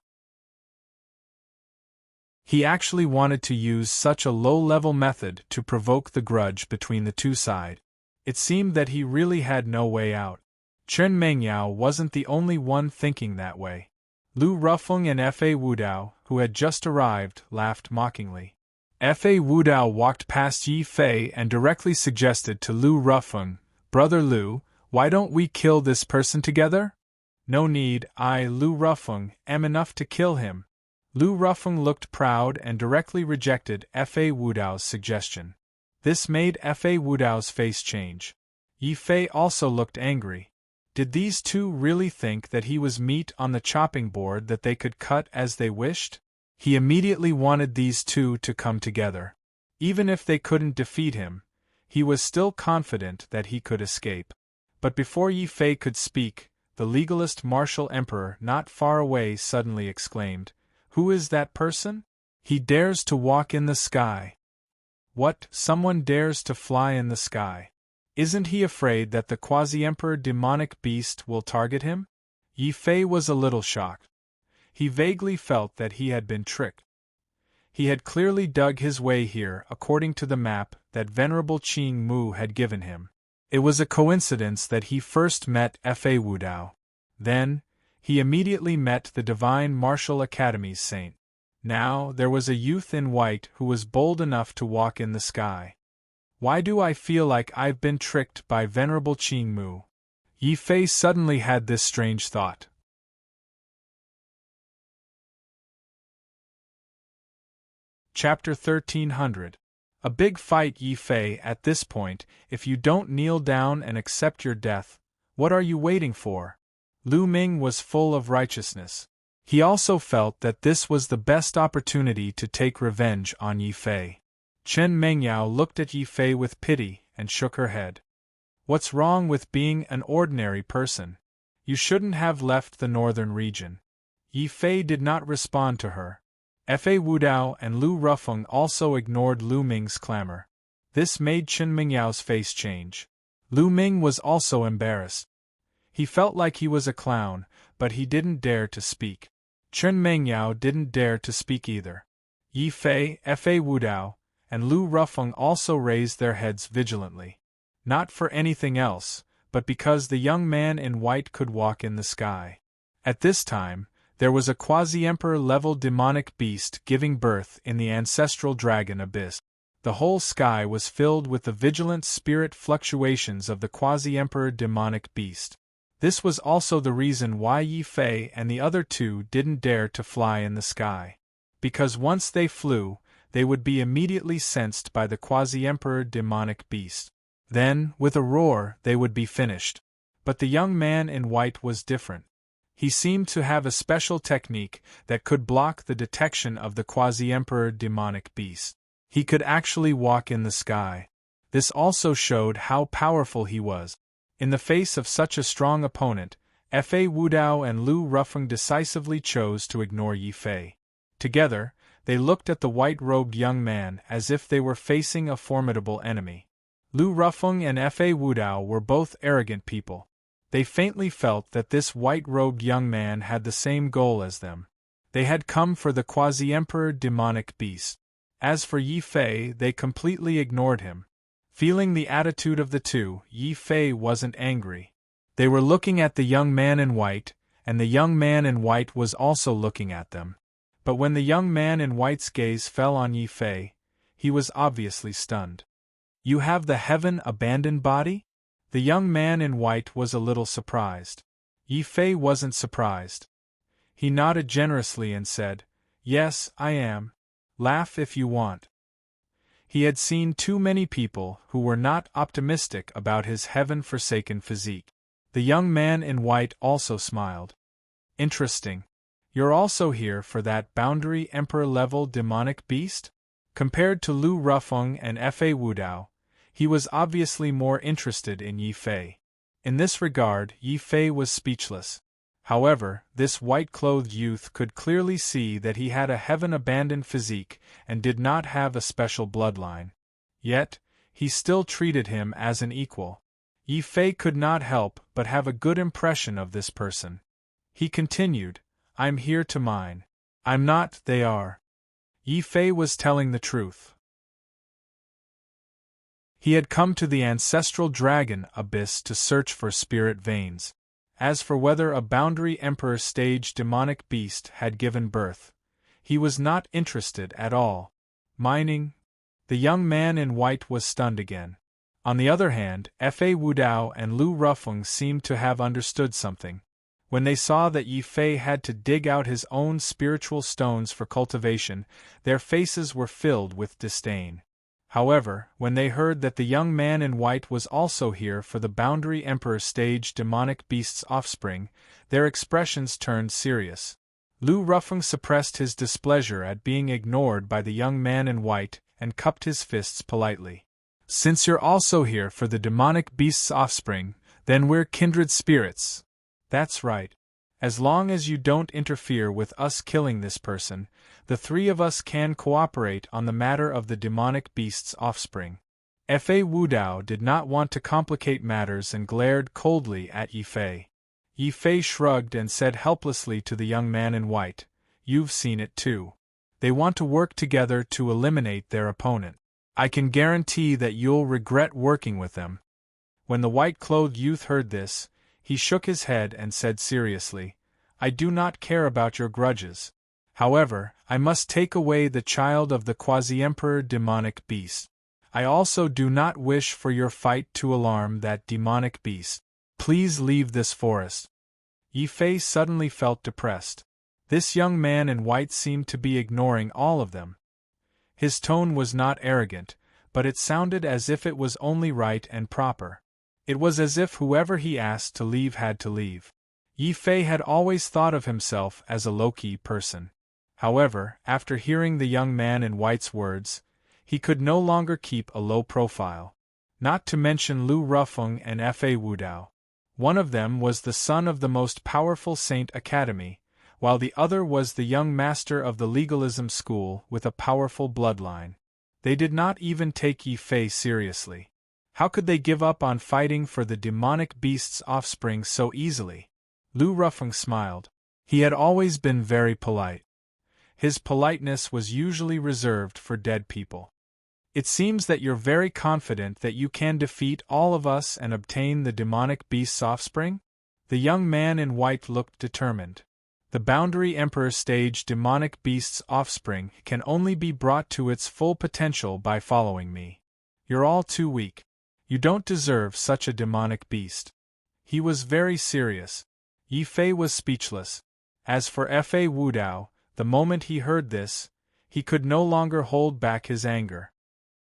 He actually wanted to use such a low-level method to provoke the grudge between the two sides. It seemed that he really had no way out. Chen Mengyao wasn't the only one thinking that way. Lu Rufeng and Fa Wudao, who had just arrived, laughed mockingly. Fa Wudao walked past Yi Fei and directly suggested to Lu Rufeng, "Brother Lu, why don't we kill this person together?" "No need, I, Lu Rufeng, am enough to kill him." Lu Rufeng looked proud and directly rejected Fa Wudao's suggestion. This made Fa Wudao's face change. Yi Fei also looked angry. Did these two really think that he was meat on the chopping board that they could cut as they wished? He immediately wanted these two to come together. Even if they couldn't defeat him, he was still confident that he could escape. But before Yi Fei could speak, the legalist martial emperor not far away suddenly exclaimed, "Who is that person? He dares to walk in the sky." "What, someone dares to fly in the sky? Isn't he afraid that the quasi-emperor demonic beast will target him?" Yi Fei was a little shocked. He vaguely felt that he had been tricked. He had clearly dug his way here according to the map that Venerable Qing Mu had given him. It was a coincidence that he first met Fa Wudao. Then, he immediately met the Divine Martial Academy's saint. Now, there was a youth in white who was bold enough to walk in the sky. Why do I feel like I've been tricked by Venerable Qing Mu? Yi Fei suddenly had this strange thought. Chapter 1300. A big fight. Yi Fei, at this point, if you don't kneel down and accept your death, what are you waiting for? Lu Ming was full of righteousness. He also felt that this was the best opportunity to take revenge on Yi Fei. Chen Mengyao looked at Yi Fei with pity and shook her head. "What's wrong with being an ordinary person? You shouldn't have left the northern region." Yi Fei did not respond to her. Fa Wudao and Lu Rufeng also ignored Lu Ming's clamor. This made Chen Mengyao's face change. Lu Ming was also embarrassed. He felt like he was a clown, but he didn't dare to speak. Chen Mengyao didn't dare to speak either. Yi Fei, Fa Wudao, and Lu Rufeng also raised their heads vigilantly. Not for anything else, but because the young man in white could walk in the sky. At this time, there was a quasi-emperor-level demonic beast giving birth in the ancestral dragon abyss. The whole sky was filled with the vigilant spirit fluctuations of the quasi-emperor demonic beast. This was also the reason why Yi Fei and the other two didn't dare to fly in the sky. Because once they flew, they would be immediately sensed by the quasi-emperor demonic beast. Then, with a roar, they would be finished. But the young man in white was different. He seemed to have a special technique that could block the detection of the quasi-emperor demonic beast. He could actually walk in the sky. This also showed how powerful he was. In the face of such a strong opponent, Fa Wudao and Lu Rufeng decisively chose to ignore Yi Fei. Together, They looked at the white-robed young man as if they were facing a formidable enemy. Lu Rufeng and Fa Wudao were both arrogant people. They faintly felt that this white-robed young man had the same goal as them. They had come for the quasi-emperor demonic beast. As for Yi Fei, they completely ignored him. Feeling the attitude of the two, Yi Fei wasn't angry. They were looking at the young man in white, and the young man in white was also looking at them. But when the young man in white's gaze fell on Yi Fei, he was obviously stunned. "You have the heaven-abandoned body?" The young man in white was a little surprised. Yi Fei wasn't surprised. He nodded generously and said, "Yes, I am. Laugh if you want." He had seen too many people who were not optimistic about his heaven-forsaken physique. The young man in white also smiled. "Interesting. You're also here for that boundary emperor-level demonic beast?" Compared to Lu Rufeng and Fa Wudao, he was obviously more interested in Yi Fei. In this regard, Yi Fei was speechless. However, this white-clothed youth could clearly see that he had a heaven-abandoned physique and did not have a special bloodline. Yet, he still treated him as an equal. Yi Fei could not help but have a good impression of this person. He continued, "I'm here to mine." "I'm not, they are." Yi Fei was telling the truth. He had come to the ancestral dragon abyss to search for spirit veins. As for whether a boundary emperor stage demonic beast had given birth, he was not interested at all. Mining? The young man in white was stunned again. On the other hand, Fa Wudao and Lu Rufeng seemed to have understood something. When they saw that Yi Fei had to dig out his own spiritual stones for cultivation, their faces were filled with disdain. However, when they heard that the young man in white was also here for the Boundary Emperor stage demonic beast's offspring, their expressions turned serious. Lu Rufeng suppressed his displeasure at being ignored by the young man in white and cupped his fists politely. "Since you're also here for the demonic beast's offspring, then we're kindred spirits." "That's right. As long as you don't interfere with us killing this person, the three of us can cooperate on the matter of the demonic beast's offspring." Fa Wudao did not want to complicate matters and glared coldly at Yi Fei. Yi Fei shrugged and said helplessly to the young man in white, "You've seen it too. They want to work together to eliminate their opponent. I can guarantee that you'll regret working with them." When the white-clothed youth heard this, he shook his head and said seriously, "I do not care about your grudges. However, I must take away the child of the quasi-emperor demonic beast. I also do not wish for your fight to alarm that demonic beast. Please leave this forest." Yi Fei suddenly felt depressed. This young man in white seemed to be ignoring all of them. His tone was not arrogant, but it sounded as if it was only right and proper. It was as if whoever he asked to leave had to leave. Yi Fei had always thought of himself as a low-key person. However, after hearing the young man in white's words, he could no longer keep a low profile. Not to mention Lu Rufeng and Fa Wudao. One of them was the son of the most powerful Saint Academy, while the other was the young master of the legalism school with a powerful bloodline. They did not even take Yi Fei seriously. How could they give up on fighting for the demonic beast's offspring so easily? Lu Rufeng smiled. He had always been very polite. His politeness was usually reserved for dead people. "It seems that you're very confident that you can defeat all of us and obtain the demonic beast's offspring?" The young man in white looked determined. "The Boundary Emperor stage demonic beast's offspring can only be brought to its full potential by following me. You're all too weak. You don't deserve such a demonic beast." He was very serious. Yi Fei was speechless. As for Fa Wudao, the moment he heard this, he could no longer hold back his anger.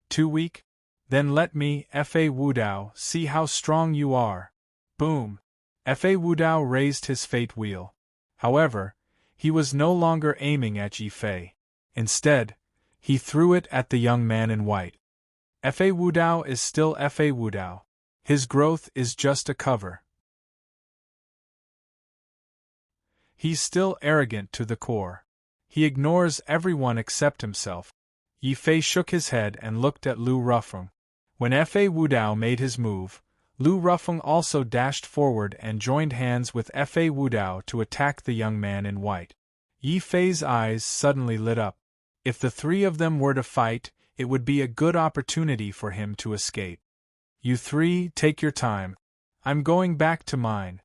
"Too weak? Then let me, Fa Wudao, see how strong you are." Boom! Fa Wudao raised his fate wheel. However, he was no longer aiming at Yi Fei. Instead, he threw it at the young man in white. Fa Wudao is still Fa Wudao. His growth is just a cover. He's still arrogant to the core. He ignores everyone except himself. Yi Fei shook his head and looked at Lu Rufeng. When Fa Wudao made his move, Lu Rufeng also dashed forward and joined hands with Fa Wudao to attack the young man in white. Yi Fei's eyes suddenly lit up. If the three of them were to fight, it would be a good opportunity for him to escape. You three, take your time. I'm going back to mine.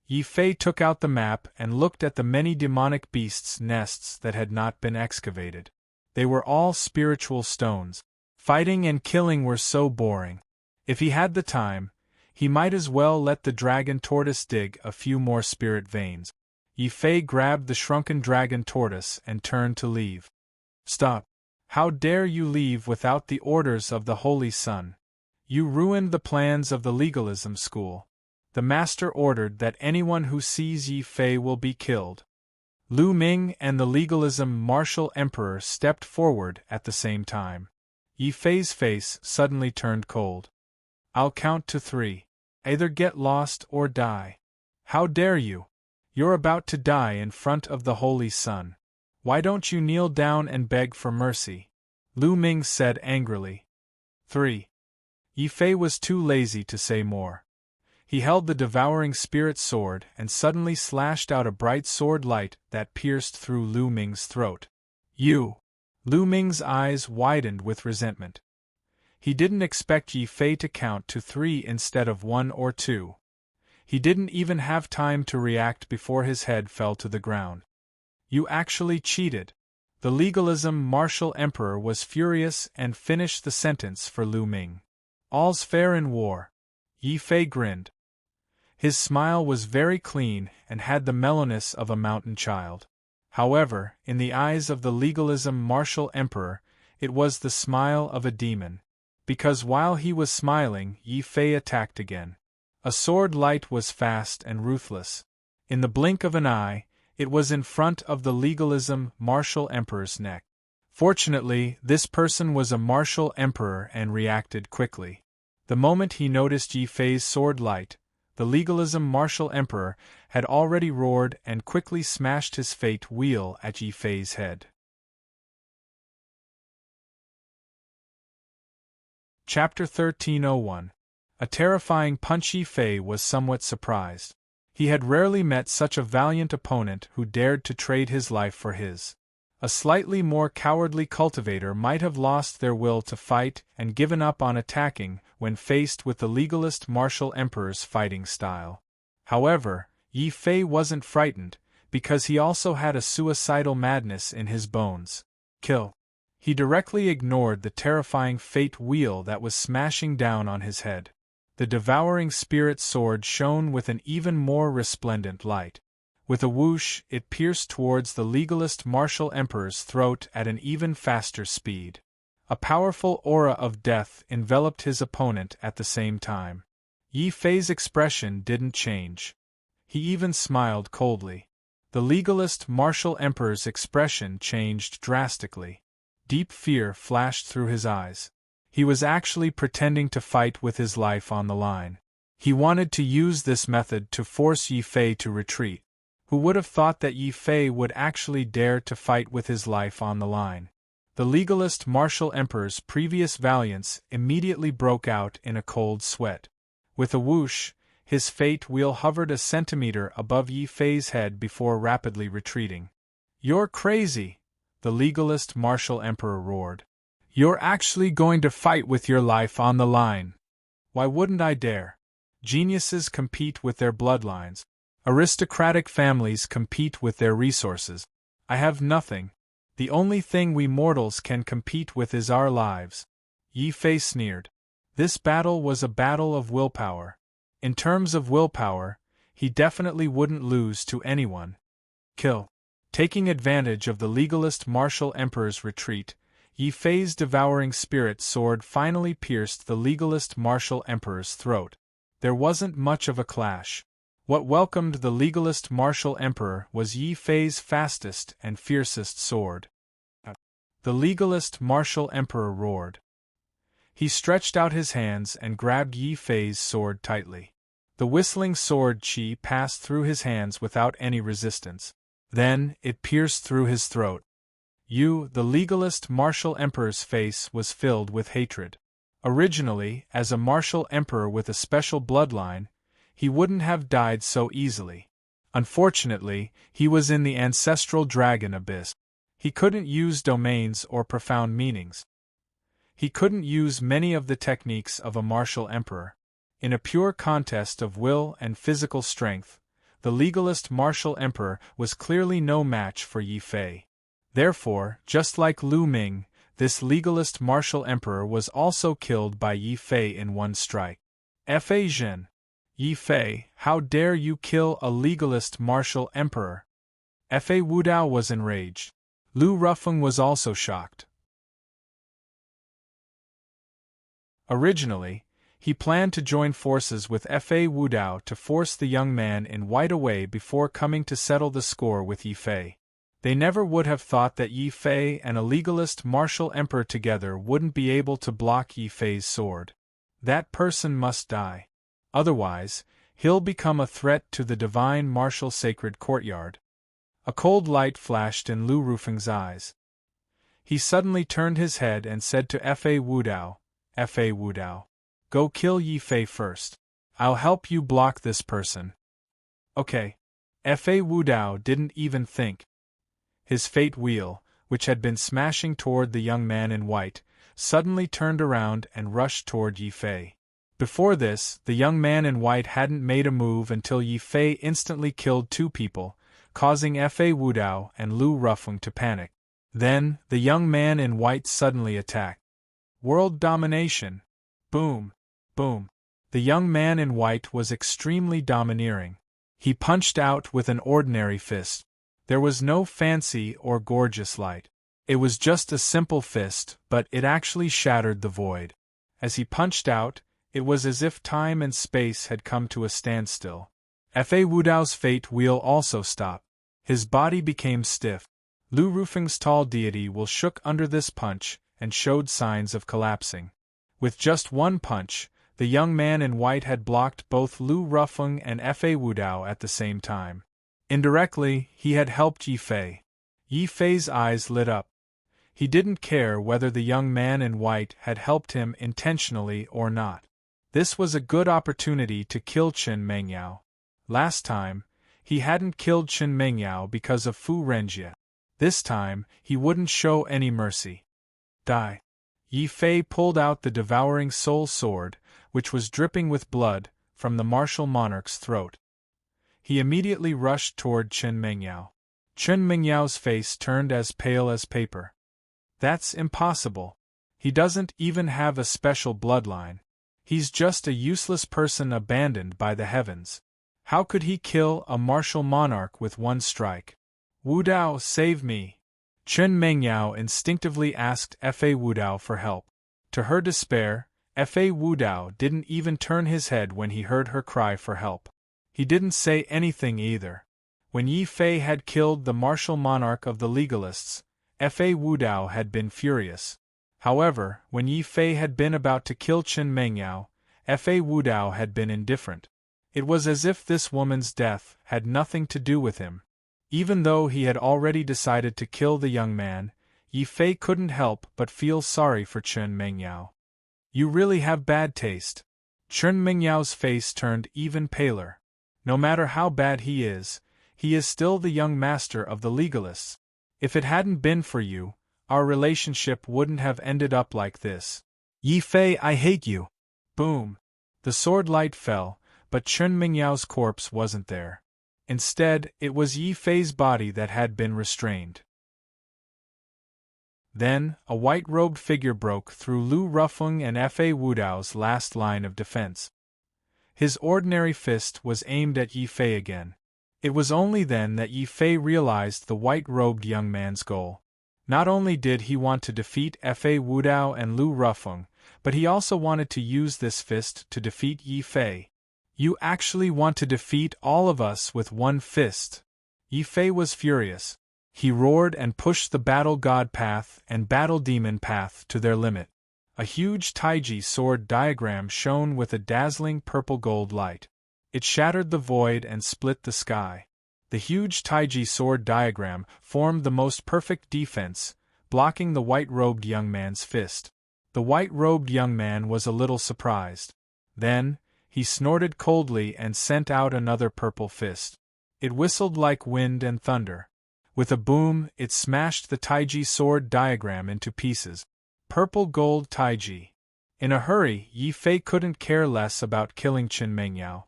Yi Fei took out the map and looked at the many demonic beasts' nests that had not been excavated. They were all spiritual stones. Fighting and killing were so boring. If he had the time, he might as well let the dragon tortoise dig a few more spirit veins. Yi Fei grabbed the shrunken dragon tortoise and turned to leave. Stop! How dare you leave without the orders of the Holy Sun? You ruined the plans of the legalism school. The master ordered that anyone who sees Yi Fei will be killed. Lu Ming and the legalism martial emperor stepped forward at the same time. Yi Fei's face suddenly turned cold. I'll count to 3. Either get lost or die. How dare you? You're about to die in front of the Holy Sun. Why don't you kneel down and beg for mercy? Lu Ming said angrily. 3. Yi Fei was too lazy to say more. He held the devouring spirit sword and suddenly slashed out a bright sword light that pierced through Lu Ming's throat. You! Lu Ming's eyes widened with resentment. He didn't expect Yi Fei to count to 3 instead of 1 or 2. He didn't even have time to react before his head fell to the ground. You actually cheated. The legalism martial emperor was furious and finished the sentence for Lu Ming. All's fair in war. Yi Fei grinned. His smile was very clean and had the mellowness of a mountain child. However, in the eyes of the legalism martial emperor, it was the smile of a demon. Because while he was smiling, Yi Fei attacked again. A sword light was fast and ruthless. In the blink of an eye, it was in front of the legalism martial emperor's neck. Fortunately, this person was a martial emperor and reacted quickly. The moment he noticed Yi Fei's sword light, the legalism martial emperor had already roared and quickly smashed his fate wheel at Yi Fei's head. Chapter 1301. A terrifying punch. Yi Fei was somewhat surprised. He had rarely met such a valiant opponent who dared to trade his life for his. A slightly more cowardly cultivator might have lost their will to fight and given up on attacking when faced with the legalist martial emperor's fighting style. However, Yi Fei wasn't frightened, because he also had a suicidal madness in his bones. Kill. He directly ignored the terrifying fate wheel that was smashing down on his head. The devouring spirit sword shone with an even more resplendent light. With a whoosh, it pierced towards the legalist martial emperor's throat at an even faster speed. A powerful aura of death enveloped his opponent at the same time. Yi Fei's expression didn't change. He even smiled coldly. The legalist martial emperor's expression changed drastically. Deep fear flashed through his eyes. He was actually pretending to fight with his life on the line. He wanted to use this method to force Yi Fei to retreat. Who would have thought that Yi Fei would actually dare to fight with his life on the line? The legalist martial emperor's previous valiance immediately broke out in a cold sweat. With a whoosh, his fate wheel hovered a centimeter above Yi Fei's head before rapidly retreating. "You're crazy!" the legalist martial emperor roared. "You're actually going to fight with your life on the line. Why wouldn't I dare? Geniuses compete with their bloodlines. Aristocratic families compete with their resources. I have nothing. The only thing we mortals can compete with is our lives." Yi Fei sneered. This battle was a battle of willpower. In terms of willpower, he definitely wouldn't lose to anyone. Kill. Taking advantage of the legalist martial emperor's retreat, Yi Fei's devouring spirit sword finally pierced the legalist martial emperor's throat. There wasn't much of a clash. What welcomed the legalist martial emperor was Yi Fei's fastest and fiercest sword. The legalist martial emperor roared. He stretched out his hands and grabbed Yi Fei's sword tightly. The whistling sword chi passed through his hands without any resistance. Then, it pierced through his throat. The legalist martial emperor's face was filled with hatred. Originally, as a martial emperor with a special bloodline, he wouldn't have died so easily. Unfortunately, he was in the ancestral dragon abyss. He couldn't use domains or profound meanings. He couldn't use many of the techniques of a martial emperor. In a pure contest of will and physical strength, the legalist martial emperor was clearly no match for Yi Fei. Therefore, just like Lu Ming, this legalist martial emperor was also killed by Yi Fei in one strike. Fa Zhen. Yi Fei, how dare you kill a legalist martial emperor? Fa Wudao was enraged. Lu Rufeng was also shocked. Originally, he planned to join forces with Fa Wudao to force the young man in white away before coming to settle the score with Yi Fei. They never would have thought that Yi Fei and a legalist martial emperor together wouldn't be able to block Yi Fei's sword. That person must die. Otherwise, he'll become a threat to the divine martial sacred courtyard. A cold light flashed in Lu Rufeng's eyes. He suddenly turned his head and said to Fa Wudao, Fa Wudao, go kill Yi Fei first. I'll help you block this person. Okay. Fa Wudao didn't even think. His fate wheel, which had been smashing toward the young man in white, suddenly turned around and rushed toward Yi Fei. Before this, the young man in white hadn't made a move until Yi Fei instantly killed two people, causing Fa Wudao and Lu Rufeng to panic. Then, the young man in white suddenly attacked. World domination. Boom. Boom. The young man in white was extremely domineering. He punched out with an ordinary fist. There was no fancy or gorgeous light. It was just a simple fist, but it actually shattered the void. As he punched out, it was as if time and space had come to a standstill. Fa Wudao's fate wheel also stopped. His body became stiff. Lu Rufeng's tall deity will shook under this punch and showed signs of collapsing. With just one punch, the young man in white had blocked both Lu Rufeng and Fa Wudao at the same time. Indirectly, he had helped Yi Fei. Yi Fei's eyes lit up. He didn't care whether the young man in white had helped him intentionally or not. This was a good opportunity to kill Chen Mengyao. Last time, he hadn't killed Chen Mengyao because of Fu Renjie. This time, he wouldn't show any mercy. Die. Yi Fei pulled out the devouring soul sword, which was dripping with blood, from the martial monarch's throat. He immediately rushed toward Chen Mengyao. Chen Mengyao's face turned as pale as paper. That's impossible. He doesn't even have a special bloodline. He's just a useless person abandoned by the heavens. How could he kill a martial monarch with one strike? Wudao, save me! Chen Mengyao instinctively asked Fa Wudao for help. To her despair, Fa Wudao didn't even turn his head when he heard her cry for help. He didn't say anything either. When Yi Fei had killed the martial monarch of the legalists, Fa Wudao had been furious. However, when Yi Fei had been about to kill Chen Mengyao, Fa Wudao had been indifferent. It was as if this woman's death had nothing to do with him. Even though he had already decided to kill the young man, Yi Fei couldn't help but feel sorry for Chen Mengyao. You really have bad taste. Chen Mengyao's face turned even paler. No matter how bad he is still the young master of the legalists. If it hadn't been for you, our relationship wouldn't have ended up like this. Yi Fei, I hate you. Boom. The sword light fell, but Chen Mengyao's corpse wasn't there. Instead, it was Yi Fei's body that had been restrained. Then, a white-robed figure broke through Lu Rufeng and Fa Wudao's last line of defense. His ordinary fist was aimed at Yi Fei again. It was only then that Yi Fei realized the white-robed young man's goal. Not only did he want to defeat Fa Wudao and Lu Rufeng, but he also wanted to use this fist to defeat Yi Fei. You actually want to defeat all of us with one fist? Yi Fei was furious. He roared and pushed the Battle God path and Battle Demon path to their limit. A huge Taiji sword diagram shone with a dazzling purple-gold light. It shattered the void and split the sky. The huge Taiji sword diagram formed the most perfect defense, blocking the white-robed young man's fist. The white-robed young man was a little surprised. Then, he snorted coldly and sent out another purple fist. It whistled like wind and thunder. With a boom, it smashed the Taiji sword diagram into pieces. Purple gold Taiji. In a hurry, Yi Fei couldn't care less about killing Qin Mengyao.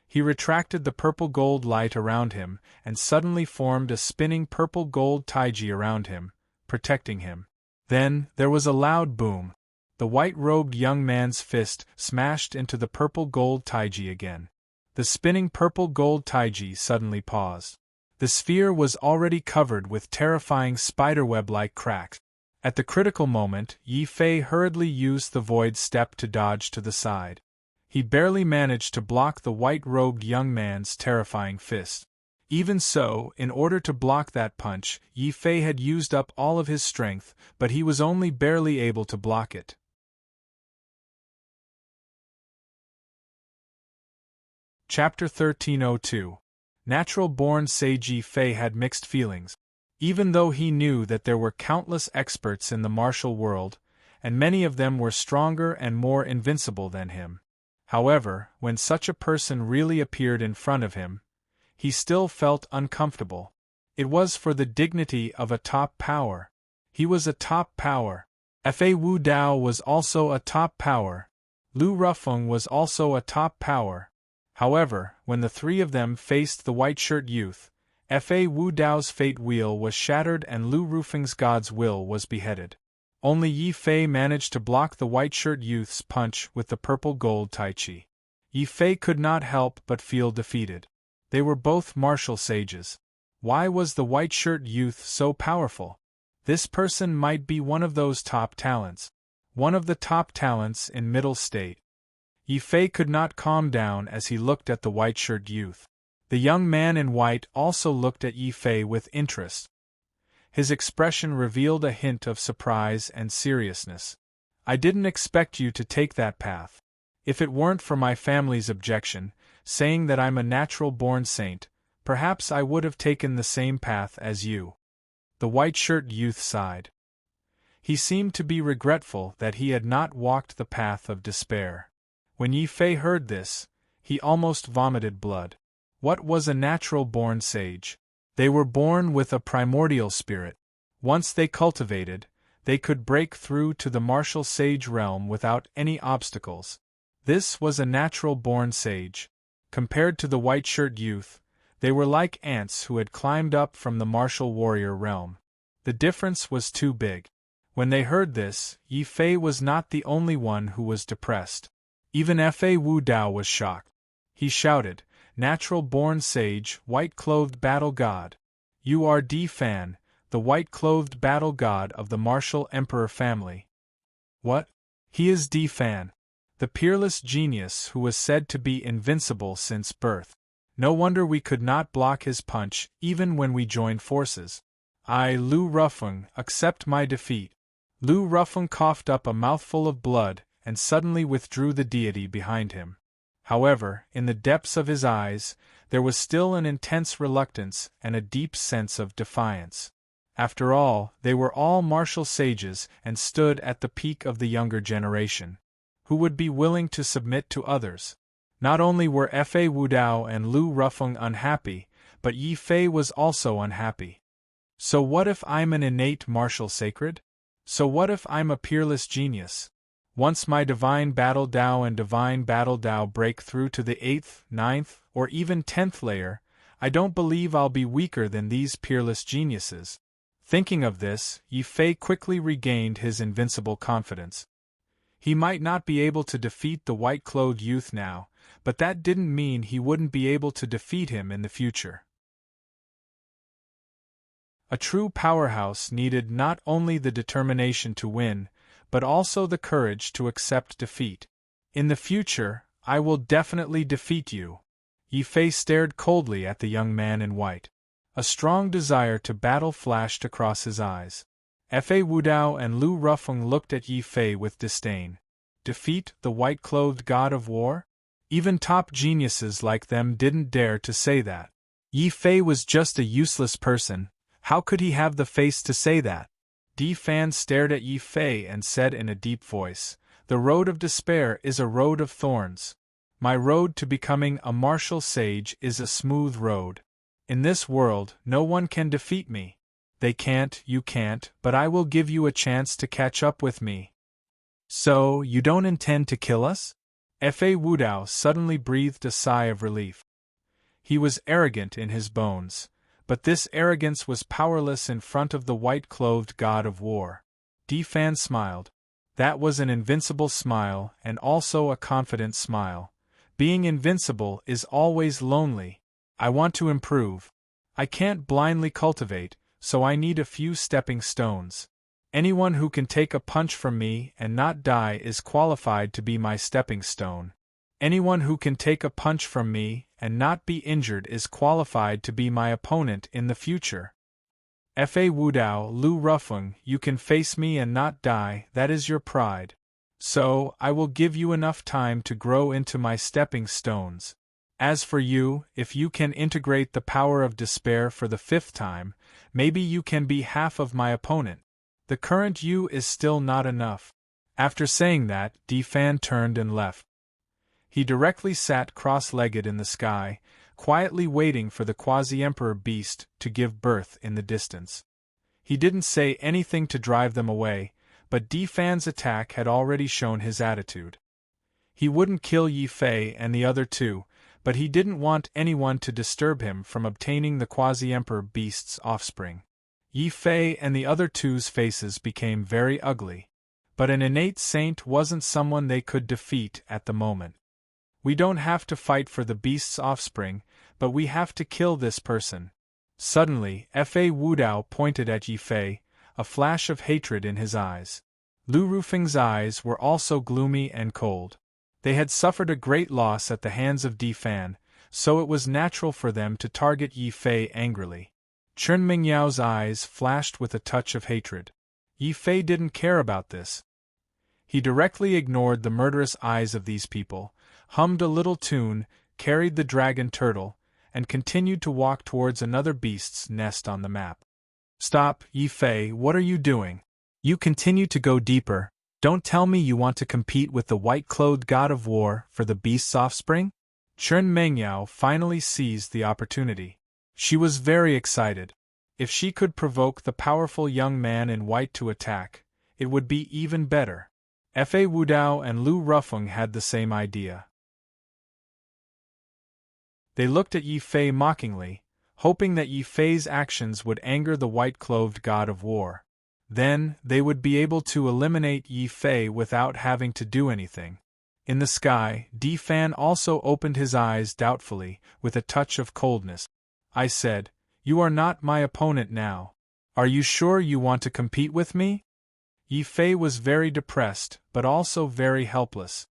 He retracted the purple gold light around him and suddenly formed a spinning purple gold Taiji around him, protecting him. Then, there was a loud boom. The white-robed young man's fist smashed into the purple gold Taiji again. The spinning purple gold Taiji suddenly paused. The sphere was already covered with terrifying spiderweb-like cracks. At the critical moment, Yi Fei hurriedly used the void step to dodge to the side. He barely managed to block the white-robed young man's terrifying fist. Even so, in order to block that punch, Yi Fei had used up all of his strength, but he was only barely able to block it. Chapter 1302. Natural-born sage Yi Fei had mixed feelings. Even though he knew that there were countless experts in the martial world, and many of them were stronger and more invincible than him. However, when such a person really appeared in front of him, he still felt uncomfortable. It was for the dignity of a top power. He was a top power. Fa Wu Dao was also a top power. Lu Rufeng was also a top power. However, when the three of them faced the white-shirt youth, Fa Wu Dao's fate wheel was shattered and Lu Rufeng's god's will was beheaded. Only Yi Fei managed to block the white-shirt youth's punch with the purple gold Taichi. Yi Fei could not help but feel defeated. They were both martial sages. Why was the white-shirt youth so powerful? This person might be one of those top talents. One of the top talents in middle state. Yi Fei could not calm down as he looked at the white-shirt youth. The young man in white also looked at Yi Fei with interest. His expression revealed a hint of surprise and seriousness. I didn't expect you to take that path. If it weren't for my family's objection, saying that I'm a natural-born saint, perhaps I would have taken the same path as you. The white-shirt youth sighed. He seemed to be regretful that he had not walked the path of despair. When Yi Fei heard this, he almost vomited blood. What was a natural-born sage? They were born with a primordial spirit. Once they cultivated, they could break through to the martial sage realm without any obstacles. This was a natural-born sage. Compared to the white-shirt youth, they were like ants who had climbed up from the martial warrior realm. The difference was too big. When they heard this, Yi Fei was not the only one who was depressed. Even Fa Wu Dao was shocked. He shouted, "Natural-born sage, white-clothed battle god. You are Di Fan, the white-clothed battle god of the martial emperor family." What? He is Di Fan, the peerless genius who was said to be invincible since birth. No wonder we could not block his punch even when we joined forces. I, Lu Rufeng, accept my defeat. Lu Rufeng coughed up a mouthful of blood and suddenly withdrew the deity behind him. However, in the depths of his eyes, there was still an intense reluctance and a deep sense of defiance. After all, they were all martial sages and stood at the peak of the younger generation. Who would be willing to submit to others? Not only were Fa Wu Dao and Lu Rufeng unhappy, but Yi Fei was also unhappy. So what if I'm an innate martial sacred? So what if I'm a peerless genius? Once my divine battle Dao and divine battle Dao break through to the 8th, 9th, or even 10th layer, I don't believe I'll be weaker than these peerless geniuses. Thinking of this, Yi Fei quickly regained his invincible confidence. He might not be able to defeat the white-clothed youth now, but that didn't mean he wouldn't be able to defeat him in the future. A true powerhouse needed not only the determination to win, but also the courage to accept defeat. In the future, I will definitely defeat you. Yi Fei stared coldly at the young man in white. A strong desire to battle flashed across his eyes. Fa Wu Dao and Lu Rufeng looked at Yi Fei with disdain. Defeat the white-clothed god of war? Even top geniuses like them didn't dare to say that. Yi Fei was just a useless person. How could he have the face to say that? Di Fan stared at Yi Fei and said in a deep voice, "The road of despair is a road of thorns. My road to becoming a martial sage is a smooth road. In this world, no one can defeat me. They can't, you can't, but I will give you a chance to catch up with me." "So, you don't intend to kill us?" Fa Wudao suddenly breathed a sigh of relief. He was arrogant in his bones, but this arrogance was powerless in front of the white-clothed god of war. Di Fan smiled. That was an invincible smile and also a confident smile. Being invincible is always lonely. I want to improve. I can't blindly cultivate, so I need a few stepping stones. Anyone who can take a punch from me and not die is qualified to be my stepping stone. Anyone who can take a punch from me and not be injured is qualified to be my opponent in the future. Fa Wudao, Lu Rufeng, you can face me and not die, that is your pride. So, I will give you enough time to grow into my stepping stones. As for you, if you can integrate the power of despair for the 5th time, maybe you can be half of my opponent. The current you is still not enough." After saying that, Di Fan turned and left. He directly sat cross-legged in the sky, quietly waiting for the quasi-emperor beast to give birth in the distance. He didn't say anything to drive them away, but Di Fan's attack had already shown his attitude. He wouldn't kill Yi Fei and the other two, but he didn't want anyone to disturb him from obtaining the quasi-emperor beast's offspring. Yi Fei and the other two's faces became very ugly. But an innate saint wasn't someone they could defeat at the moment. "We don't have to fight for the beast's offspring, but we have to kill this person." Suddenly, Fa Wudao pointed at Yi Fei, a flash of hatred in his eyes. Lu Rufeng's eyes were also gloomy and cold. They had suffered a great loss at the hands of Di Fan, so it was natural for them to target Yi Fei angrily. Chen Mingyao's eyes flashed with a touch of hatred. Yi Fei didn't care about this. He directly ignored the murderous eyes of these people, hummed a little tune, carried the dragon turtle, and continued to walk towards another beast's nest on the map. "Stop, Yi Fei, what are you doing? You continue to go deeper. Don't tell me you want to compete with the white-clothed god of war for the beast's offspring?" Chen Mengyao finally seized the opportunity. She was very excited. If she could provoke the powerful young man in white to attack, it would be even better. Fa Wudao and Lu Rufeng had the same idea. They looked at Yi Fei mockingly, hoping that Yi Fei's actions would anger the white-clothed god of war. Then, they would be able to eliminate Yi Fei without having to do anything. In the sky, Di Fan also opened his eyes doubtfully, with a touch of coldness. "I said, you are not my opponent now. Are you sure you want to compete with me?" Yi Fei was very depressed, but also very helpless.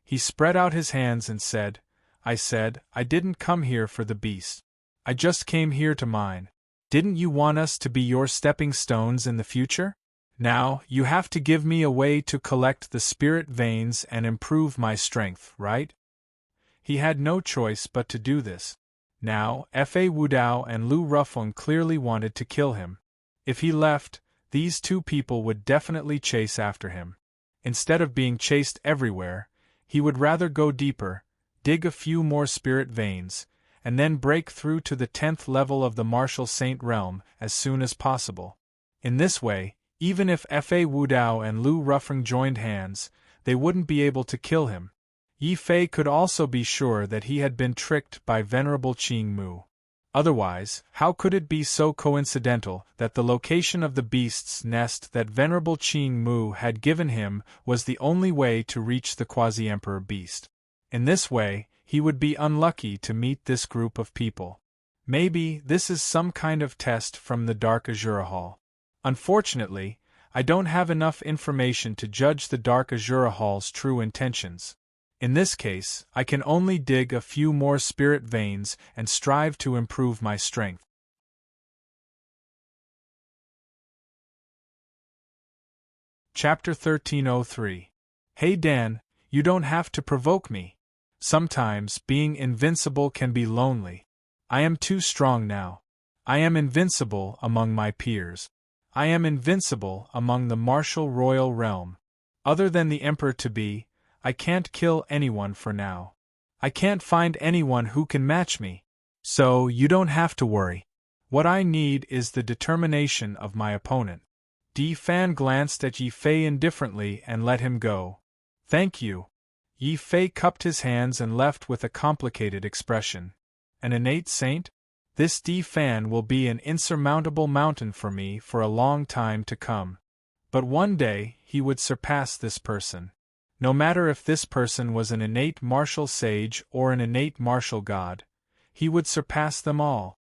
He spread out his hands and said, I didn't come here for the beast. I just came here to mine. Didn't you want us to be your stepping stones in the future? Now, you have to give me a way to collect the spirit veins and improve my strength, right?" He had no choice but to do this. Now, Fa Wudao and Lu Rufeng clearly wanted to kill him. If he left, these two people would definitely chase after him. Instead of being chased everywhere, he would rather go deeper, dig a few more spirit veins, and then break through to the 10th level of the martial saint realm as soon as possible. In this way, even if Fa Wudao and Lu Rufeng joined hands, they wouldn't be able to kill him. Yi Fei could also be sure that he had been tricked by Venerable Qing Mu. Otherwise, how could it be so coincidental that the location of the beast's nest that Venerable Qing Mu had given him was the only way to reach the quasi-emperor beast? In this way, he would be unlucky to meet this group of people. Maybe this is some kind of test from the Dark Azura Hall. Unfortunately, I don't have enough information to judge the Dark Azura Hall's true intentions. In this case, I can only dig a few more spirit veins and strive to improve my strength. Chapter 1303. Hey Dan, you don't have to provoke me. Sometimes being invincible can be lonely. I am too strong now. I am invincible among my peers. I am invincible among the martial royal realm. Other than the emperor-to-be, I can't kill anyone for now. I can't find anyone who can match me. So, you don't have to worry. What I need is the determination of my opponent. Di Fan glanced at Yi Fei indifferently and let him go. Thank you. Yi Fei cupped his hands and left with a complicated expression. An innate saint? This Di Fan will be an insurmountable mountain for me for a long time to come. But one day, he would surpass this person. No matter if this person was an innate martial sage or an innate martial god, he would surpass them all.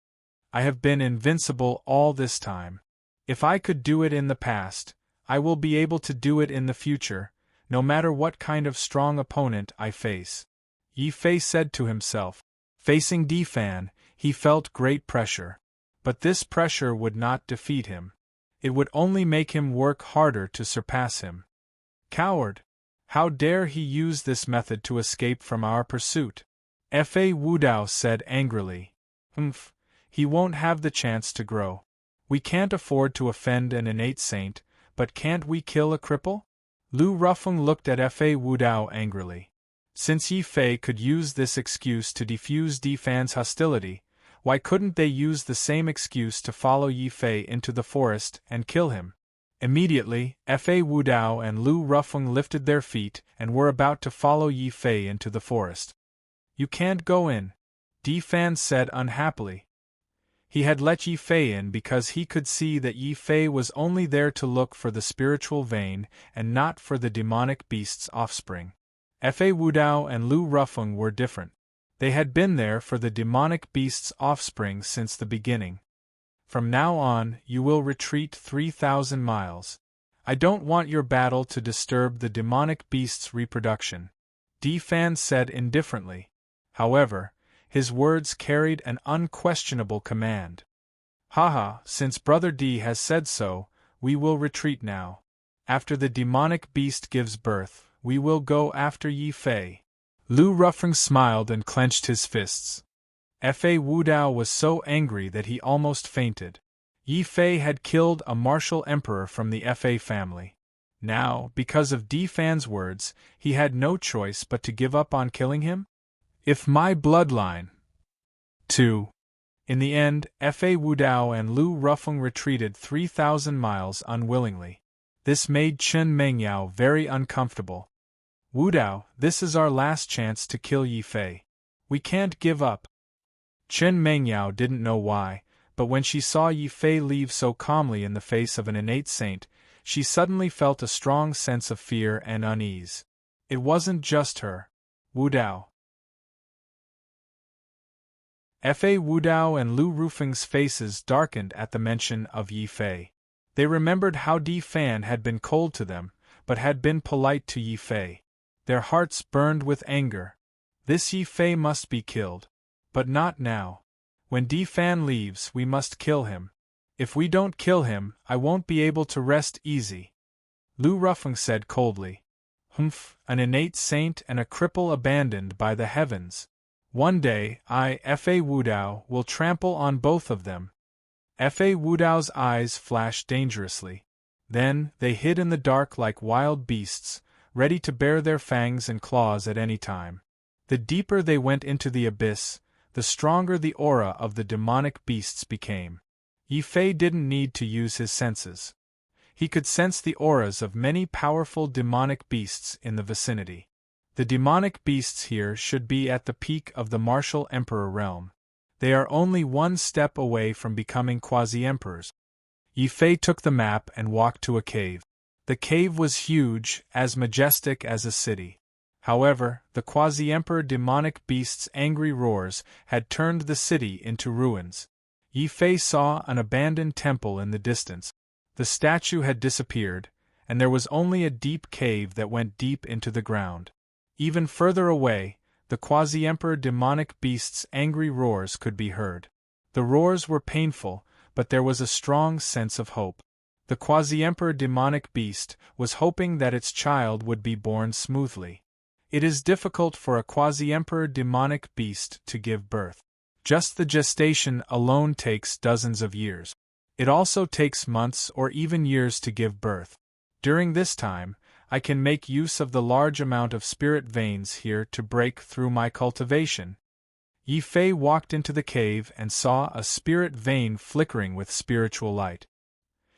I have been invincible all this time. If I could do it in the past, I will be able to do it in the future, no matter what kind of strong opponent I face. Yi Fei said to himself. Facing Di Fan, he felt great pressure. But this pressure would not defeat him. It would only make him work harder to surpass him. Coward! How dare he use this method to escape from our pursuit? Fa Wudao said angrily. He won't have the chance to grow. We can't afford to offend an innate saint, but can't we kill a cripple? Lu Rufeng looked at Fa Wudao angrily. Since Yi Fei could use this excuse to defuse Di Fan's hostility, why couldn't they use the same excuse to follow Yi Fei into the forest and kill him? Immediately, Fa Wudao and Lu Rufeng lifted their feet and were about to follow Yi Fei into the forest. You can't go in, Di Fan said unhappily. He had let Yi Fei in because he could see that Yi Fei was only there to look for the spiritual vein and not for the demonic beast's offspring. Fa Wudao and Lu Rufeng were different. They had been there for the demonic beast's offspring since the beginning. From now on, you will retreat 3,000 miles. I don't want your battle to disturb the demonic beast's reproduction, Di Fan said indifferently. However, his words carried an unquestionable command. Haha, since Brother Di has said so, we will retreat now. After the demonic beast gives birth, we will go after Yi Fei. Lu Rufeng smiled and clenched his fists. Fa Wudao was so angry that he almost fainted. Yi Fei had killed a martial emperor from the Fa family. Now, because of Di Fan's words, he had no choice but to give up on killing him? If my bloodline. 2. In the end, Fa Wudao and Lu Rufeng retreated 3,000 miles unwillingly. This made Chen Mengyao very uncomfortable. Wudao, this is our last chance to kill Yi Fei. We can't give up. Chen Mengyao didn't know why, but when she saw Yi Fei leave so calmly in the face of an innate saint, she suddenly felt a strong sense of fear and unease. It wasn't just her. Wudao. Fa Wudao and Lu Rufeng's faces darkened at the mention of Yi Fei. They remembered how Di Fan had been cold to them, but had been polite to Yi Fei. Their hearts burned with anger. This Yi Fei must be killed. But not now. When Di Fan leaves, we must kill him. If we don't kill him, I won't be able to rest easy. Lu Rufeng said coldly. An innate saint and a cripple abandoned by the heavens. One day, I, Fa Wudao, will trample on both of them. Fa Wudao's eyes flashed dangerously. Then, they hid in the dark like wild beasts, ready to bare their fangs and claws at any time. The deeper they went into the abyss, the stronger the aura of the demonic beasts became. Yi Fei didn't need to use his senses. He could sense the auras of many powerful demonic beasts in the vicinity. The demonic beasts here should be at the peak of the martial emperor realm. They are only one step away from becoming quasi-emperors. Yi Fei took the map and walked to a cave. The cave was huge, as majestic as a city. However, the quasi-emperor demonic beast's angry roars had turned the city into ruins. Yi Fei saw an abandoned temple in the distance. The statue had disappeared, and there was only a deep cave that went deep into the ground. Even further away, the quasi-emperor demonic beast's angry roars could be heard. The roars were painful, but there was a strong sense of hope. The quasi-emperor demonic beast was hoping that its child would be born smoothly. It is difficult for a quasi-emperor demonic beast to give birth. Just the gestation alone takes dozens of years. It also takes months or even years to give birth. During this time, I can make use of the large amount of spirit veins here to break through my cultivation. Yi Fei walked into the cave and saw a spirit vein flickering with spiritual light.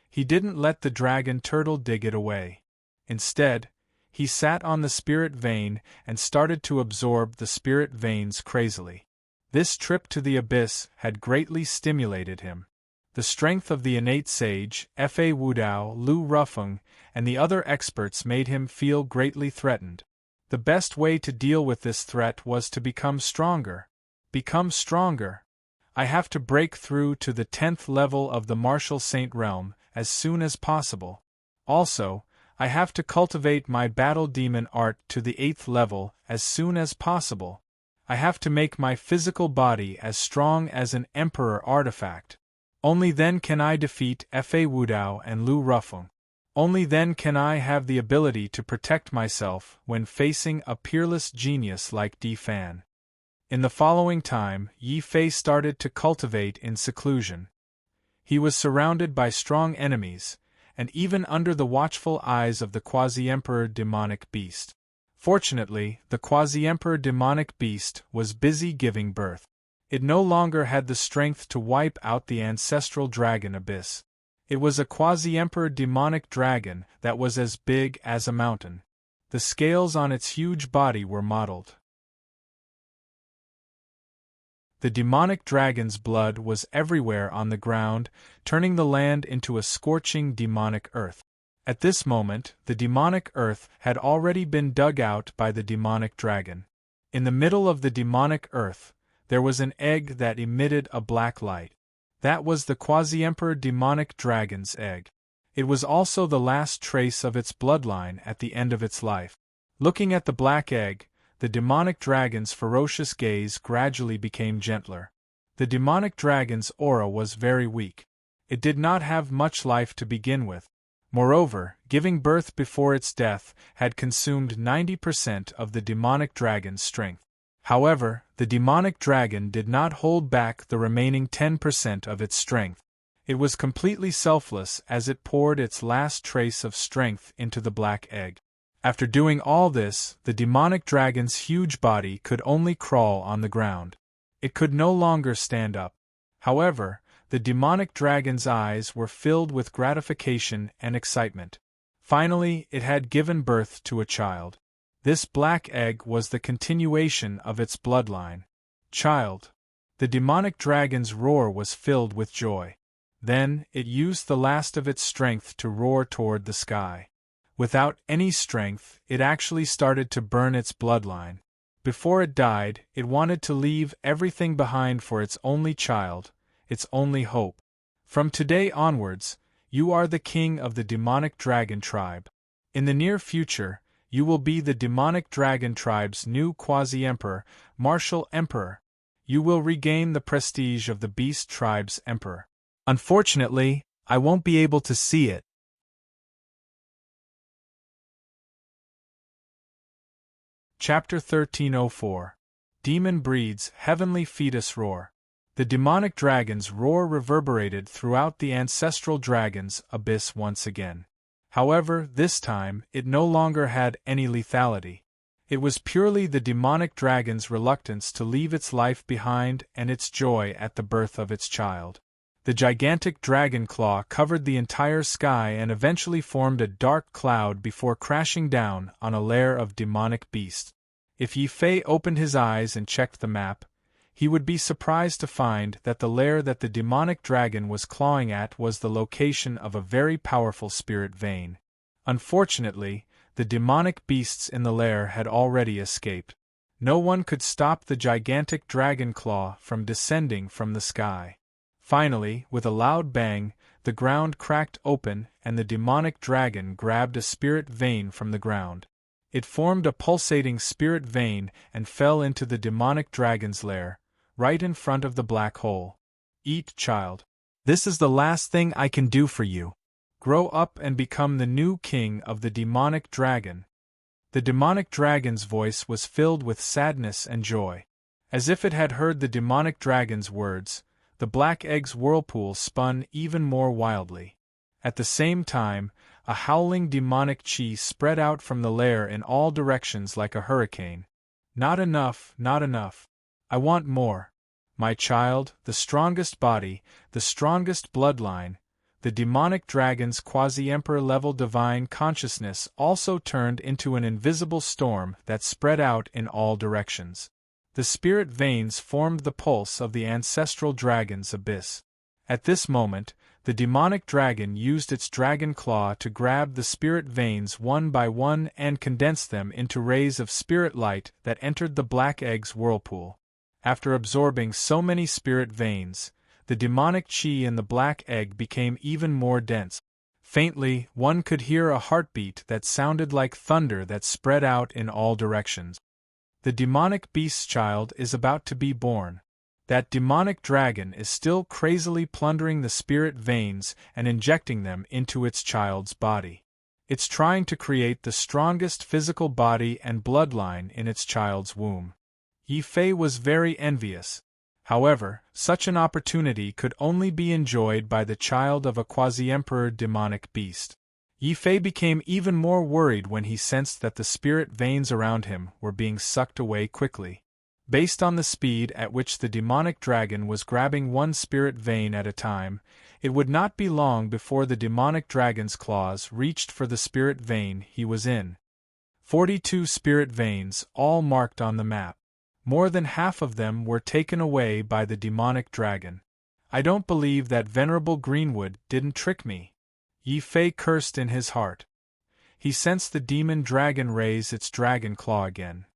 He didn't let the dragon turtle dig it away. Instead, he sat on the spirit vein and started to absorb the spirit veins crazily. This trip to the abyss had greatly stimulated him. The strength of the innate sage, Fa Wudao, Lu Rufeng, and the other experts made him feel greatly threatened. The best way to deal with this threat was to become stronger. Become stronger. I have to break through to the 10th level of the Martial Saint realm as soon as possible. Also, I have to cultivate my battle demon art to the 8th level as soon as possible. I have to make my physical body as strong as an emperor artifact. Only then can I defeat Fa Wudao and Lu Rufeng. Only then can I have the ability to protect myself when facing a peerless genius like Di Fan. In the following time, Yi Fei started to cultivate in seclusion. He was surrounded by strong enemies, and even under the watchful eyes of the Quasi-Emperor Demonic Beast. Fortunately, the Quasi-Emperor Demonic Beast was busy giving birth. It no longer had the strength to wipe out the ancestral dragon abyss. It was a Quasi-Emperor Demonic Dragon that was as big as a mountain. The scales on its huge body were mottled. The demonic dragon's blood was everywhere on the ground, turning the land into a scorching demonic earth. At this moment, the demonic earth had already been dug out by the demonic dragon. In the middle of the demonic earth, there was an egg that emitted a black light. That was the Quasi-Emperor Demonic Dragon's egg. It was also the last trace of its bloodline at the end of its life. Looking at the black egg, the demonic dragon's ferocious gaze gradually became gentler. The demonic dragon's aura was very weak. It did not have much life to begin with. Moreover, giving birth before its death had consumed 90% of the demonic dragon's strength. However, the demonic dragon did not hold back the remaining 10% of its strength. It was completely selfless as it poured its last trace of strength into the black egg. After doing all this, the demonic dragon's huge body could only crawl on the ground. It could no longer stand up. However, the demonic dragon's eyes were filled with gratification and excitement. Finally, it had given birth to a child. This black egg was the continuation of its bloodline. Child. The demonic dragon's roar was filled with joy. Then, it used the last of its strength to roar toward the sky. Without any strength, it actually started to burn its bloodline. Before it died, it wanted to leave everything behind for its only child, its only hope. From today onwards, you are the king of the demonic dragon tribe. In the near future, you will be the demonic dragon tribe's new quasi-emperor, martial emperor. You will regain the prestige of the beast tribe's emperor. Unfortunately, I won't be able to see it. Chapter 1304. Demon Breed's Heavenly Fetus Roar. The demonic dragon's roar reverberated throughout the ancestral dragon's abyss once again. However, this time, it no longer had any lethality. It was purely the demonic dragon's reluctance to leave its life behind and its joy at the birth of its child. The gigantic dragon claw covered the entire sky and eventually formed a dark cloud before crashing down on a lair of demonic beasts. If Yi Fei opened his eyes and checked the map, he would be surprised to find that the lair that the demonic dragon was clawing at was the location of a very powerful spirit vein. Unfortunately, the demonic beasts in the lair had already escaped. No one could stop the gigantic dragon claw from descending from the sky. Finally, with a loud bang, the ground cracked open and the demonic dragon grabbed a spirit vein from the ground. It formed a pulsating spirit vein and fell into the demonic dragon's lair, right in front of the black hole. Eat, child. This is the last thing I can do for you. Grow up and become the new king of the demonic dragon. The demonic dragon's voice was filled with sadness and joy. As if it had heard the demonic dragon's words, the black egg's whirlpool spun even more wildly. At the same time, a howling demonic chi spread out from the lair in all directions like a hurricane. Not enough, not enough. I want more. My child, the strongest body, the strongest bloodline, the demonic dragon's quasi-emperor level divine consciousness also turned into an invisible storm that spread out in all directions. The spirit veins formed the pulse of the ancestral dragon's abyss. At this moment, the demonic dragon used its dragon claw to grab the spirit veins one by one and condense them into rays of spirit light that entered the black egg's whirlpool. After absorbing so many spirit veins, the demonic chi in the black egg became even more dense. Faintly, one could hear a heartbeat that sounded like thunder that spread out in all directions. The demonic beast's child is about to be born. That demonic dragon is still crazily plundering the spirit veins and injecting them into its child's body. It's trying to create the strongest physical body and bloodline in its child's womb. Yi Fei was very envious. However, such an opportunity could only be enjoyed by the child of a quasi-emperor demonic beast. Yi Fei became even more worried when he sensed that the spirit veins around him were being sucked away quickly. Based on the speed at which the demonic dragon was grabbing one spirit vein at a time, it would not be long before the demonic dragon's claws reached for the spirit vein he was in. 42 spirit veins, all marked on the map. More than half of them were taken away by the demonic dragon. I don't believe that Venerable Greenwood didn't trick me. Yi Fei cursed in his heart. He sensed the demon dragon raise its dragon claw again.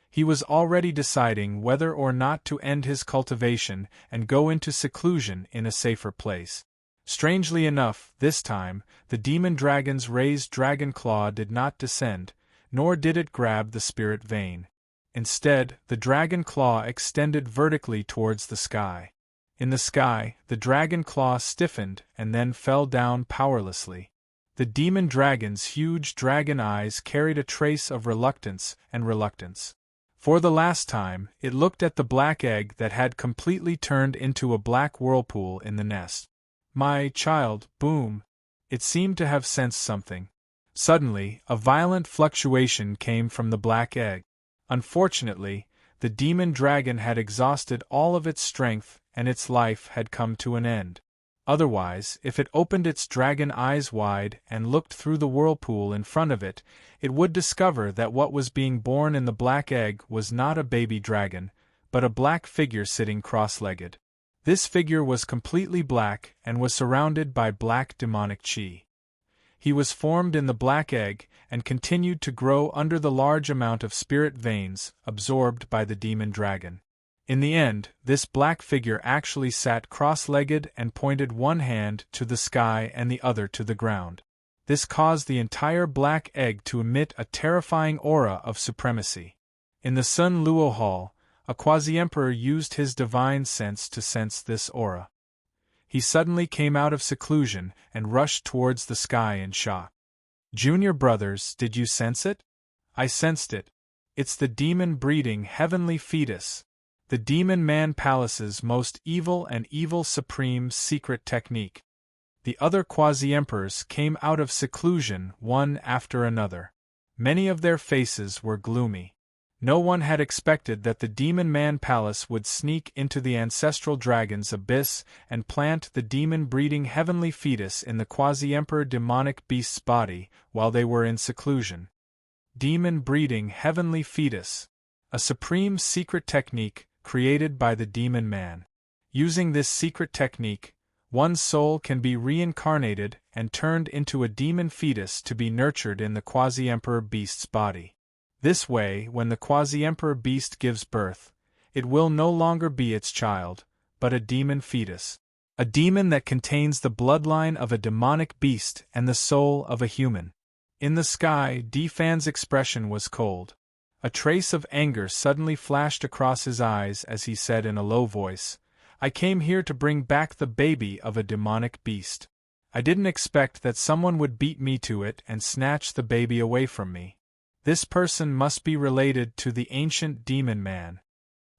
He was already deciding whether or not to end his cultivation and go into seclusion in a safer place. Strangely enough, this time, the demon dragon's raised dragon claw did not descend, nor did it grab the spirit vein. Instead, the dragon claw extended vertically towards the sky. In the sky, the dragon claw stiffened and then fell down powerlessly. The demon dragon's huge dragon eyes carried a trace of reluctance. For the last time, it looked at the black egg that had completely turned into a black whirlpool in the nest. My child, boom! It seemed to have sensed something. Suddenly, a violent fluctuation came from the black egg. Unfortunately, the demon dragon had exhausted all of its strength and its life had come to an end. Otherwise, if it opened its dragon eyes wide and looked through the whirlpool in front of it, it would discover that what was being born in the black egg was not a baby dragon, but a black figure sitting cross-legged. This figure was completely black and was surrounded by black demonic chi. He was formed in the black egg and continued to grow under the large amount of spirit veins absorbed by the demon dragon. In the end, this black figure actually sat cross-legged and pointed one hand to the sky and the other to the ground. This caused the entire black egg to emit a terrifying aura of supremacy. In the Sun Luo Hall, a quasi-emperor used his divine sense to sense this aura. He suddenly came out of seclusion and rushed towards the sky in shock. Junior brothers, did you sense it? I sensed it. It's the demon-breeding heavenly fetus. The Demon Man Palace's most evil and evil supreme secret technique. The other quasi-emperors came out of seclusion one after another. Many of their faces were gloomy. No one had expected that the Demon Man Palace would sneak into the ancestral dragon's abyss and plant the demon-breeding heavenly fetus in the quasi-emperor demonic beast's body while they were in seclusion. Demon-breeding heavenly fetus. A supreme secret technique created by the Demon Man. Using this secret technique, one's soul can be reincarnated and turned into a demon fetus to be nurtured in the quasi-emperor beast's body. This way, when the quasi-emperor beast gives birth, it will no longer be its child, but a demon fetus. A demon that contains the bloodline of a demonic beast and the soul of a human. In the sky, Fan's expression was cold. A trace of anger suddenly flashed across his eyes as he said in a low voice, I came here to bring back the baby of a demonic beast. I didn't expect that someone would beat me to it and snatch the baby away from me. This person must be related to the ancient demon man.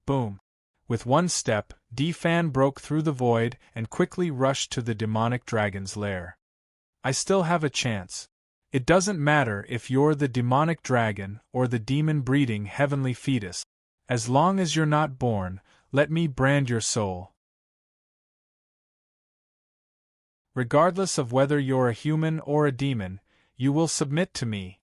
Boom! With one step, Fan broke through the void and quickly rushed to the demonic dragon's lair. I still have a chance. It doesn't matter if you're the demonic dragon or the demon-breeding heavenly fetus. As long as you're not born, let me brand your soul. Regardless of whether you're a human or a demon, you will submit to me.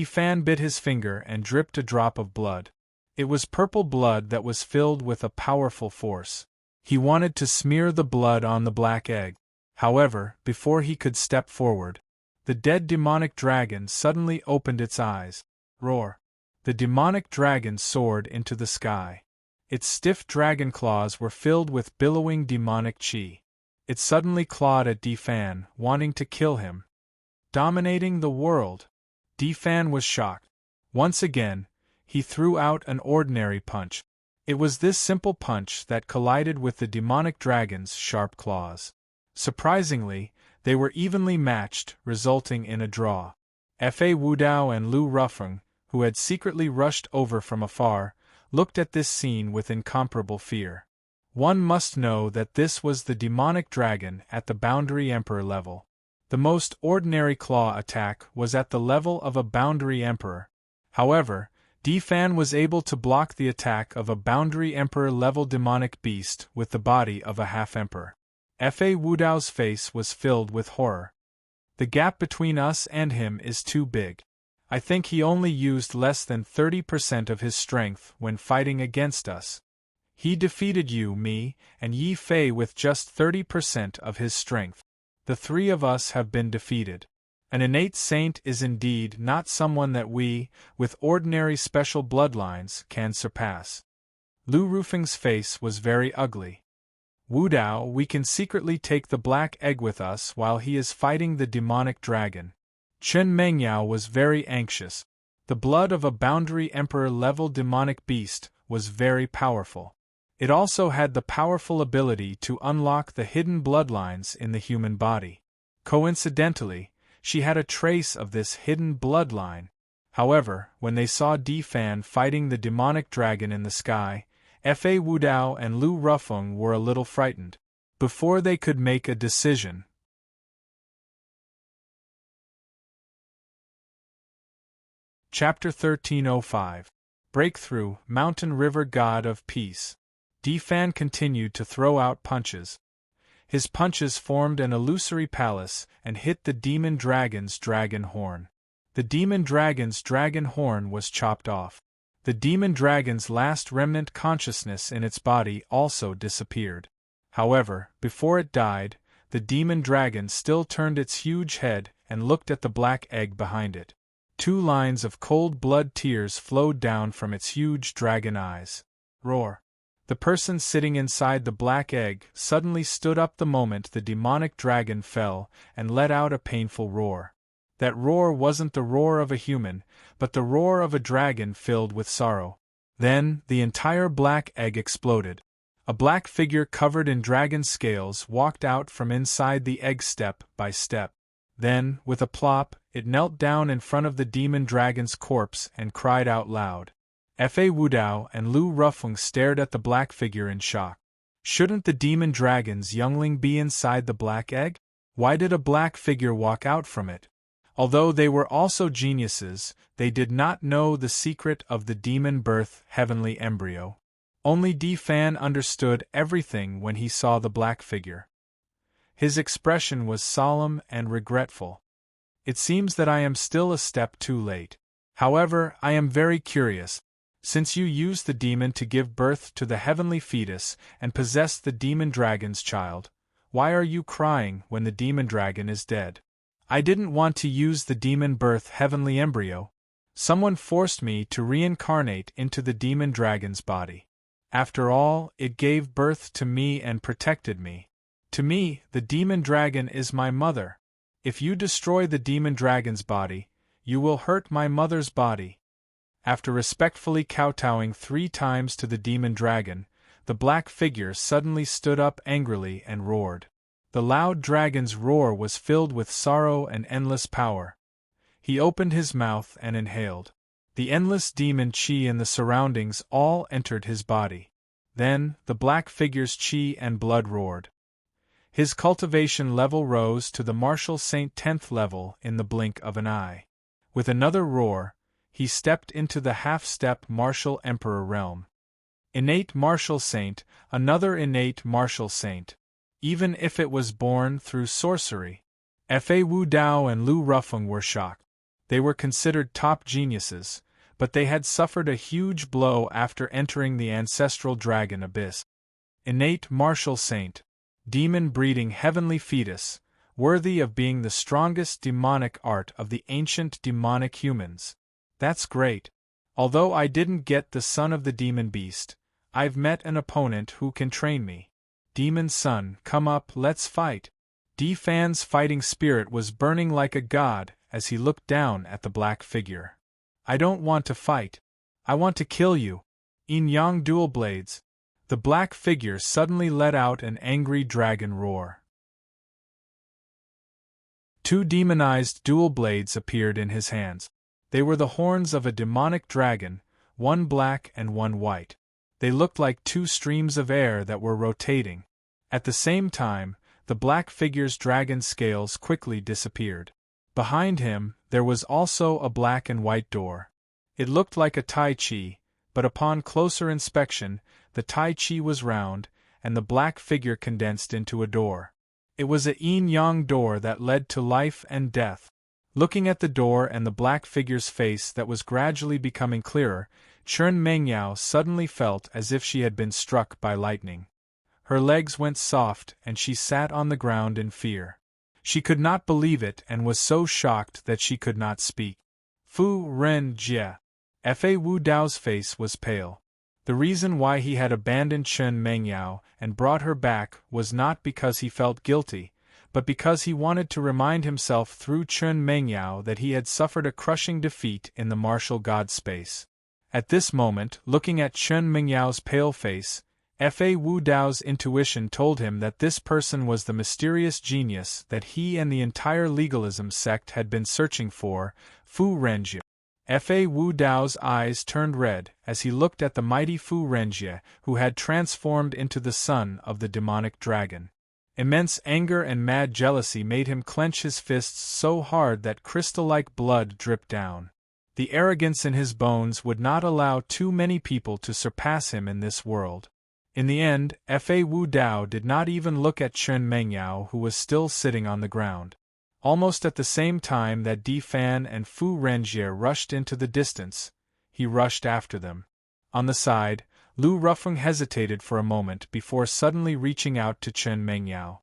Fan bit his finger and dripped a drop of blood. It was purple blood that was filled with a powerful force. He wanted to smear the blood on the black egg. However, before he could step forward, the dead demonic dragon suddenly opened its eyes. Roar! The demonic dragon soared into the sky. Its stiff dragon claws were filled with billowing demonic chi. It suddenly clawed at Fan, wanting to kill him. Dominating the world. Fan was shocked. Once again, he threw out an ordinary punch. It was this simple punch that collided with the demonic dragon's sharp claws. Surprisingly, they were evenly matched, resulting in a draw. Fa Wudao and Lu Rufeng, who had secretly rushed over from afar, looked at this scene with incomparable fear. One must know that this was the demonic dragon at the Boundary Emperor level. The most ordinary claw attack was at the level of a Boundary Emperor. However, Fan was able to block the attack of a Boundary Emperor level demonic beast with the body of a half-emperor. Fa Wudao's face was filled with horror. The gap between us and him is too big. I think he only used less than 30% of his strength when fighting against us. He defeated you, me, and Yi Fei with just 30% of his strength. The three of us have been defeated. An innate saint is indeed not someone that we, with ordinary special bloodlines, can surpass. Lu Rufeng's face was very ugly. Wudao, we can secretly take the black egg with us while he is fighting the demonic dragon. Chen Mengyao was very anxious. The blood of a Boundary Emperor-level demonic beast was very powerful. It also had the powerful ability to unlock the hidden bloodlines in the human body. Coincidentally, she had a trace of this hidden bloodline. However, when they saw Fan fighting the demonic dragon in the sky, Fa Wudao and Lu Rufeng were a little frightened. Before they could make a decision. Chapter 1305. Breakthrough, Mountain River God of Peace. Fan continued to throw out punches. His punches formed an illusory palace and hit the demon dragon's dragon horn. The demon dragon's dragon horn was chopped off. The demon dragon's last remnant consciousness in its body also disappeared. However, before it died, the demon dragon still turned its huge head and looked at the black egg behind it. 2 lines of cold blood tears flowed down from its huge dragon eyes. Roar! The person sitting inside the black egg suddenly stood up the moment the demonic dragon fell and let out a painful roar. That roar wasn't the roar of a human, but the roar of a dragon filled with sorrow. Then, the entire black egg exploded. A black figure covered in dragon scales walked out from inside the egg step by step. Then, with a plop, it knelt down in front of the demon dragon's corpse and cried out loud. Fa Wudao and Lu Rufeng stared at the black figure in shock. Shouldn't the demon dragon's youngling be inside the black egg? Why did a black figure walk out from it? Although they were also geniuses, they did not know the secret of the demon birth heavenly embryo. Only Fan understood everything when he saw the black figure. His expression was solemn and regretful. It seems that I am still a step too late. However, I am very curious. Since you used the demon to give birth to the heavenly fetus and possessed the demon dragon's child, why are you crying when the demon dragon is dead? I didn't want to use the demon birth heavenly embryo. Someone forced me to reincarnate into the demon dragon's body. After all, it gave birth to me and protected me. To me, the demon dragon is my mother. If you destroy the demon dragon's body, you will hurt my mother's body. After respectfully kowtowing 3 times to the demon dragon, the black figure suddenly stood up angrily and roared. The loud dragon's roar was filled with sorrow and endless power. He opened his mouth and inhaled. The endless demon chi in the surroundings all entered his body. Then, the black figure's chi and blood roared. His cultivation level rose to the martial saint 10th level in the blink of an eye. With another roar, he stepped into the half-step martial emperor realm. Innate martial saint, another innate martial saint. Even if it was born through sorcery. Fa Wu Dao and Lu Rufeng were shocked. They were considered top geniuses, but they had suffered a huge blow after entering the ancestral dragon abyss. Innate martial saint, demon-breeding heavenly fetus, worthy of being the strongest demonic art of the ancient demonic humans. That's great. Although I didn't get the son of the demon beast, I've met an opponent who can train me. Demon son, come up, let's fight. Di Fan's fighting spirit was burning like a god as he looked down at the black figure. I don't want to fight. I want to kill you. Yin Yang dual blades. The black figure suddenly let out an angry dragon roar. Two demonized dual blades appeared in his hands. They were the horns of a demonic dragon, one black and one white. They looked like two streams of air that were rotating. At the same time, the black figure's dragon scales quickly disappeared. Behind him, there was also a black and white door. It looked like a Tai Chi, but upon closer inspection, the Tai Chi was round, and the black figure condensed into a door. It was a yin-yang door that led to life and death. Looking at the door and the black figure's face that was gradually becoming clearer, Chen Mengyao suddenly felt as if she had been struck by lightning. Her legs went soft and she sat on the ground in fear. She could not believe it and was so shocked that she could not speak. Fu Ren Jie. Fa Wu Dao's face was pale. The reason why he had abandoned Chen Mengyao and brought her back was not because he felt guilty, but because he wanted to remind himself through Chen Mengyao that he had suffered a crushing defeat in the martial god space. At this moment, looking at Chen Mengyao's pale face, Fa Wu Dao's intuition told him that this person was the mysterious genius that he and the entire legalism sect had been searching for, Fu Renjie. Fa Wu Dao's eyes turned red as he looked at the mighty Fu Renjie, who had transformed into the son of the demonic dragon. Immense anger and mad jealousy made him clench his fists so hard that crystal-like blood dripped down. The arrogance in his bones would not allow too many people to surpass him in this world. In the end, Fa Wu Dao did not even look at Chen Mengyao, who was still sitting on the ground. Almost at the same time that Di Fan and Fu Renjie rushed into the distance, he rushed after them. On the side, Lu Rufeng hesitated for a moment before suddenly reaching out to Chen Mengyao.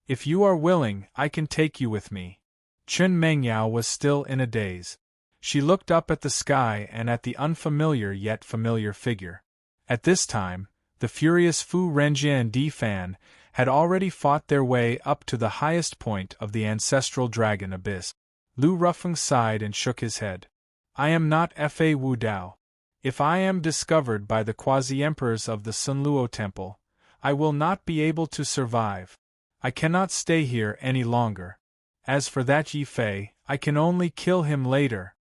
If you are willing, I can take you with me. Chen Mengyao was still in a daze. She looked up at the sky and at the unfamiliar yet familiar figure. At this time, the furious Fu Renjie and Di Fan had already fought their way up to the highest point of the ancestral dragon abyss. Lu Rufeng sighed and shook his head. I am not Fa Wu Dao. If I am discovered by the quasi-emperors of the Sunluo Temple, I will not be able to survive. I cannot stay here any longer. As for that Yi Fei, I can only kill him later.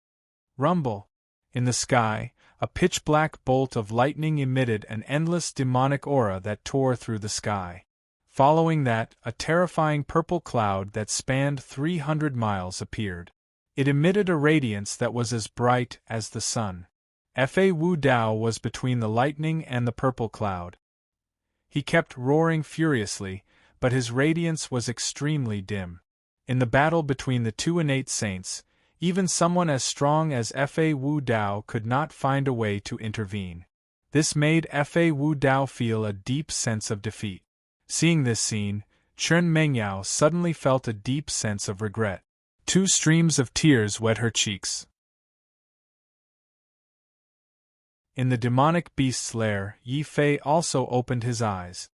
Rumble. In the sky, a pitch-black bolt of lightning emitted an endless demonic aura that tore through the sky. Following that, a terrifying purple cloud that spanned 300 miles appeared. It emitted a radiance that was as bright as the sun. Fa Wu Dao was between the lightning and the purple cloud. He kept roaring furiously, but his radiance was extremely dim. In the battle between the two innate saints, even someone as strong as Fa Wu Dao could not find a way to intervene. This made Fa Wu Dao feel a deep sense of defeat. Seeing this scene, Chen Mengyao suddenly felt a deep sense of regret. 2 streams of tears wet her cheeks. In the demonic beast's lair, Yi Fei also opened his eyes.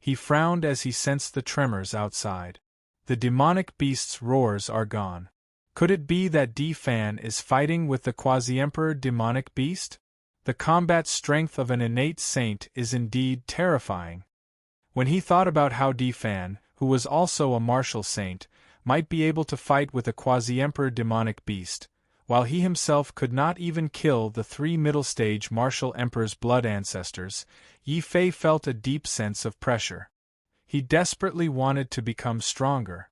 He frowned as he sensed the tremors outside. The demonic beast's roars are gone. Could it be that Di Fan is fighting with the quasi-emperor demonic beast? The combat strength of an innate saint is indeed terrifying. When he thought about how Di Fan, who was also a martial saint, might be able to fight with a quasi-emperor demonic beast, While he himself could not even kill the 3 middle-stage martial emperor's blood ancestors, Yi Fei felt a deep sense of pressure. He desperately wanted to become stronger.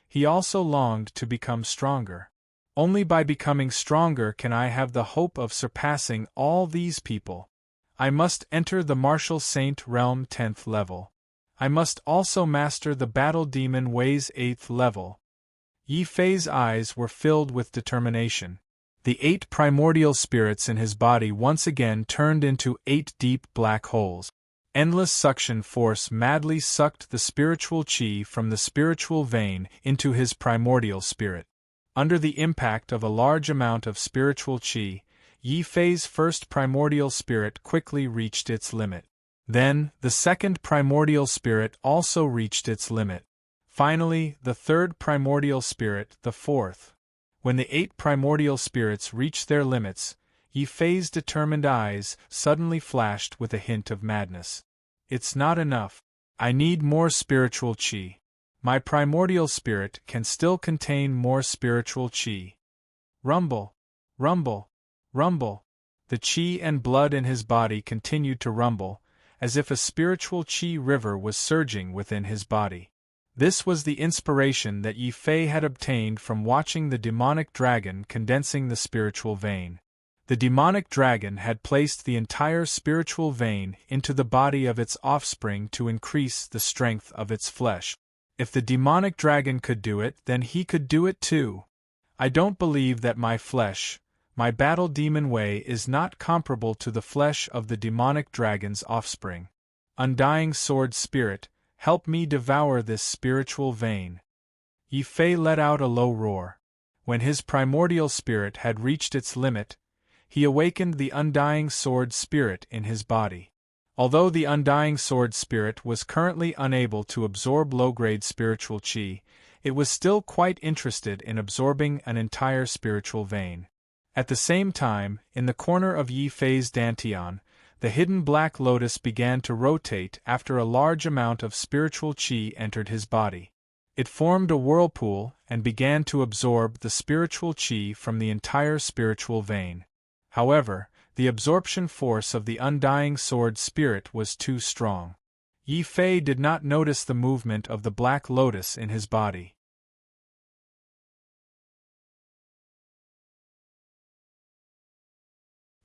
He also longed to become stronger. Only by becoming stronger can I have the hope of surpassing all these people. I must enter the martial saint realm 10th level. I must also master the battle demon ways 8th level. Yi Fei's eyes were filled with determination. The 8 primordial spirits in his body once again turned into 8 deep black holes. Endless suction force madly sucked the spiritual qi from the spiritual vein into his primordial spirit. Under the impact of a large amount of spiritual qi, Yi Fei's first primordial spirit quickly reached its limit. Then, the second primordial spirit also reached its limit. Finally, the third primordial spirit, the fourth. When the 8 primordial spirits reached their limits, Yi Fei's determined eyes suddenly flashed with a hint of madness. It's not enough. I need more spiritual qi. My primordial spirit can still contain more spiritual qi. Rumble, rumble, rumble. The qi and blood in his body continued to rumble, as if a spiritual qi river was surging within his body. This was the inspiration that Yi Fei had obtained from watching the demonic dragon condensing the spiritual vein. The demonic dragon had placed the entire spiritual vein into the body of its offspring to increase the strength of its flesh. If the demonic dragon could do it, then he could do it too. I don't believe that my flesh, my battle demon way, is not comparable to the flesh of the demonic dragon's offspring. Undying sword spirit, help me devour this spiritual vein. Yi Fei let out a low roar. When his primordial spirit had reached its limit, he awakened the undying sword spirit in his body. Although the undying sword spirit was currently unable to absorb low-grade spiritual qi, it was still quite interested in absorbing an entire spiritual vein. At the same time, in the corner of Yi Fei's dantian, the hidden black lotus began to rotate after a large amount of spiritual qi entered his body. It formed a whirlpool and began to absorb the spiritual qi from the entire spiritual vein. However, the absorption force of the undying sword spirit was too strong. Yi Fei did not notice the movement of the black lotus in his body.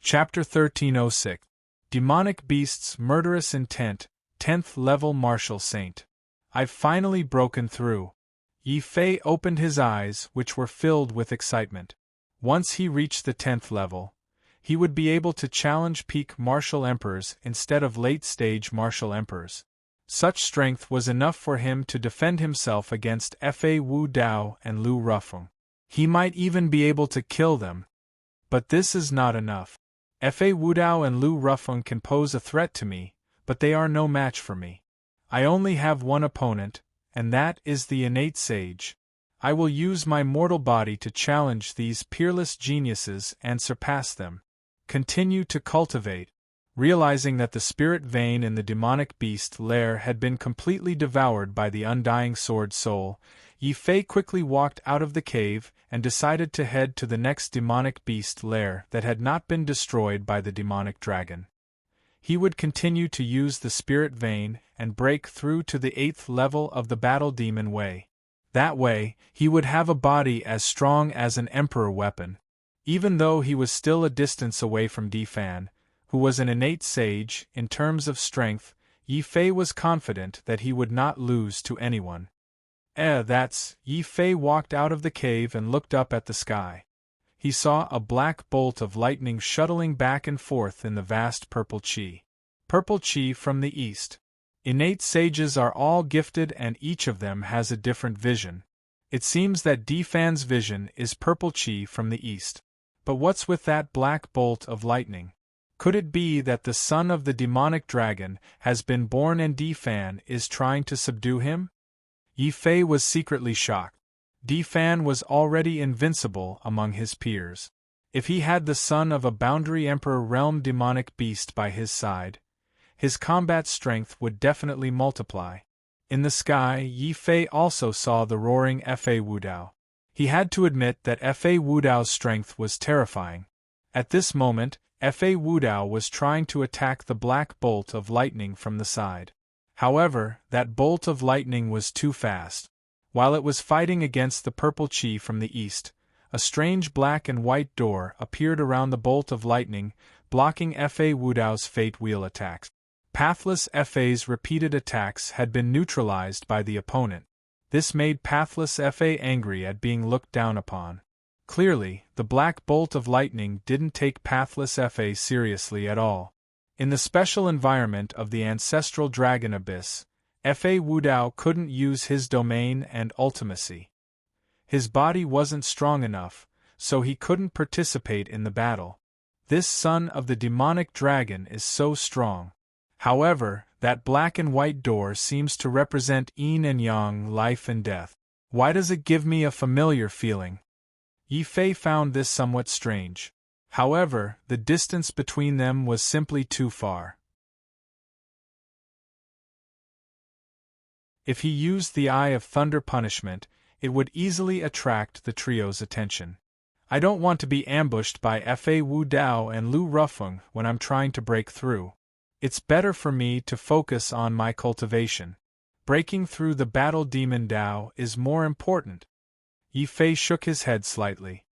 Chapter 1306. Demonic Beasts' Murderous Intent, 10th Level Martial Saint. I've finally broken through. Yi Fei opened his eyes, which were filled with excitement. Once he reached the 10th level, he would be able to challenge peak martial emperors instead of late-stage martial emperors. Such strength was enough for him to defend himself against Fa Wu Dao and Lu Rufeng. He might even be able to kill them. But this is not enough. Fa Wu Dao and Lu Rufeng can pose a threat to me, but they are no match for me. I only have one opponent, and that is the innate sage. I will use my mortal body to challenge these peerless geniuses and surpass them. Continue to cultivate. Realizing that the spirit vein in the demonic beast lair had been completely devoured by the undying sword soul, Yi Fei quickly walked out of the cave and decided to head to the next demonic beast lair that had not been destroyed by the demonic dragon. He would continue to use the spirit vein and break through to the 8th level of the battle demon way. That way, he would have a body as strong as an emperor weapon. Even though he was still a distance away from Di Fan, who was an innate sage, in terms of strength, Yi Fei was confident that he would not lose to anyone. Yi Fei walked out of the cave and looked up at the sky. He saw a black bolt of lightning shuttling back and forth in the vast purple qi. Purple qi from the east. Innate sages are all gifted and each of them has a different vision. It seems that Di Fan's vision is purple qi from the east. But what's with that black bolt of lightning? Could it be that the son of the demonic dragon has been born and Di Fan is trying to subdue him? Yi Fei was secretly shocked. Di Fan was already invincible among his peers. If he had the son of a boundary emperor realm demonic beast by his side, his combat strength would definitely multiply. In the sky, Yi Fei also saw the roaring Fa Wu Dao. He had to admit that Fa Wudao's strength was terrifying. At this moment, Fa Wudao was trying to attack the black bolt of lightning from the side. However, that bolt of lightning was too fast. While it was fighting against the purple chi from the east, a strange black and white door appeared around the bolt of lightning, blocking Fa Wudao's fate wheel attacks. Pathless Fa's repeated attacks had been neutralized by the opponent. This made Pathless Fa angry at being looked down upon. Clearly, the black bolt of lightning didn't take Pathless Fa seriously at all. In the special environment of the ancestral dragon abyss, Fa Wudao couldn't use his domain and ultimacy. His body wasn't strong enough, so he couldn't participate in the battle. This son of the demonic dragon is so strong. However, that black and white door seems to represent yin and yang, life and death. Why does it give me a familiar feeling? Yi Fei found this somewhat strange. However, the distance between them was simply too far. If he used the Eye of Thunder punishment, it would easily attract the trio's attention. I don't want to be ambushed by Fa Wudao and Lu Rufeng when I'm trying to break through. It's better for me to focus on my cultivation. Breaking through the battle demon Dao is more important. Yi Fei shook his head slightly.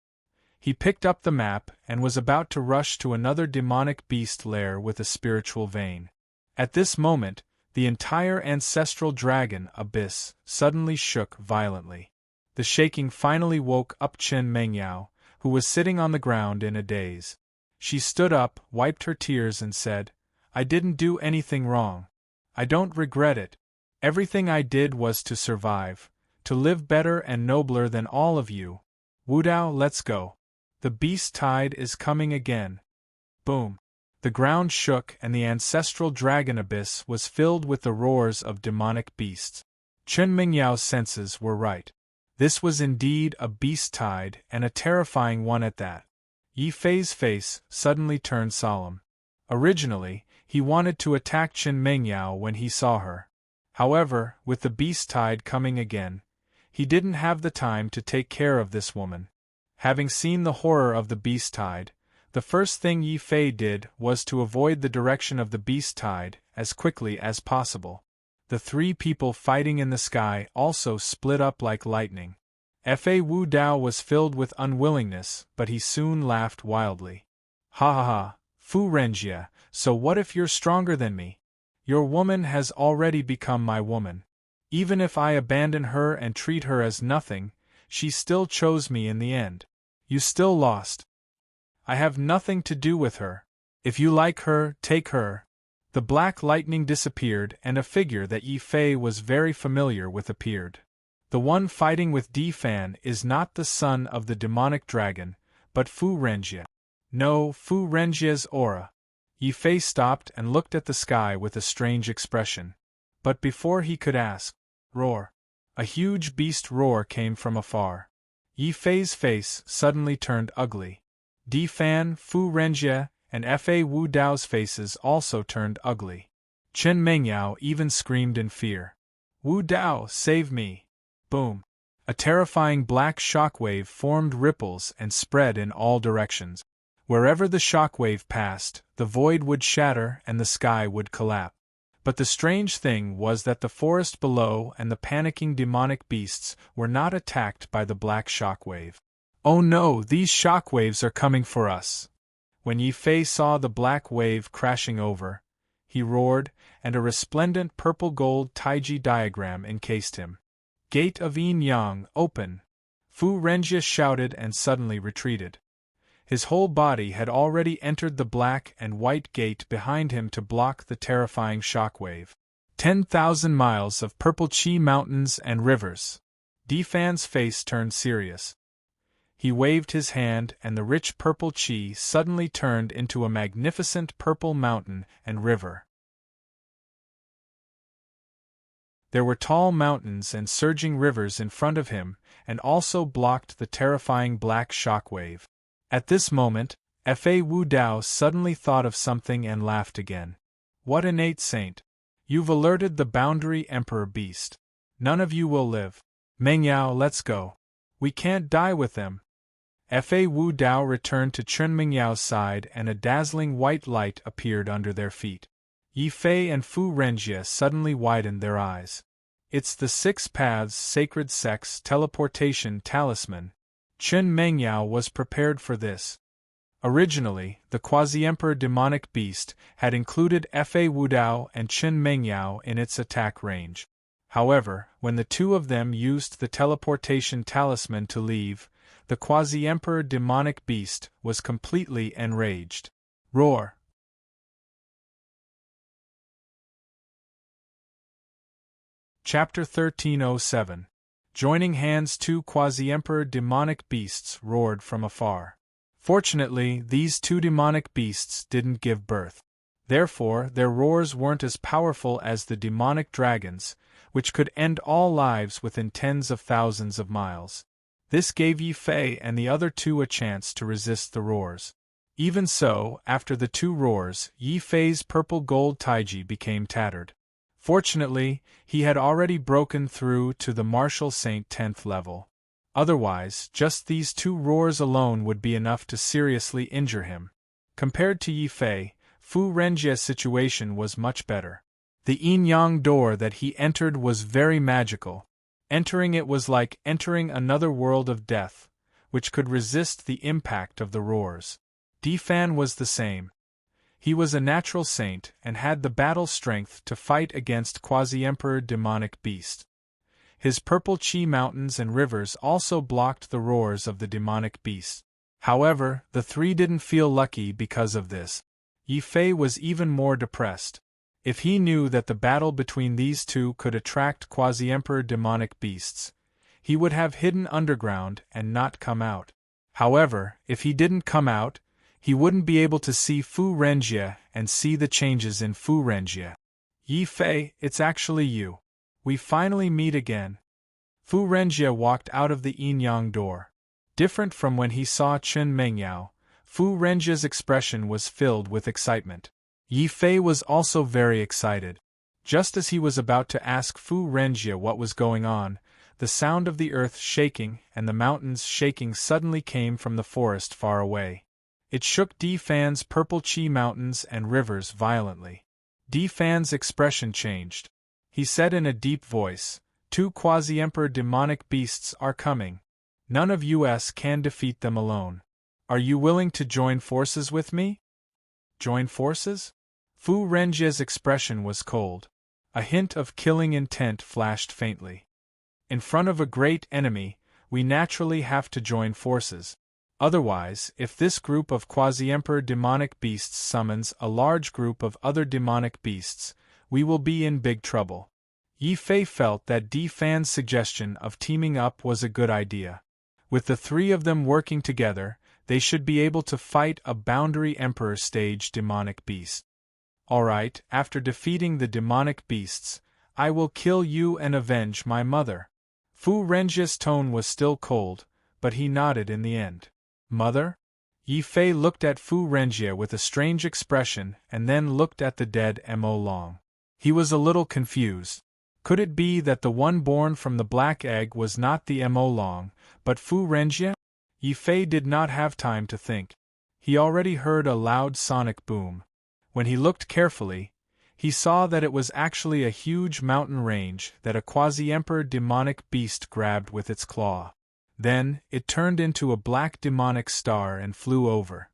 He picked up the map and was about to rush to another demonic beast lair with a spiritual vein. At this moment, the entire ancestral dragon abyss suddenly shook violently. The shaking finally woke up Chen Mengyao, who was sitting on the ground in a daze. She stood up, wiped her tears and said, "I didn't do anything wrong. I don't regret it. Everything I did was to survive, to live better and nobler than all of you. Wudao, let's go. The beast tide is coming again." Boom. The ground shook and the ancestral dragon abyss was filled with the roars of demonic beasts. Chen Mingyao's senses were right. This was indeed a beast tide and a terrifying one at that. Yi Fei's face suddenly turned solemn. Originally, he wanted to attack Chen Mengyao when he saw her. However, with the beast tide coming again, he didn't have the time to take care of this woman. Having seen the horror of the beast tide, the first thing Yi Fei did was to avoid the direction of the beast tide as quickly as possible. The three people fighting in the sky also split up like lightning. Fa Wudao was filled with unwillingness, but he soon laughed wildly. "Ha ha ha, Fu Renjie, so what if you're stronger than me? Your woman has already become my woman. Even if I abandon her and treat her as nothing, she still chose me in the end. You still lost. I have nothing to do with her. If you like her, take her." The black lightning disappeared and a figure that Yi Fei was very familiar with appeared. The one fighting with Di Fan is not the son of the demonic dragon, but Fu Renjie. No, Fu Renjie's aura. Yi Fei stopped and looked at the sky with a strange expression. But before he could ask, roar. A huge beast roar came from afar. Yi Fei's face suddenly turned ugly. Di Fan, Fu Renjie, and Fa Wudao's faces also turned ugly. Chen Mengyao even screamed in fear. "Wudao, save me!" Boom! A terrifying black shockwave formed ripples and spread in all directions. Wherever the shockwave passed, the void would shatter and the sky would collapse. But the strange thing was that the forest below and the panicking demonic beasts were not attacked by the black shockwave. "Oh no, these shockwaves are coming for us!" When Yi Fei saw the black wave crashing over, he roared, and a resplendent purple-gold Taiji diagram encased him. "Gate of Yin-Yang, open!" Fu Renjie shouted and suddenly retreated. His whole body had already entered the black and white gate behind him to block the terrifying shockwave. 10,000 miles of purple chi mountains and rivers. Di Fan's face turned serious. He waved his hand and the rich purple chi suddenly turned into a magnificent purple mountain and river. There were tall mountains and surging rivers in front of him, and also blocked the terrifying black shockwave. At this moment, Fa Wudao suddenly thought of something and laughed again. "What innate saint! You've alerted the boundary emperor beast. None of you will live. Mengyao, let's go." We can't die with them. Fa Wu Dao returned to Chen Mingyao's side and a dazzling white light appeared under their feet. Yi Fei and Fu Renjie suddenly widened their eyes. It's the Six Paths Sacred Sex Teleportation Talisman. Chen Mengyao was prepared for this. Originally, the Quasi-Emperor demonic beast had included Fa Wudao and Chen Mengyao in its attack range. However, when the two of them used the teleportation talisman to leave, the Quasi-Emperor demonic beast was completely enraged. Roar! Chapter 1307. Joining hands, two Quasi-Emperor demonic beasts roared from afar. Fortunately, these two demonic beasts didn't give birth. Therefore, their roars weren't as powerful as the demonic dragons, which could end all lives within tens of thousands of miles. This gave Yi Fei and the other two a chance to resist the roars. Even so, after the two roars, Yi Fei's purple gold taiji became tattered. Fortunately, he had already broken through to the Martial Saint 10th level. Otherwise, just these two roars alone would be enough to seriously injure him. Compared to Yi Fei, Fu Renjie's situation was much better. The yin-yang door that he entered was very magical. Entering it was like entering another world of death, which could resist the impact of the roars. Defan was the same. He was a natural saint and had the battle strength to fight against Quasi-Emperor demonic beast. His purple chi mountains and rivers also blocked the roars of the demonic beast. However, the three didn't feel lucky because of this. Yi Fei was even more depressed. If he knew that the battle between these two could attract Quasi-Emperor demonic beasts, he would have hidden underground and not come out. However, if he didn't come out, he wouldn't be able to see Fu Renjie and see the changes in Fu Renjie. Yi Fei, it's actually you. We finally meet again. Fu Renjie walked out of the yin-yang door. Different from when he saw Chen Mengyao, Fu Renjie's expression was filled with excitement. Yi Fei was also very excited. Just as he was about to ask Fu Renjie what was going on, the sound of the earth shaking and the mountains shaking suddenly came from the forest far away. It shook Defan's purple chi mountains and rivers violently. Defan's expression changed. He said in a deep voice, "Two Quasi-Emperor demonic beasts are coming. None of us can defeat them alone. Are you willing to join forces with me?" Join forces? Fu Renjie's expression was cold. A hint of killing intent flashed faintly. In front of a great enemy, we naturally have to join forces. Otherwise, if this group of Quasi-Emperor demonic beasts summons a large group of other demonic beasts, we will be in big trouble. Yi Fei felt that Defan's suggestion of teaming up was a good idea. With the three of them working together, they should be able to fight a Boundary Emperor stage demonic beast. Alright, after defeating the demonic beasts, I will kill you and avenge my mother. Fu Renjie's tone was still cold, but he nodded in the end. Mother? Yi Fei looked at Fu Renjie with a strange expression and then looked at the dead Mo Long. He was a little confused. Could it be that the one born from the black egg was not the Mo Long, but Fu Renjie? Yi Fei did not have time to think. He already heard a loud sonic boom. When he looked carefully, he saw that it was actually a huge mountain range that a Quasi-Emperor demonic beast grabbed with its claw. Then, it turned into a black demonic star and flew over.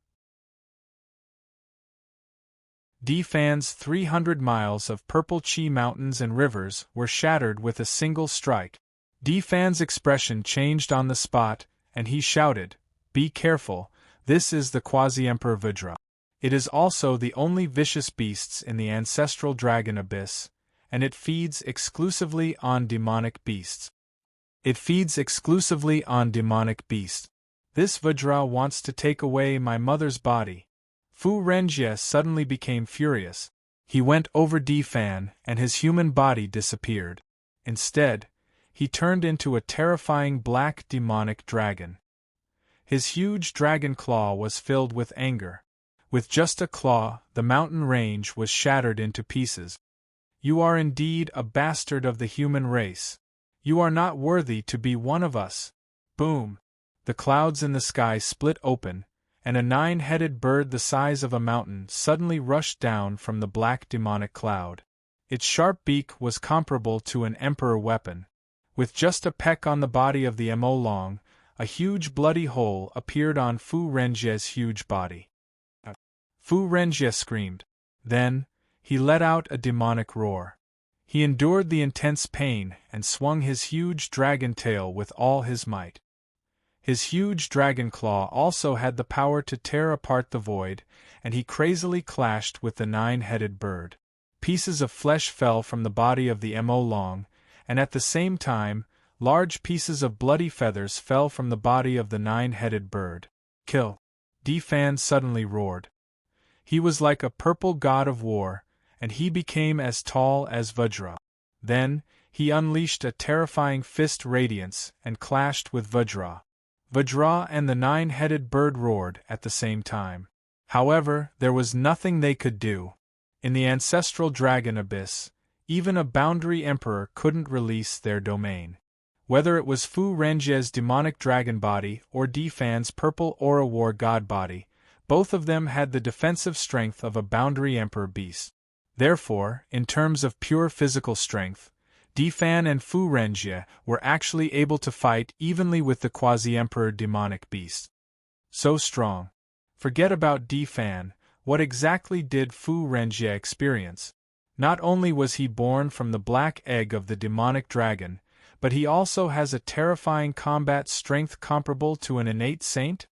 Defan's 300 miles of purple chi mountains and rivers were shattered with a single strike. Defan's expression changed on the spot, and he shouted, "Be careful, this is the Quasi-Emperor Vajra. It is also the only vicious beasts in the ancestral dragon abyss, and it feeds exclusively on demonic beasts. This Vajra wants to take away my mother's body." Fu Renjie suddenly became furious. He went over Defan, and his human body disappeared. Instead, he turned into a terrifying black demonic dragon. His huge dragon claw was filled with anger. With just a claw, the mountain range was shattered into pieces. "You are indeed a bastard of the human race. You are not worthy to be one of us." Boom! The clouds in the sky split open, and a 9-headed bird the size of a mountain suddenly rushed down from the black demonic cloud. Its sharp beak was comparable to an emperor weapon. With just a peck on the body of the Mo Long, a huge bloody hole appeared on Fu Renjie's huge body. Fu Renjie screamed. Then, he let out a demonic roar. He endured the intense pain and swung his huge dragon tail with all his might. His huge dragon claw also had the power to tear apart the void, and he crazily clashed with the 9-headed bird. Pieces of flesh fell from the body of the Mo Long, and at the same time, large pieces of bloody feathers fell from the body of the 9-headed bird. Kill! Di Fan suddenly roared. He was like a purple god of war, and he became as tall as Vajra. Then, he unleashed a terrifying fist radiance and clashed with Vajra. Vajra and the 9-headed bird roared at the same time. However, there was nothing they could do. In the ancestral dragon abyss, even a boundary emperor couldn't release their domain. Whether it was Fu Renjie's demonic dragon body or Di Fan's purple aura war god body, both of them had the defensive strength of a boundary emperor beast. Therefore, in terms of pure physical strength, Di Fan and Fu Renjie were actually able to fight evenly with the quasi-emperor demonic beast. So strong. Forget about Di Fan, what exactly did Fu Renjie experience? Not only was he born from the black egg of the demonic dragon, but he also has a terrifying combat strength comparable to an innate saint?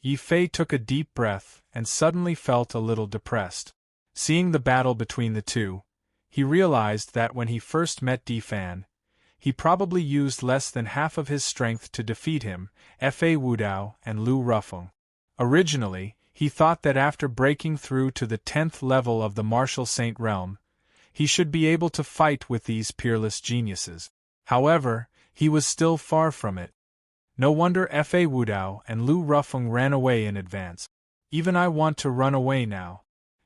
Yi Fei took a deep breath and suddenly felt a little depressed. Seeing the battle between the two, he realized that when he first met Di Fan, he probably used less than half of his strength to defeat him, Fa Wudao and Lu Rufeng. Originally, he thought that after breaking through to the 10th level of the martial saint realm, he should be able to fight with these peerless geniuses. However, he was still far from it. No wonder Fa Wudao and Lu Rufeng ran away in advance. Even I want to run away now.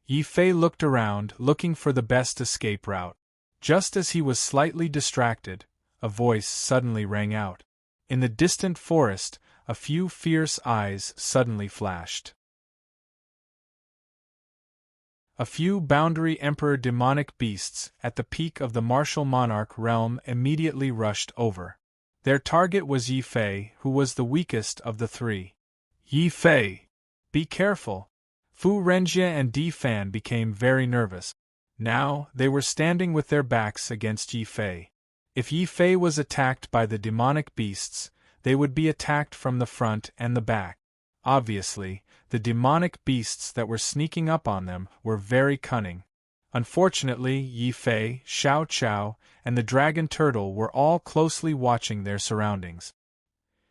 Yi Fei looked around, looking for the best escape route. Just as he was slightly distracted, a voice suddenly rang out. In the distant forest, a few fierce eyes suddenly flashed. A few boundary emperor demonic beasts at the peak of the martial monarch realm immediately rushed over. Their target was Yi Fei, who was the weakest of the three. Yi Fei! Be careful! Fu Renjie and Di Fan became very nervous. Now, they were standing with their backs against Yi Fei. If Yi Fei was attacked by the demonic beasts, they would be attacked from the front and the back. Obviously, the demonic beasts that were sneaking up on them were very cunning. Unfortunately, Yi Fei, Xiao Chao, and the dragon turtle were all closely watching their surroundings.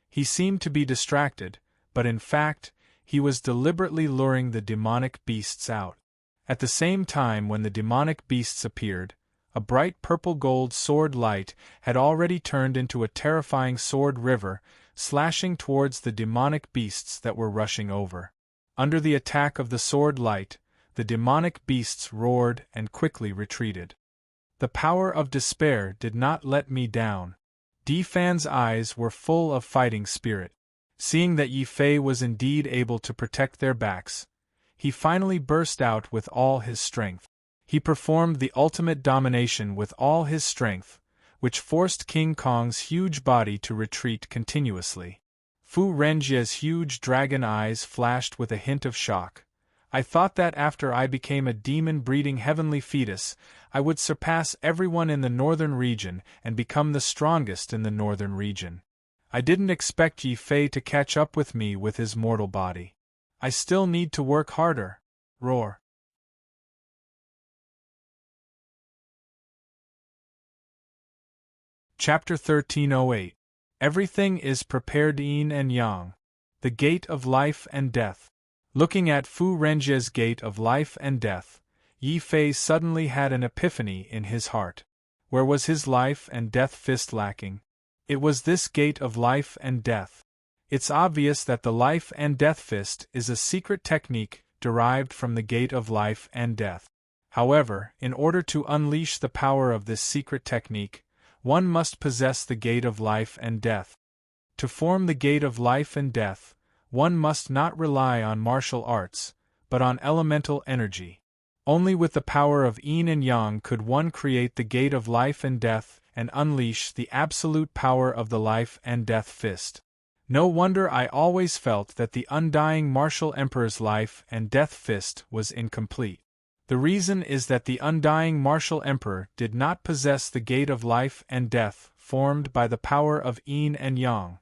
He seemed to be distracted, but in fact, he was deliberately luring the demonic beasts out. At the same time when the demonic beasts appeared, a bright purple-gold sword light had already turned into a terrifying sword river, slashing towards the demonic beasts that were rushing over. Under the attack of the sword light, the demonic beasts roared and quickly retreated. The power of despair did not let me down. Di Fan's eyes were full of fighting spirit. Seeing that Yi Fei was indeed able to protect their backs, he finally burst out with all his strength. He performed the ultimate domination with all his strength, which forced King Kong's huge body to retreat continuously. Fu Renjie's huge dragon eyes flashed with a hint of shock. I thought that after I became a demon-breeding heavenly fetus, I would surpass everyone in the northern region and become the strongest in the northern region. I didn't expect Yi Fei to catch up with me with his mortal body. I still need to work harder. Roar. Chapter 1308. Everything is prepared. Yin and Yang. The Gate of Life and Death. Looking at Fu Renjie's Gate of Life and Death, Yi Fei suddenly had an epiphany in his heart. Where was his life and death fist lacking? It was this Gate of Life and Death. It's obvious that the Life and Death fist is a secret technique derived from the Gate of Life and Death. However, in order to unleash the power of this secret technique, one must possess the Gate of Life and Death. To form the gate of life and death, one must not rely on martial arts, but on elemental energy. Only with the power of yin and yang could one create the gate of life and death and unleash the absolute power of the life and death fist. No wonder I always felt that the undying martial emperor's life and death fist was incomplete. The reason is that the undying martial emperor did not possess the gate of life and death formed by the power of yin and yang.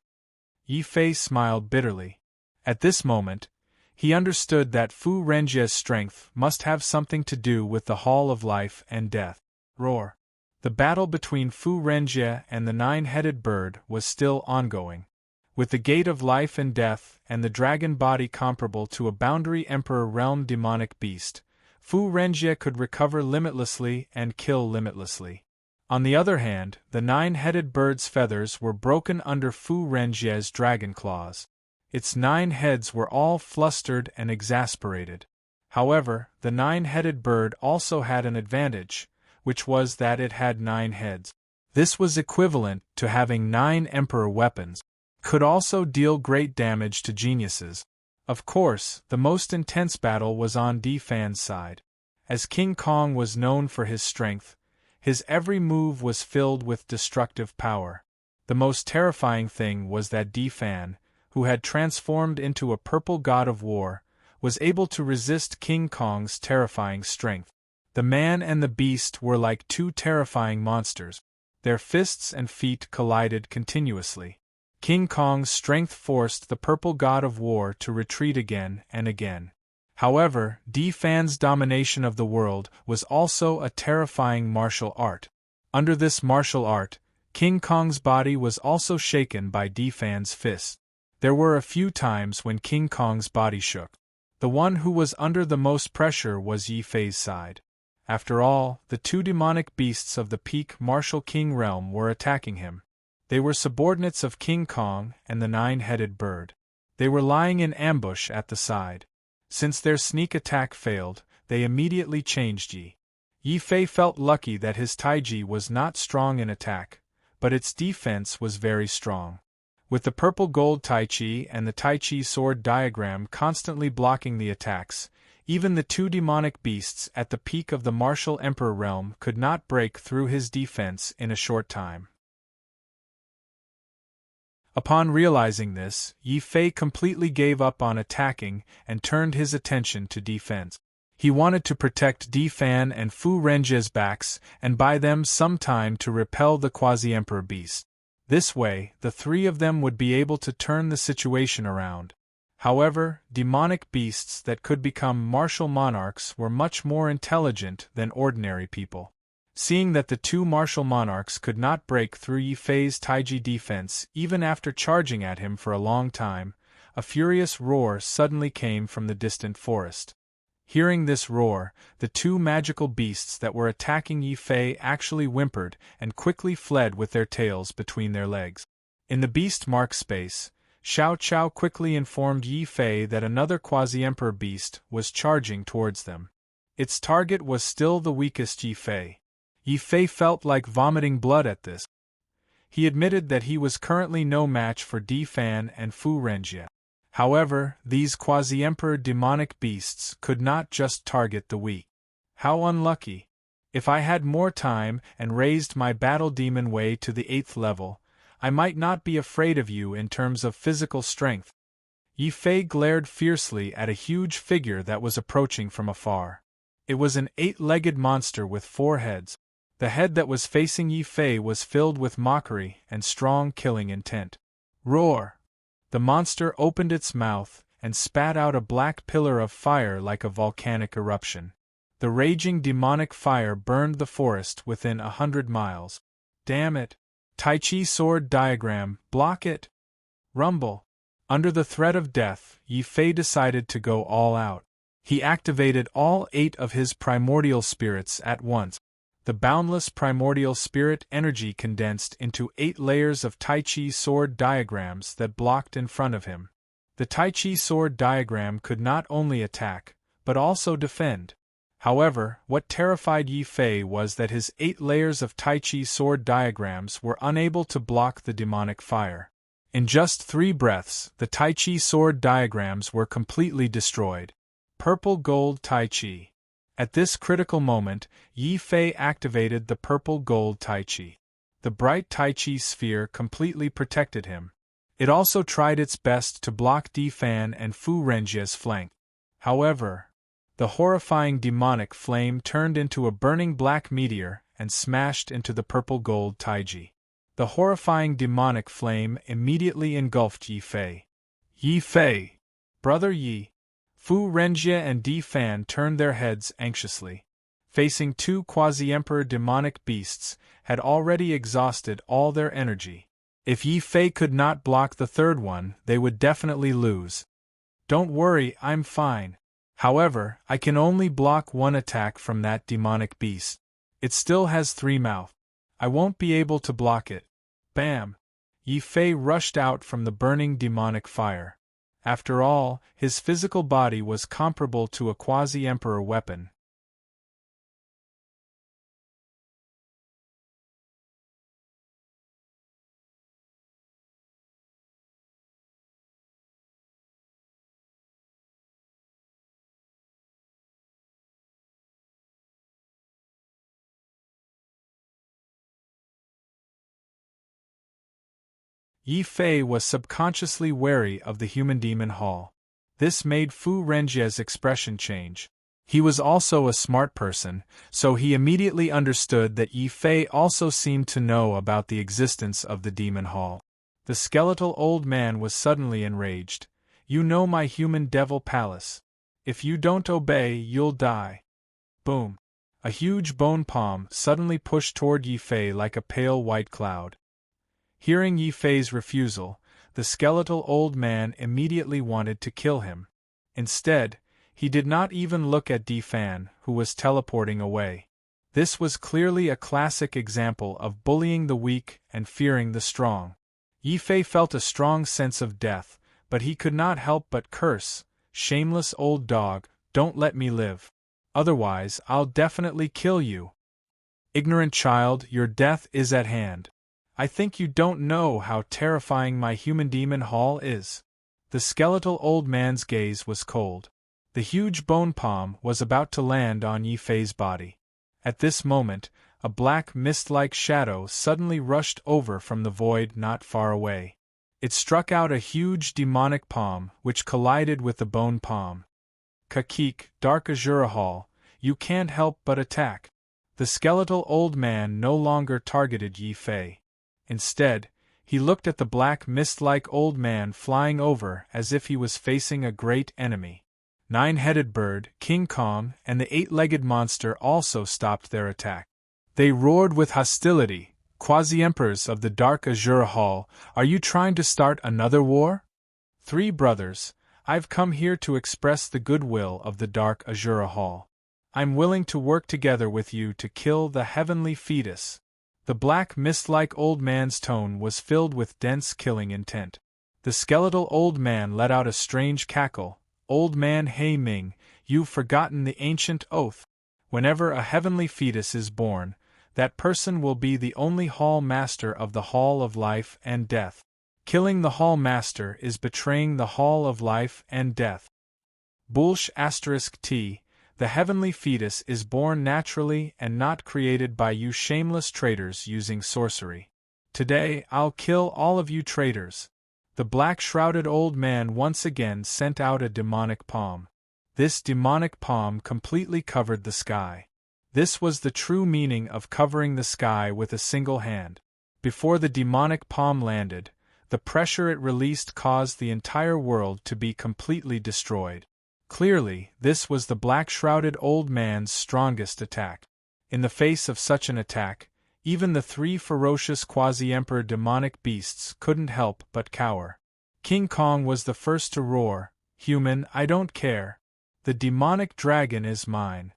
Yi Fei smiled bitterly. At this moment, he understood that Fu Renjie's strength must have something to do with the Hall of Life and Death. Roar! The battle between Fu Renjie and the nine-headed bird was still ongoing. With the gate of life and death and the dragon body comparable to a boundary emperor realm demonic beast, Fu Renjie could recover limitlessly and kill limitlessly. On the other hand, the nine-headed bird's feathers were broken under Fu Renjie's dragon claws. Its 9 heads were all flustered and exasperated. However, the nine-headed bird also had an advantage, which was that it had 9 heads. This was equivalent to having 9 emperor weapons. Could also deal great damage to geniuses. Of course, the most intense battle was on Di Fan's side. As King Kong was known for his strength, his every move was filled with destructive power. The most terrifying thing was that Di Fan, who had transformed into a purple god of war, was able to resist King Kong's terrifying strength. The man and the beast were like 2 terrifying monsters. Their fists and feet collided continuously. King Kong's strength forced the purple god of war to retreat again and again. However, Di Fan's domination of the world was also a terrifying martial art. Under this martial art, King Kong's body was also shaken by Di Fan's fists. There were a few times when King Kong's body shook. The one who was under the most pressure was Yi Fei's side. After all, the 2 demonic beasts of the peak martial king realm were attacking him. They were subordinates of King Kong and the nine-headed bird. They were lying in ambush at the side. Since their sneak attack failed, they immediately changed Yi. Yi Fei felt lucky that his Taiji was not strong in attack, but its defense was very strong. With the purple gold Tai Chi and the Tai Chi sword diagram constantly blocking the attacks, even the 2 demonic beasts at the peak of the martial emperor realm could not break through his defense in a short time. Upon realizing this, Yi Fei completely gave up on attacking and turned his attention to defense. He wanted to protect Di Fan and Fu Renjie's backs and buy them some time to repel the quasi-emperor beast. This way, the 3 of them would be able to turn the situation around. However, demonic beasts that could become martial monarchs were much more intelligent than ordinary people. Seeing that the 2 martial monarchs could not break through Yi Fei's Taiji defense even after charging at him for a long time, a furious roar suddenly came from the distant forest. Hearing this roar, the 2 magical beasts that were attacking Yi Fei actually whimpered and quickly fled with their tails between their legs. In the beast mark space, Xiao Chao quickly informed Yi Fei that another quasi-emperor beast was charging towards them. Its target was still the weakest Yi Fei. Yi Fei felt like vomiting blood at this. He admitted that he was currently no match for Di Fan and Fu Renjie. However, these quasi-emperor demonic beasts could not just target the weak. How unlucky! If I had more time and raised my battle demon way to the 8th level, I might not be afraid of you in terms of physical strength. Yi Fei glared fiercely at a huge figure that was approaching from afar. It was an 8-legged monster with 4 heads. The head that was facing Yi Fei was filled with mockery and strong killing intent. Roar! The monster opened its mouth and spat out a black pillar of fire like a volcanic eruption. The raging demonic fire burned the forest within 100 miles. Damn it! Tai Chi sword diagram, block it! Rumble! Under the threat of death, Yi Fei decided to go all out. He activated all 8 of his primordial spirits at once. The boundless primordial spirit energy condensed into 8 layers of Tai Chi sword diagrams that blocked in front of him. The Tai Chi sword diagram could not only attack, but also defend. However, what terrified Yi Fei was that his 8 layers of Tai Chi sword diagrams were unable to block the demonic fire. In just 3 breaths, the Tai Chi sword diagrams were completely destroyed. Purple gold Tai Chi. At this critical moment, Yi Fei activated the purple gold Tai Chi. The bright Tai Chi sphere completely protected him. It also tried its best to block Di Fan and Fu Renjie's flank. However, the horrifying demonic flame turned into a burning black meteor and smashed into the purple gold Taiji. The horrifying demonic flame immediately engulfed Yi Fei. Yi Fei! Brother Yi! Fu Renjie and Di Fan turned their heads anxiously. Facing 2 quasi-emperor demonic beasts had already exhausted all their energy. If Yi Fei could not block the third one, they would definitely lose. Don't worry, I'm fine. However, I can only block 1 attack from that demonic beast. It still has 3 mouths. I won't be able to block it. Bam! Yi Fei rushed out from the burning demonic fire. After all, his physical body was comparable to a quasi-emperor weapon. Yi Fei was subconsciously wary of the human demon hall. This made Fu Renjie's expression change. He was also a smart person, so he immediately understood that Yi Fei also seemed to know about the existence of the demon hall. The skeletal old man was suddenly enraged. You know my human devil palace. If you don't obey, you'll die. Boom. A huge bone palm suddenly pushed toward Yi Fei like a pale white cloud. Hearing Yi Fei's refusal, the skeletal old man immediately wanted to kill him. Instead, he did not even look at Di Fan, who was teleporting away. This was clearly a classic example of bullying the weak and fearing the strong. Yi Fei felt a strong sense of death, but he could not help but curse, "Shameless old dog, don't let me live. Otherwise, I'll definitely kill you. Ignorant child, your death is at hand. I think you don't know how terrifying my human demon hall is." The skeletal old man's gaze was cold. The huge bone palm was about to land on Yi Fei's body. At this moment, a black mist-like shadow suddenly rushed over from the void not far away. It struck out a huge demonic palm, which collided with the bone palm. Kakik, Dark Azura Hall, you can't help but attack. The skeletal old man no longer targeted Yi Fei. Instead, he looked at the black mist-like old man flying over as if he was facing a great enemy. 9-headed bird, King Kong, and the 8-legged monster also stopped their attack. They roared with hostility. Quasi-emperors of the Dark Azura Hall, are you trying to start another war? 3 brothers, I've come here to express the goodwill of the Dark Azura Hall. I'm willing to work together with you to kill the heavenly fetus. The black mist-like old man's tone was filled with dense killing intent. The skeletal old man let out a strange cackle. Old man Hei Ming, you've forgotten the ancient oath. Whenever a heavenly fetus is born, that person will be the only hall master of the Hall of Life and Death. Killing the hall master is betraying the Hall of Life and Death. Bullsh *T. The heavenly fetus is born naturally and not created by you shameless traitors using sorcery. Today, I'll kill all of you traitors. The black-shrouded old man once again sent out a demonic palm. This demonic palm completely covered the sky. This was the true meaning of covering the sky with a single hand. Before the demonic palm landed, the pressure it released caused the entire world to be completely destroyed. Clearly, this was the black-shrouded old man's strongest attack. In the face of such an attack, even the 3 ferocious quasi-emperor demonic beasts couldn't help but cower. King Kong was the first to roar, "Human, I don't care. The demonic dragon is mine."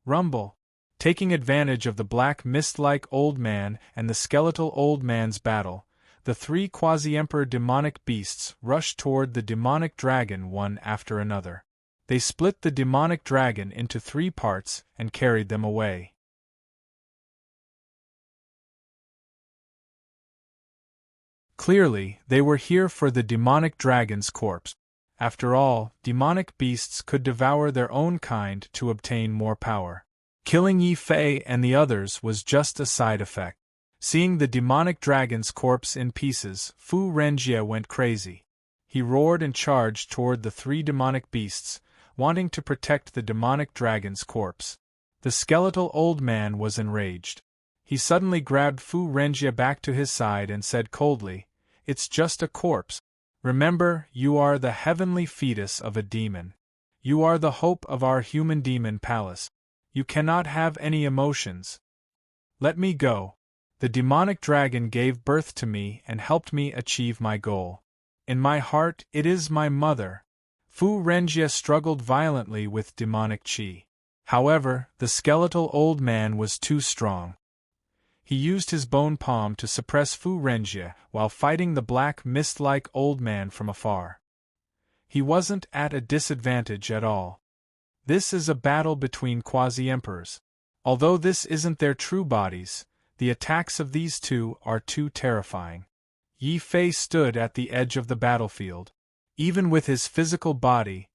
Rumble. Taking advantage of the black mist-like old man and the skeletal old man's battle, the 3 quasi-emperor demonic beasts rushed toward the demonic dragon one after another. They split the demonic dragon into 3 parts and carried them away. Clearly, they were here for the demonic dragon's corpse. After all, demonic beasts could devour their own kind to obtain more power. Killing Yi Fei and the others was just a side effect. Seeing the demonic dragon's corpse in pieces, Fu Renjie went crazy. He roared and charged toward the three demonic beasts, wanting to protect the demonic dragon's corpse. The skeletal old man was enraged. He suddenly grabbed Fu Renjie back to his side and said coldly, "It's just a corpse. Remember, you are the heavenly fetus of a demon. You are the hope of our human demon palace. You cannot have any emotions. Let me go. The demonic dragon gave birth to me and helped me achieve my goal. In my heart, it is my mother." Fu Renjie struggled violently with demonic qi. However, the skeletal old man was too strong. He used his bone palm to suppress Fu Renjie while fighting the black mist-like old man from afar. He wasn't at a disadvantage at all. This is a battle between quasi-emperors. Although this isn't their true bodies, the attacks of these two are too terrifying. Yi Fei stood at the edge of the battlefield. Even with his physical body,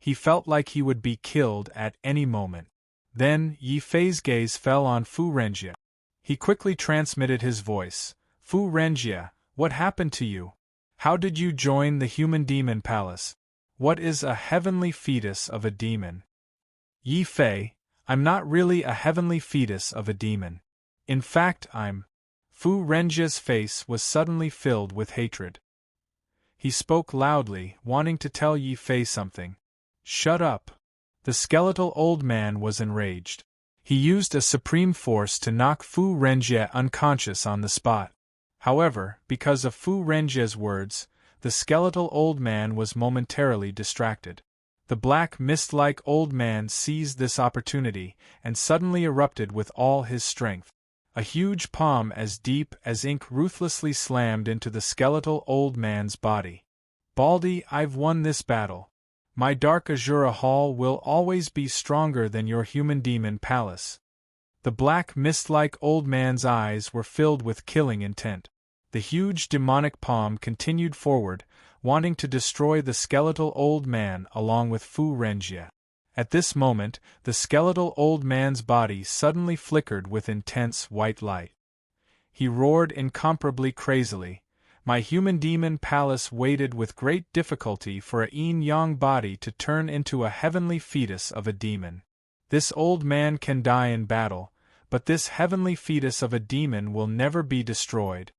he felt like he would be killed at any moment. Then, Yi Fei's gaze fell on Fu Renjie. He quickly transmitted his voice. "Fu Renjie, what happened to you? How did you join the human demon palace? What is a heavenly fetus of a demon?" "Yi Fei, I'm not really a heavenly fetus of a demon. In fact, I'm..." Fu Renjie's face was suddenly filled with hatred. He spoke loudly, wanting to tell Yi Fei something. "Shut up." The skeletal old man was enraged. He used a supreme force to knock Fu Renjie unconscious on the spot. However, because of Fu Renjie's words, the skeletal old man was momentarily distracted. The black mist-like old man seized this opportunity and suddenly erupted with all his strength. A huge palm as deep as ink ruthlessly slammed into the skeletal old man's body. "Baldy, I've won this battle. My dark Azura Hall will always be stronger than your human demon palace." The black mist-like old man's eyes were filled with killing intent. The huge demonic palm continued forward, wanting to destroy the skeletal old man along with Fu Renjie. At this moment, the skeletal old man's body suddenly flickered with intense white light. He roared incomparably crazily. "My human demon palace waited with great difficulty for a yin-yang body to turn into a heavenly fetus of a demon. This old man can die in battle, but this heavenly fetus of a demon will never be destroyed."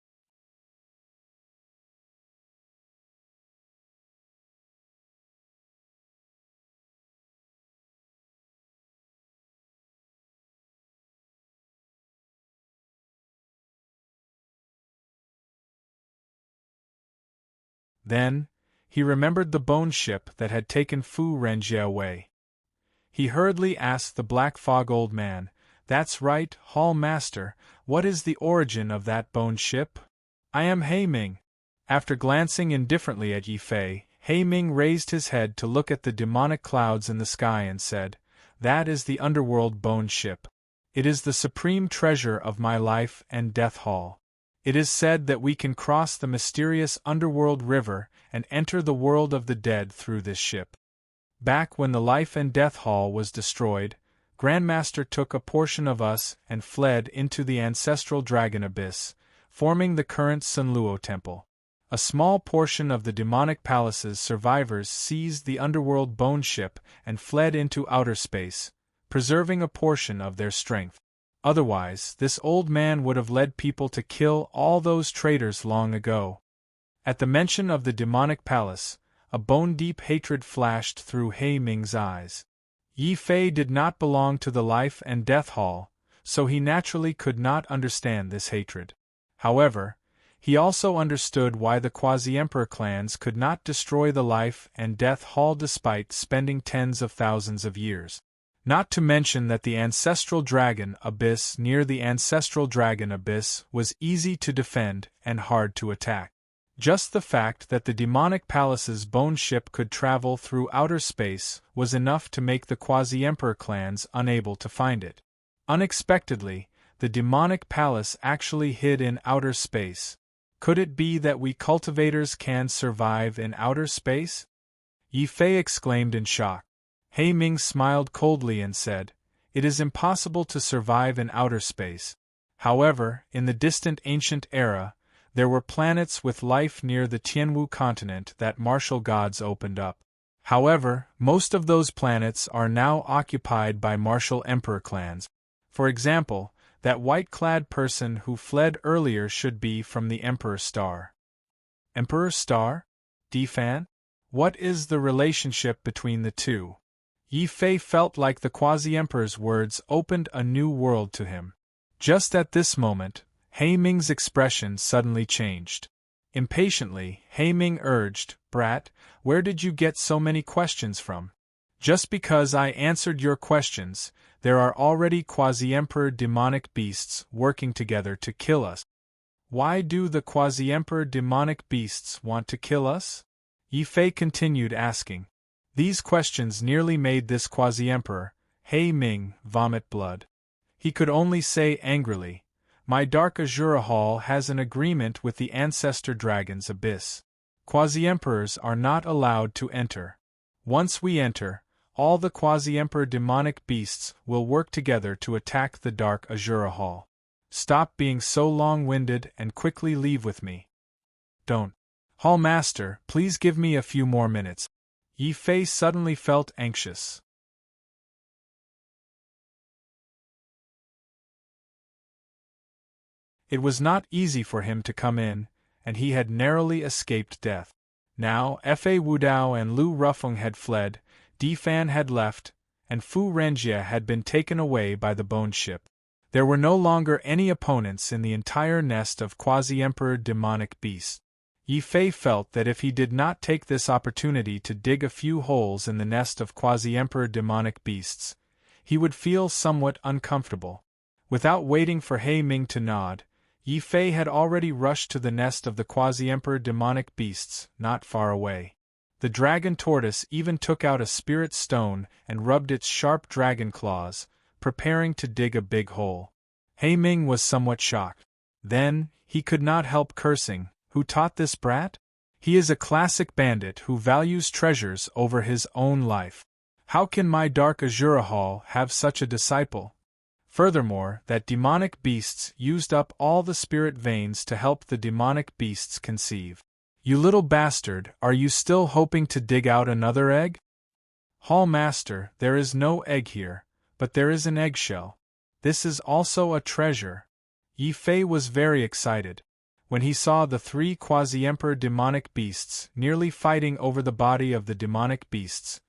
Then, he remembered the bone ship that had taken Fu Renjie away. He hurriedly asked the Black Fog old man, "That's right, Hall Master, what is the origin of that bone ship?" "I am Ming." After glancing indifferently at Yi Fei, Ming raised his head to look at the demonic clouds in the sky and said, "That is the underworld bone ship. It is the supreme treasure of my life and death hall. It is said that we can cross the mysterious underworld river and enter the world of the dead through this ship. Back when the Life and Death Hall was destroyed, Grandmaster took a portion of us and fled into the ancestral dragon abyss, forming the current Sunluo Temple. A small portion of the demonic palace's survivors seized the underworld bone ship and fled into outer space, preserving a portion of their strength. Otherwise, this old man would have led people to kill all those traitors long ago." At the mention of the demonic palace, a bone-deep hatred flashed through Ming's eyes. Yi Fei did not belong to the Life and Death Hall, so he naturally could not understand this hatred. However, he also understood why the quasi-emperor clans could not destroy the Life and Death Hall despite spending tens of thousands of years. Not to mention that the ancestral dragon abyss near the ancestral dragon abyss was easy to defend and hard to attack. Just the fact that the demonic palace's bone ship could travel through outer space was enough to make the quasi-emperor clans unable to find it. Unexpectedly, the demonic palace actually hid in outer space. Could it be that we cultivators can survive in outer space? Yi Fei exclaimed in shock. He Ming smiled coldly and said, "It is impossible to survive in outer space. However, in the distant ancient era, there were planets with life near the Tianwu continent that martial gods opened up. However, most of those planets are now occupied by martial emperor clans. For example, that white-clad person who fled earlier should be from the Emperor Star." Emperor Star? Defan? What is the relationship between the two? Yi Fei felt like the quasi-emperor's words opened a new world to him. Just at this moment, He Ming's expression suddenly changed. Impatiently, He Ming urged, "Brat, where did you get so many questions from? Just because I answered your questions, there are already quasi-emperor demonic beasts working together to kill us." "Why do the quasi-emperor demonic beasts want to kill us?" Yi Fei continued asking. These questions nearly made this quasi-emperor, He Ming, vomit blood. He could only say angrily, "My Dark Azura Hall has an agreement with the Ancestor Dragon's Abyss. Quasi-emperors are not allowed to enter. Once we enter, all the quasi-emperor demonic beasts will work together to attack the Dark Azura Hall. Stop being so long-winded and quickly leave with me." "Don't. Hall Master, please give me a few more minutes." Yi Fei suddenly felt anxious. It was not easy for him to come in, and he had narrowly escaped death. Now, Fa Wudao and Lu Rufeng had fled, Defan had left, and Fu Renjia had been taken away by the Bone Ship. There were no longer any opponents in the entire nest of quasi-emperor demonic beasts. Yi Fei felt that if he did not take this opportunity to dig a few holes in the nest of quasi-emperor demonic beasts, he would feel somewhat uncomfortable. Without waiting for He Ming to nod, Yi Fei had already rushed to the nest of the quasi-emperor demonic beasts, not far away. The dragon tortoise even took out a spirit stone and rubbed its sharp dragon claws, preparing to dig a big hole. He Ming was somewhat shocked. Then, he could not help cursing, "Who taught this brat? He is a classic bandit who values treasures over his own life. How can my Dark Azura Hall have such a disciple?" Furthermore, that demonic beasts used up all the spirit veins to help the demonic beasts conceive. "You little bastard, are you still hoping to dig out another egg?" "Hall Master, there is no egg here, but there is an eggshell. This is also a treasure." Yi Fei was very excited. When he saw the three quasi-emperor demonic beasts nearly fighting over the body of the demonic beasts,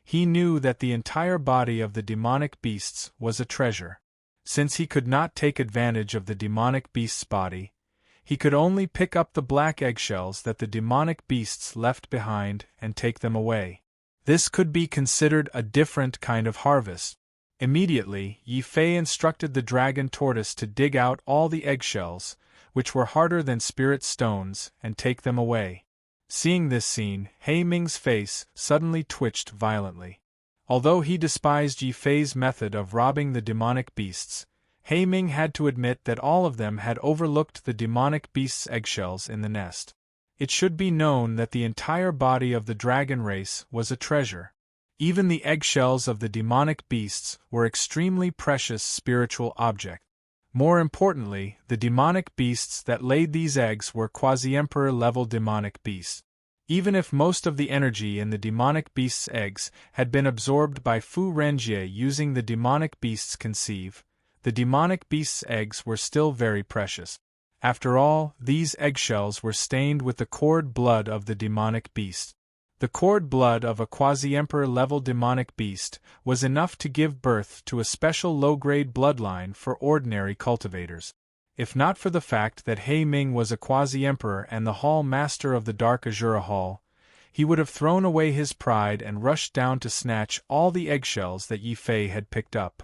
he knew that the entire body of the demonic beasts was a treasure. Since he could not take advantage of the demonic beast's body, he could only pick up the black eggshells that the demonic beasts left behind and take them away. This could be considered a different kind of harvest. Immediately, Yi Fei instructed the dragon tortoise to dig out all the eggshells, which were harder than spirit stones, and take them away. Seeing this scene, He Ming's face suddenly twitched violently. Although he despised Yi Fei's method of robbing the demonic beasts, He Ming had to admit that all of them had overlooked the demonic beast's eggshells in the nest. It should be known that the entire body of the dragon race was a treasure. Even the eggshells of the demonic beasts were extremely precious spiritual objects. More importantly, the demonic beasts that laid these eggs were quasi-emperor level demonic beasts. Even if most of the energy in the demonic beast's eggs had been absorbed by Fu Renjie using the demonic beast's conceive, the demonic beast's eggs were still very precious. After all, these eggshells were stained with the cord blood of the demonic beast. The cord blood of a quasi-emperor level demonic beast was enough to give birth to a special low-grade bloodline for ordinary cultivators. If not for the fact that He Ming was a quasi-emperor and the hall master of the Dark Azura Hall, he would have thrown away his pride and rushed down to snatch all the eggshells that Yi Fei had picked up.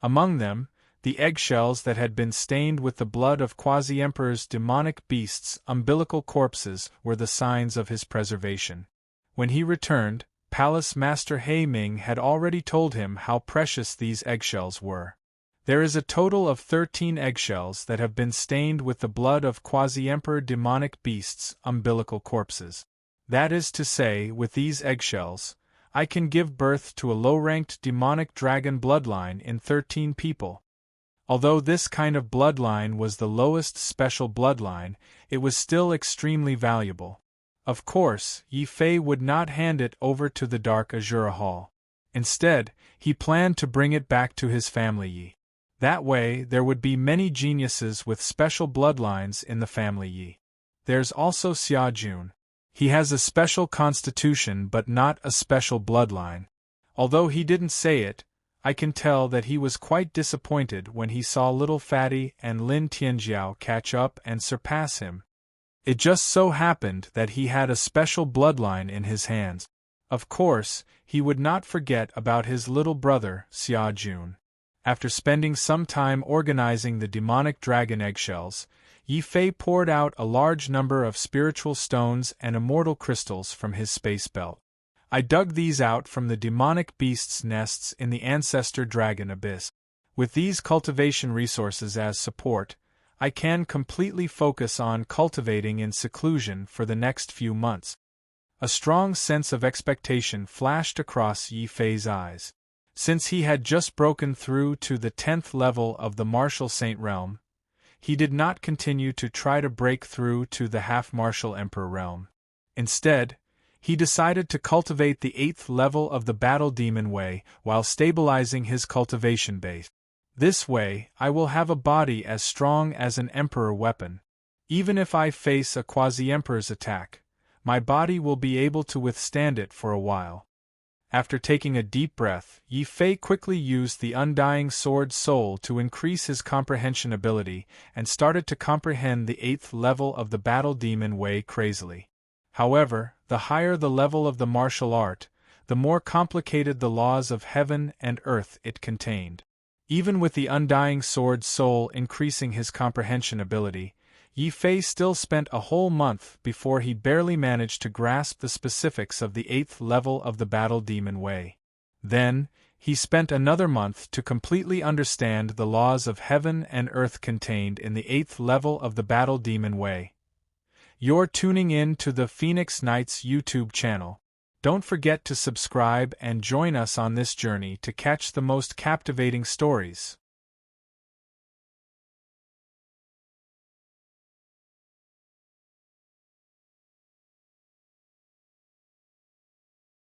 Among them, the eggshells that had been stained with the blood of Quasi-Emperor's demonic beasts' umbilical corpses were the signs of his preservation. When he returned, Palace Master He Ming had already told him how precious these eggshells were. There is a total of 13 eggshells that have been stained with the blood of Quasi-Emperor demonic beasts' umbilical corpses. That is to say, with these eggshells, I can give birth to a low-ranked demonic dragon bloodline in 13 people. Although this kind of bloodline was the lowest special bloodline, it was still extremely valuable. Of course, Yi Fei would not hand it over to the Dark Azura Hall. Instead, he planned to bring it back to his family Yi. That way, there would be many geniuses with special bloodlines in the family Yi. There's also Xia Jun. He has a special constitution but not a special bloodline. Although he didn't say it, I can tell that he was quite disappointed when he saw Little Fatty and Lin Tianjiao catch up and surpass him. It just so happened that he had a special bloodline in his hands. Of course, he would not forget about his little brother, Xia Jun. After spending some time organizing the demonic dragon eggshells, Yi Fei poured out a large number of spiritual stones and immortal crystals from his space belt. I dug these out from the demonic beasts' nests in the ancestor dragon abyss. With these cultivation resources as support, I can completely focus on cultivating in seclusion for the next few months. A strong sense of expectation flashed across Yi Fei's eyes. Since he had just broken through to the 10th level of the Martial Saint realm, he did not continue to try to break through to the half-martial Emperor realm. Instead, he decided to cultivate the 8th level of the Battle Demon Way while stabilizing his cultivation base. This way, I will have a body as strong as an Emperor weapon. Even if I face a Quasi-Emperor's attack, my body will be able to withstand it for a while. After taking a deep breath, Yi Fei quickly used the Undying Sword Soul to increase his comprehension ability and started to comprehend the 8th level of the Battle Demon Way crazily. However, the higher the level of the martial art, the more complicated the laws of heaven and earth it contained. Even with the Undying Sword Soul increasing his comprehension ability, Yi Fei still spent a whole month before he barely managed to grasp the specifics of the 8th level of the Battle Demon Way. Then, he spent another month to completely understand the laws of heaven and earth contained in the 8th level of the Battle Demon Way. You're tuning in to the Phoenix Knights YouTube channel. Don't forget to subscribe and join us on this journey to catch the most captivating stories.